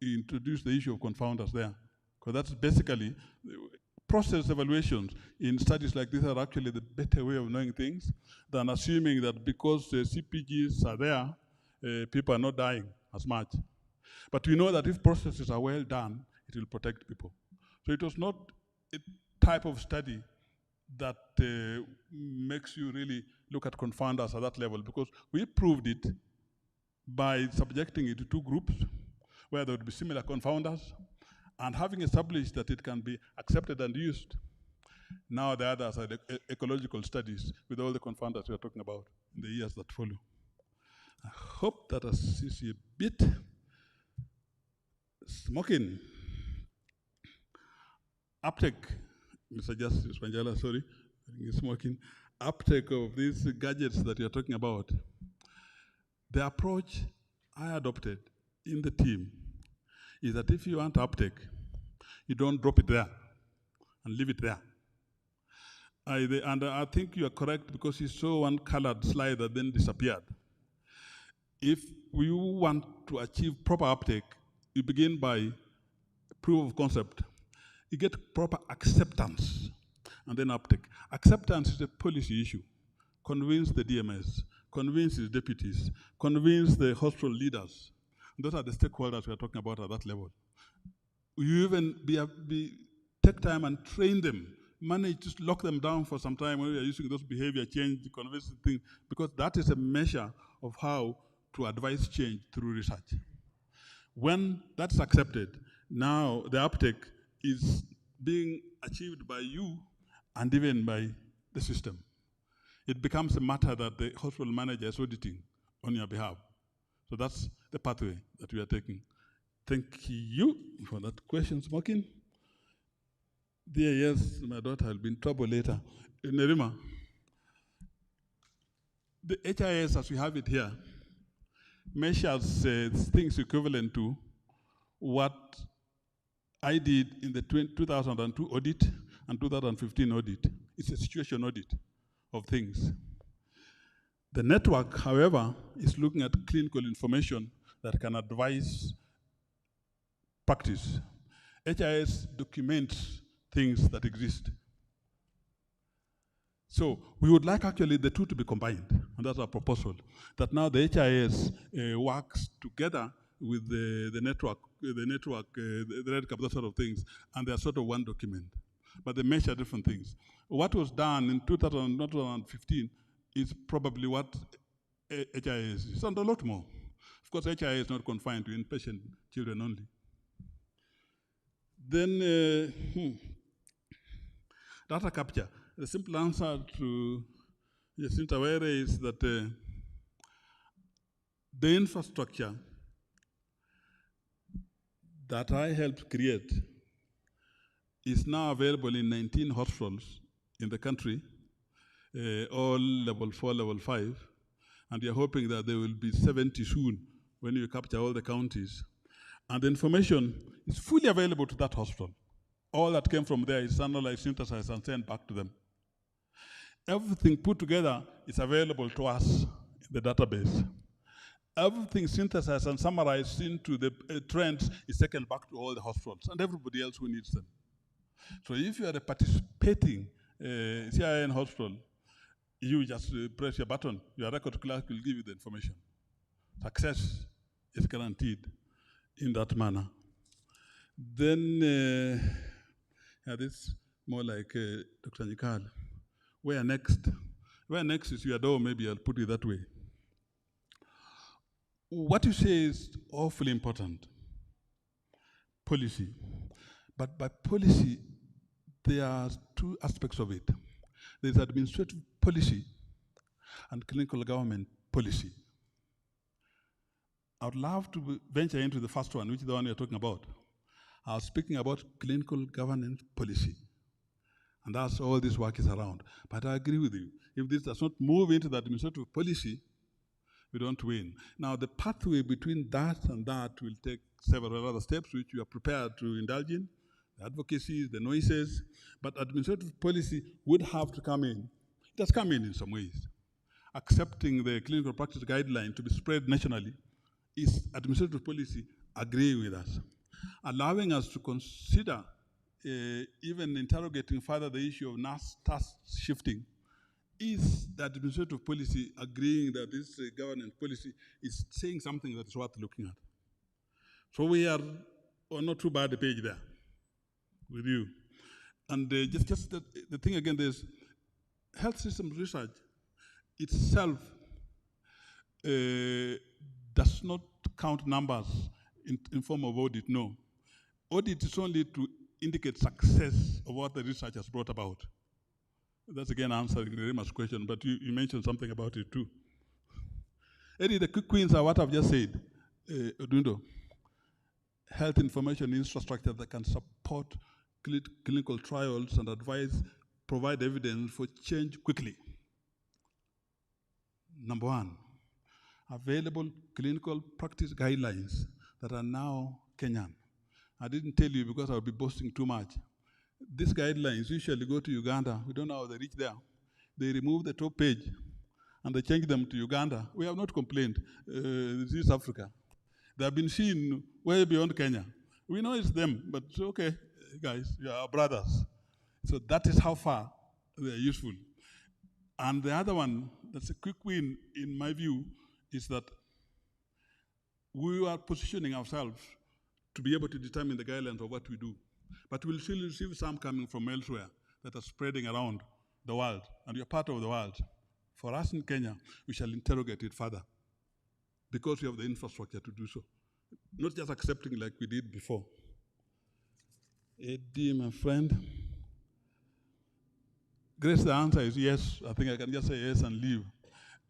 introduce the issue of confounders there, because that's basically, process evaluations in studies like this are actually the better way of knowing things than assuming that because the CPGs are there, people are not dying as much. But we know that if processes are well done, it will protect people. So it was not a type of study that makes you really look at confounders at that level, because we proved it by subjecting it to 2 groups where there would be similar confounders, and having established that it can be accepted and used. Now the others are the ecological studies with all the confounders we are talking about in the years that follow. I hope that assists you a bit. Smoking. Uptake, Mr. Justice Wanjala, sorry, smoking. Uptake of these gadgets that you're talking about. The approach I adopted in the team is that if you want uptake, you don't drop it there and leave it there. And I think you are correct, because you saw one colored slide that then disappeared. If we want to achieve proper uptake, you begin by proof of concept. You get proper acceptance, and then uptake. Acceptance is a policy issue. Convince the DMS, convince his deputies, convince the hospital leaders. Those are the stakeholders we are talking about at that level. You even take time and train them, manage to lock them down for some time when we are using those behavior change, convincing things, because that is a measure of how to advise change through research. When that's accepted, now the uptake is being achieved by you and even by the system. It becomes a matter that the hospital manager is auditing. on your behalf. So that's the pathway that we are taking. Thank you for that question, Smoking. Dear, yes, my daughter will be in trouble later. Nerima, the HIS as we have it here measures things equivalent to what I did in the 2002 audit and 2015 audit. It's a situation audit of things. The network, however, is looking at clinical information that can advise practice. HIS documents things that exist. So we would like actually the two to be combined, and that's our proposal, that now the HIS works together with the network, the red cap, that sort of things, and they're sort of one document, but they measure different things. What was done in 2015 is probably what HIS is, and a lot more. Of course, HIS is not confined to inpatient children only. Then data capture. The simple answer to Jacinta Were is that the infrastructure that I helped create is now available in 19 hospitals in the country, all level 4, level 5, and we are hoping that there will be 70 soon when you capture all the counties. And the information is fully available to that hospital. All that came from there is analyzed, synthesized, and sent back to them. Everything put together is available to us in the database. Everything synthesized and summarized into the trends is taken back to all the hospitals and everybody else who needs them. So if you are a participating CIN hospital, you just press your button, your record clerk will give you the information. Success is guaranteed in that manner. Then, this more like Dr. Nikal. Where next? Where next is your door, maybe I'll put it that way. What you say is awfully important. Policy. But by policy, there are two aspects of it. There's administrative policy and clinical government policy. I would love to venture into the first one, which is the one you're talking about. I was speaking about clinical governance policy. And that's all this work is around. But I agree with you. If this does not move into the administrative policy, we don't win. Now, the pathway between that and that will take several other steps, which we are prepared to indulge in, the advocacy, the noises, but administrative policy would have to come in. It has come in some ways. Accepting the clinical practice guideline to be spread nationally is administrative policy agreeing with us, allowing us to consider even interrogating further the issue of nurse task shifting. Is the administrative policy agreeing that this governance policy is saying something that is worth looking at? So we are on not too bad a page there with you. And just the thing again, there's health systems research itself does not count numbers in form of audit, no. Audit is only to indicate success of what the research has brought about. That's again answering Rima's question, but you mentioned something about it too. Eddie, the quick wins are what I've just said, Odundo. Health information infrastructure that can support clinical trials and advise, provide evidence for change quickly. Number one, available clinical practice guidelines that are now Kenyan. I didn't tell you because I would be boasting too much. These guidelines usually go to Uganda. We don't know how they reach there. They remove the top page and they change them to Uganda. We have not complained. This is Africa. They have been seen way beyond Kenya. We know it's them, but it's okay, guys, you are our brothers. So that is how far they are useful. And the other one, that's a quick win in my view, is that we are positioning ourselves to be able to determine the guidelines of what we do. But we'll still receive some coming from elsewhere that are spreading around the world, and you're part of the world. For us in Kenya, we shall interrogate it further because we have the infrastructure to do so. Not just accepting like we did before. Eddie, my friend. Grace, the answer is yes. I think I can just say yes and leave.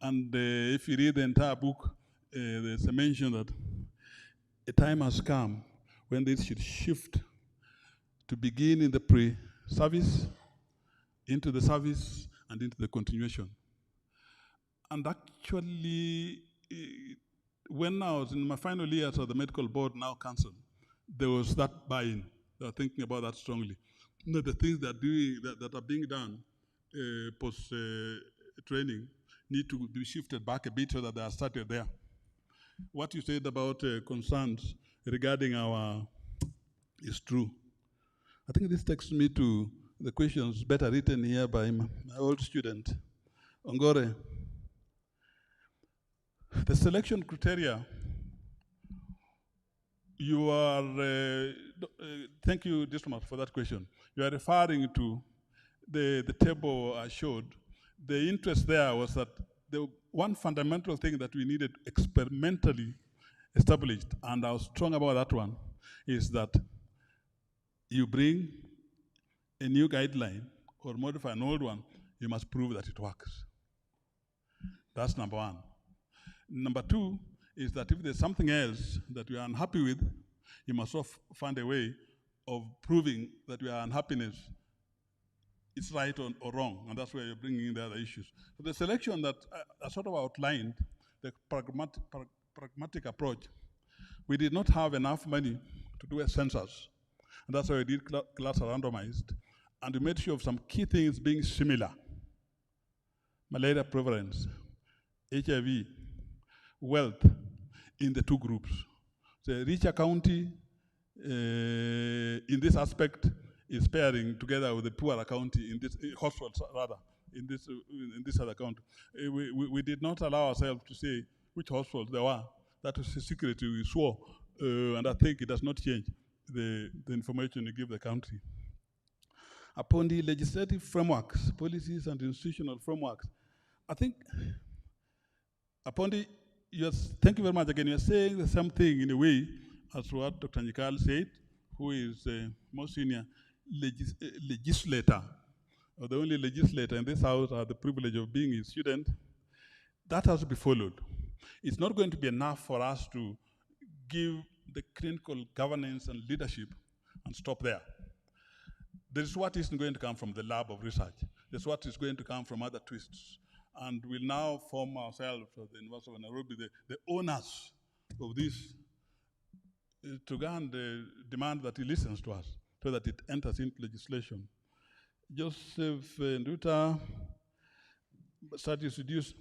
And if you read the entire book, there's a mention that a time has come when this should shift to begin in the pre-service, into the service, and into the continuation. And actually, when I was in my final years of the medical board, now council, there was that buy-in. They were thinking about that strongly. You know, the things that are being done post-training need to be shifted back a bit so that they are started there. What you said about concerns regarding our is true. I think this takes me to the questions better written here by my old student, Ongore. The selection criteria, you are, thank you, Dismas, for that question. You are referring to the table I showed. The interest there was that the one fundamental thing that we needed experimentally established, and I was strong about that one, is that you bring a new guideline or modify an old one, you must prove that it works. That's number one. Number two is that if there's something else that you are unhappy with, you must find a way of proving that your unhappiness is right or wrong, and that's where you're bringing in the other issues. So the selection that I sort of outlined, the pragmatic approach, we did not have enough money to do a census, and that's why we did class randomized, and we made sure of some key things being similar. Malaria prevalence, HIV, wealth in the two groups. The richer county in this aspect is pairing together with the poorer county in this hospitals rather in this other county. We did not allow ourselves to say which hospitals there were. That was a secret we swore, and I think it does not change the information you give the country. Upon the legislative frameworks, policies and institutional frameworks, I think upon the, thank you very much again, you're saying the same thing in a way as what Dr. Nikal said, who is the most senior legislator, or the only legislator in this house, had the privilege of being a student. That has to be followed. It's not going to be enough for us to give the clinical governance and leadership and stop there. This is what isn't going to come from the lab of research. This is what is going to come from other twists. And we'll now form ourselves at the University of Nairobi, the owners of this, to go and demand that he listens to us so that it enters into legislation. Joseph Nduta, studies reduced.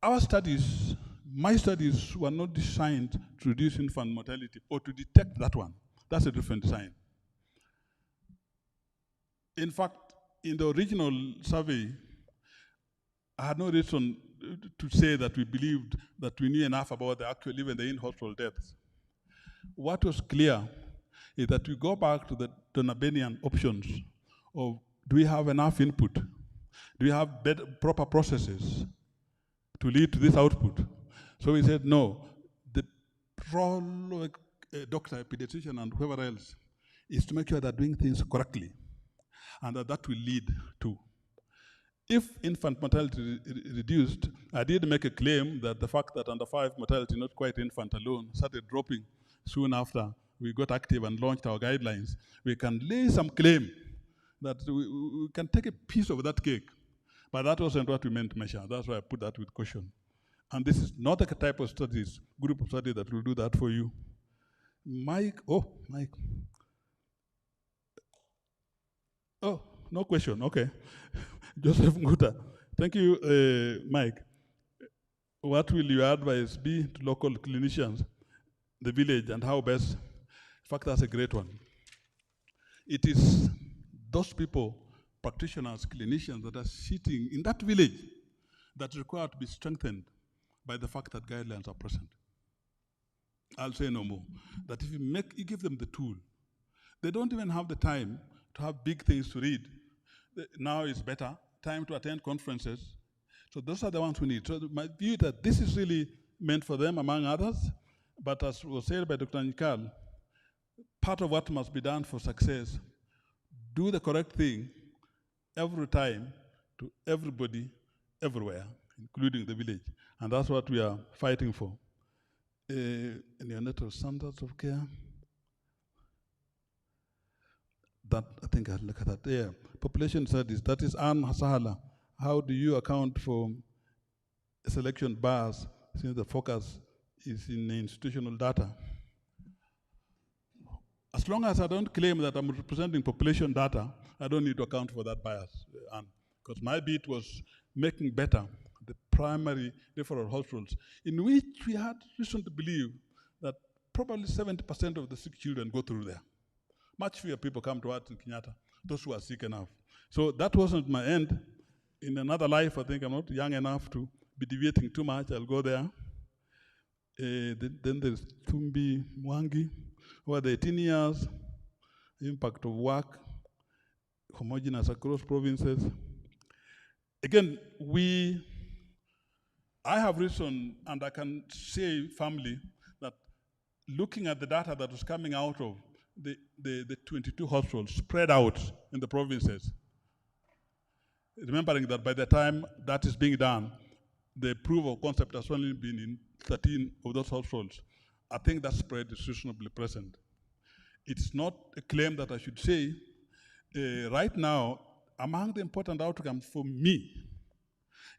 Our studies, my studies were not designed to reduce infant mortality or to detect that one. That's a different design. In fact, in the original survey, I had no reason to say that we believed that we knew enough about the actual, even the in-hospital deaths. What was clear is that we go back to the Donabenian options of, do we have enough input? Do we have better, proper processes to lead to this output? So we said, no, the role of a doctor, a pediatrician, and whoever else is to make sure they're doing things correctly, and that will lead to. If infant mortality reduced, I did make a claim that the fact that under 5 mortality, not quite infant alone, started dropping soon after we got active and launched our guidelines, we can lay some claim that we can take a piece of that cake. But that wasn't what we meant to measure. That's why I put that with caution. And this is not the type of studies, group of studies that will do that for you. Mike, Mike. Oh, no question, okay. Joseph Nguta, thank you, Mike. What will your advice be to local clinicians, the village, and how best? In fact, that's a great one. It is those people, practitioners, clinicians that are sitting in that village that require to be strengthened by the fact that guidelines are present. I'll say no more. That if you give them the tool, they don't even have the time to have big things to read. Now it's better, time to attend conferences. So those are the ones we need. So my view is that this is really meant for them, among others. But as was said by Dr. Nikal, part of what must be done for success, do the correct thing every time to everybody everywhere, including the village. And that's what we are fighting for. Neonatal standards of care. That, I think I'll look at that. Yeah. Population studies, that is Anne Sahala. How do you account for selection bias since the focus is in institutional data? As long as I don't claim that I'm representing population data, I don't need to account for that bias. Because my bit was making better the primary referral hospitals, in which we had reason to believe that probably 70% of the sick children go through there. Much fewer people come to us in Kenyatta, those who are sick enough. So that wasn't my end. In another life, I think I'm not young enough to be deviating too much. I'll go there. Then there's Tumbi Mwangi, over the 18 years, impact of work, homogeneous across provinces. Again, I have reason, and I can say firmly, that looking at the data that was coming out of the 22 hospitals spread out in the provinces, remembering that by the time that is being done, the proof of concept has only been in 13 of those hospitals. I think that spread is reasonably present. It's not a claim that I should say. Right now, among the important outcomes for me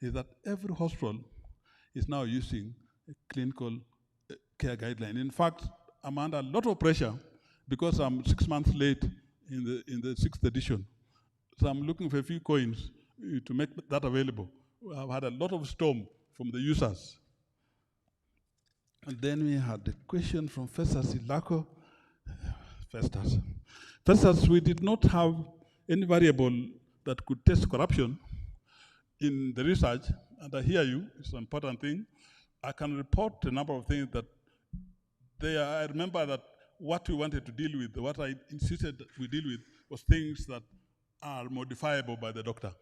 is that every hospital is now using a clinical care guideline. In fact, I'm under a lot of pressure because I'm 6 months late in the 6th edition. So I'm looking for a few coins to make that available. I've had a lot of storm from the users. And then we had the question from Festus Ilako. Festus, we did not have any variable that could test corruption in the research, and I hear you, it's an important thing. I can report a number of things that I remember that what we wanted to deal with, what I insisted that we deal with, was things that are modifiable by the doctor.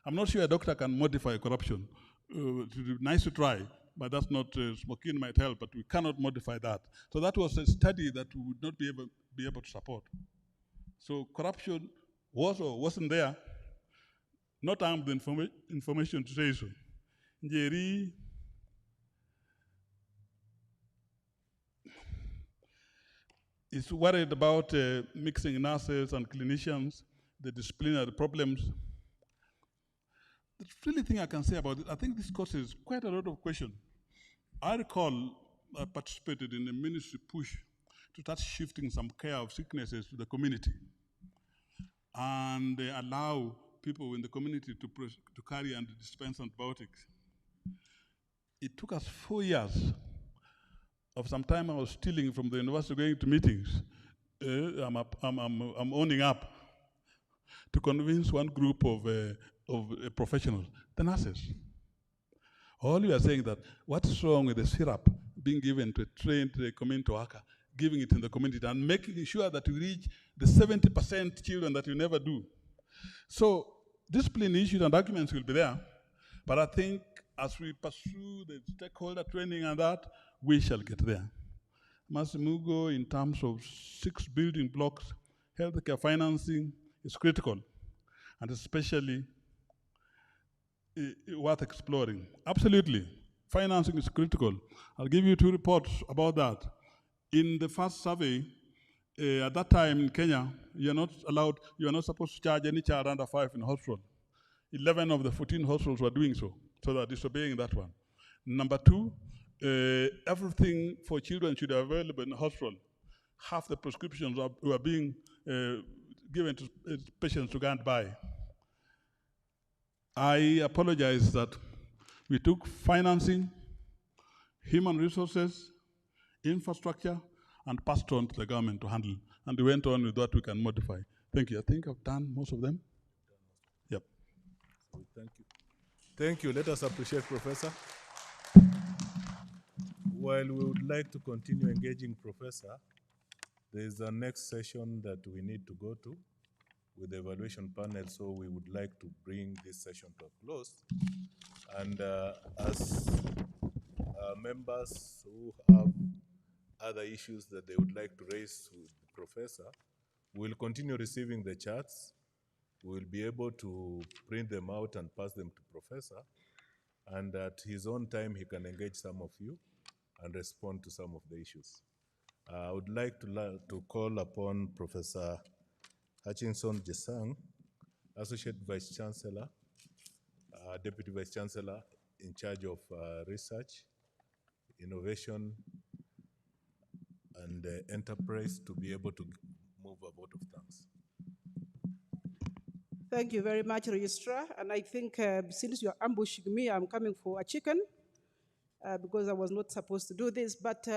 I'm not sure a doctor can modify corruption. It's nice to try, but that's not, smoking might help, but we cannot modify that. So that was a study that we would not be able to support. So corruption was or wasn't there, not armed with information to say so. Njeri is worried about mixing nurses and clinicians, the disciplinary problems. The really thing I can say about it, I think this causes quite a lot of questions. I recall I participated in a ministry push to start shifting some care of sicknesses to the community and allow people in the community to carry and dispense antibiotics. It took us 4 years of some time I was stealing from the university going to meetings. I'm owning up to convince one group of professionals, the nurses. All we are saying that what's wrong with the syrup being given to a trained community worker, giving it in the community and making sure that we reach the 70% children that we never do. So discipline issues and arguments will be there, but I think as we pursue the stakeholder training and that, we shall get there. Masimugo, in terms of 6 building blocks, healthcare financing is critical, and especially worth exploring. Absolutely, financing is critical. I'll give you 2 reports about that. In the first survey, at that time in Kenya, you are not supposed to charge any child under 5 in hospital. 11 of the 14 hospitals were doing so they are disobeying that one. Number 2, everything for children should be available in the hospital. Half the prescriptions were being given to patients to go and buy. I apologize that we took financing, human resources, infrastructure, and passed on to the government to handle. And we went on with what we can modify. Thank you. I think I've done most of them. Yep. Thank you. Thank you. Let us appreciate Professor. While we would like to continue engaging Professor, there is a next session that we need to go to with the evaluation panel, so we would like to bring this session to a close. And as members who have other issues that they would like to raise with the Professor, we'll continue receiving the charts we will be able to print them out and pass them to Professor, and at his own time, he can engage some of you and respond to some of the issues. I would like to call upon Professor Hutchinson Jesang, Associate Vice Chancellor, Deputy Vice Chancellor in charge of research, innovation, and enterprise, to be able to move a vote of thanks. Thank you very much, Registrar. And I think since you're ambushing me, I'm coming for a chicken because I was not supposed to do this. But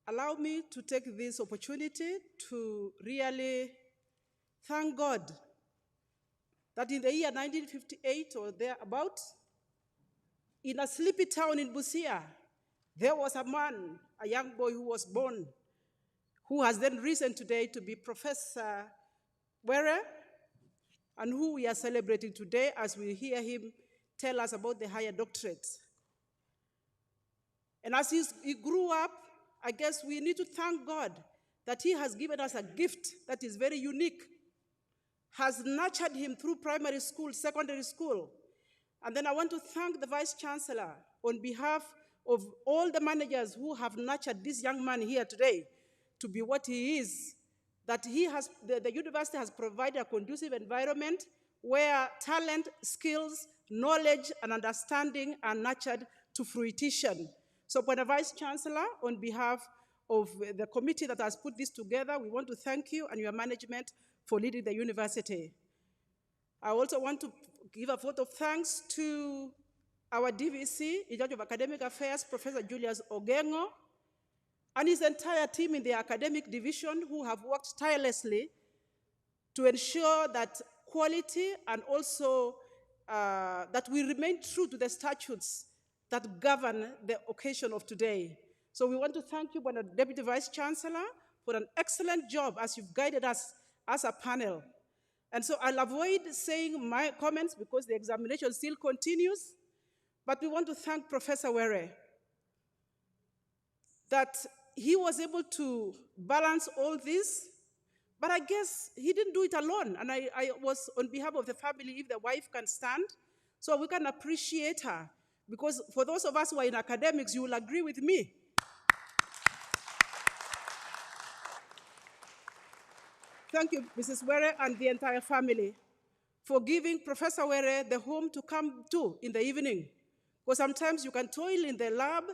allow me to take this opportunity to really thank God that in the year 1958 or thereabout, in a sleepy town in Busia, there was a man, a young boy who was born, who has then risen today to be Professor Were, and who we are celebrating today as we hear him tell us about the higher doctorate. And as he grew up, I guess we need to thank God that he has given us a gift that is very unique, has nurtured him through primary school, secondary school. And then I want to thank the Vice Chancellor on behalf of all the managers who have nurtured this young man here today to be what he is, that the university has provided a conducive environment where talent, skills, knowledge, and understanding are nurtured to fruition. So for the Vice Chancellor, on behalf of the committee that has put this together, we want to thank you and your management for leading the university. I also want to give a vote of thanks to our D.Sc, in charge of academic affairs, Professor Julius Ogengo, and his entire team in the academic division who have worked tirelessly to ensure that quality and also that we remain true to the statutes that govern the occasion of today. So we want to thank you, Deputy Vice Chancellor, for an excellent job as you've guided us as a panel. And so I'll avoid saying my comments because the examination still continues, but we want to thank Professor Were that he was able to balance all this, but I guess he didn't do it alone. And I was on behalf of the family, if the wife can stand, so we can appreciate her. Because for those of us who are in academics, you will agree with me. Thank you, Mrs. Were and the entire family for giving Professor Were the home to come to in the evening. Because sometimes you can toil in the lab,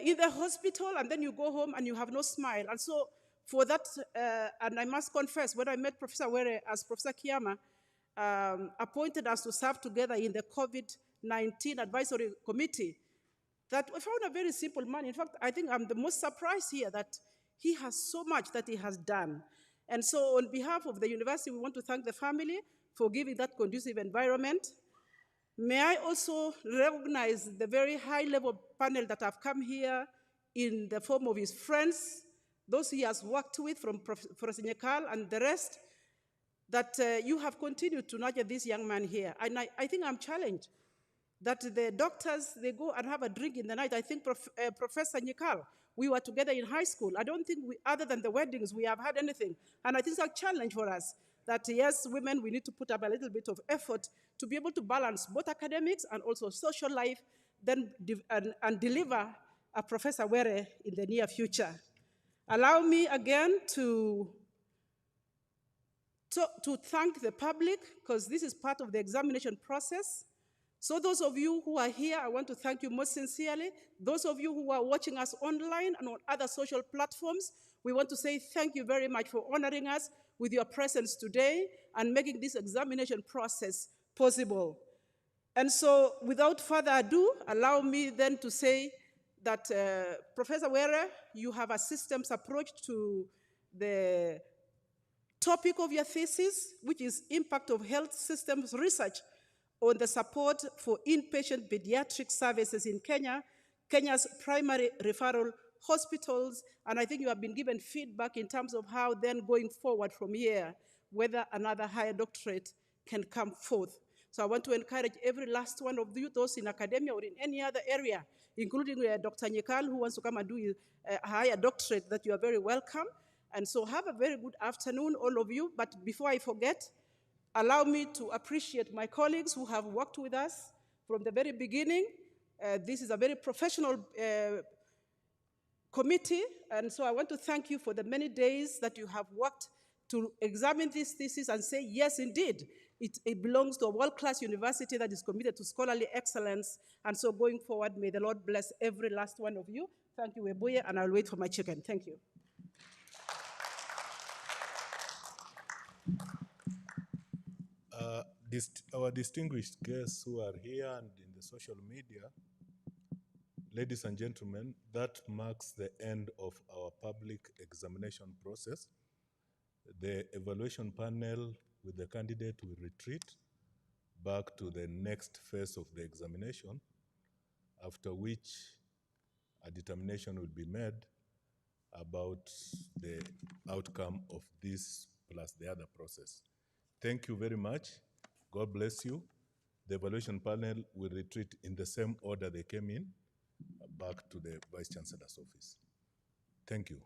in the hospital, and then you go home and you have no smile. And so for that, and I must confess, when I met Professor Were as Professor Kiama appointed us to serve together in the COVID-19 advisory committee, that we found a very simple man. In fact, I think I'm the most surprised here that he has so much that he has done. And so on behalf of the university, we want to thank the family for giving that conducive environment. May I also recognize the very high-level panel that have come here in the form of his friends, those he has worked with from Professor Nyekal and the rest, that you have continued to nurture this young man here. And I think I'm challenged that the doctors, they go and have a drink in the night. I think Professor Nyekal, we were together in high school. I don't think other than the weddings, we have had anything. And I think it's a challenge for us that, yes, women, we need to put up a little bit of effort to be able to balance both academics and also social life, then and deliver a Professor Were in the near future. Allow me again to thank the public, because this is part of the examination process. So those of you who are here, I want to thank you most sincerely. Those of you who are watching us online and on other social platforms, we want to say thank you very much for honoring us with your presence today and making this examination process possible. And so without further ado, allow me then to say that Professor Were, you have a systems approach to the topic of your thesis, which is impact of health systems research on the support for inpatient pediatric services in Kenya, Kenya's primary referral hospitals, and I think you have been given feedback in terms of how then going forward from here, whether another higher doctorate can come forth. So I want to encourage every last one of you, those in academia or in any other area, including Dr. Nyekal, who wants to come and do a higher doctorate, that you are very welcome. And so have a very good afternoon, all of you. But before I forget, allow me to appreciate my colleagues who have worked with us from the very beginning. This is a very professional committee, and so I want to thank you for the many days that you have worked to examine this thesis and say, yes, indeed, it belongs to a world-class university that is committed to scholarly excellence. And so going forward, may the Lord bless every last one of you. Thank you, Webuye, and I'll wait for my chicken. Thank you. Our distinguished guests who are here and in the social media, ladies and gentlemen, that marks the end of our public examination process. The evaluation panel with the candidate will retreat back to the next phase of the examination, after which a determination will be made about the outcome of this plus the other process. Thank you very much. God bless you. The evaluation panel will retreat in the same order they came in, back to the Vice Chancellor's office. Thank you.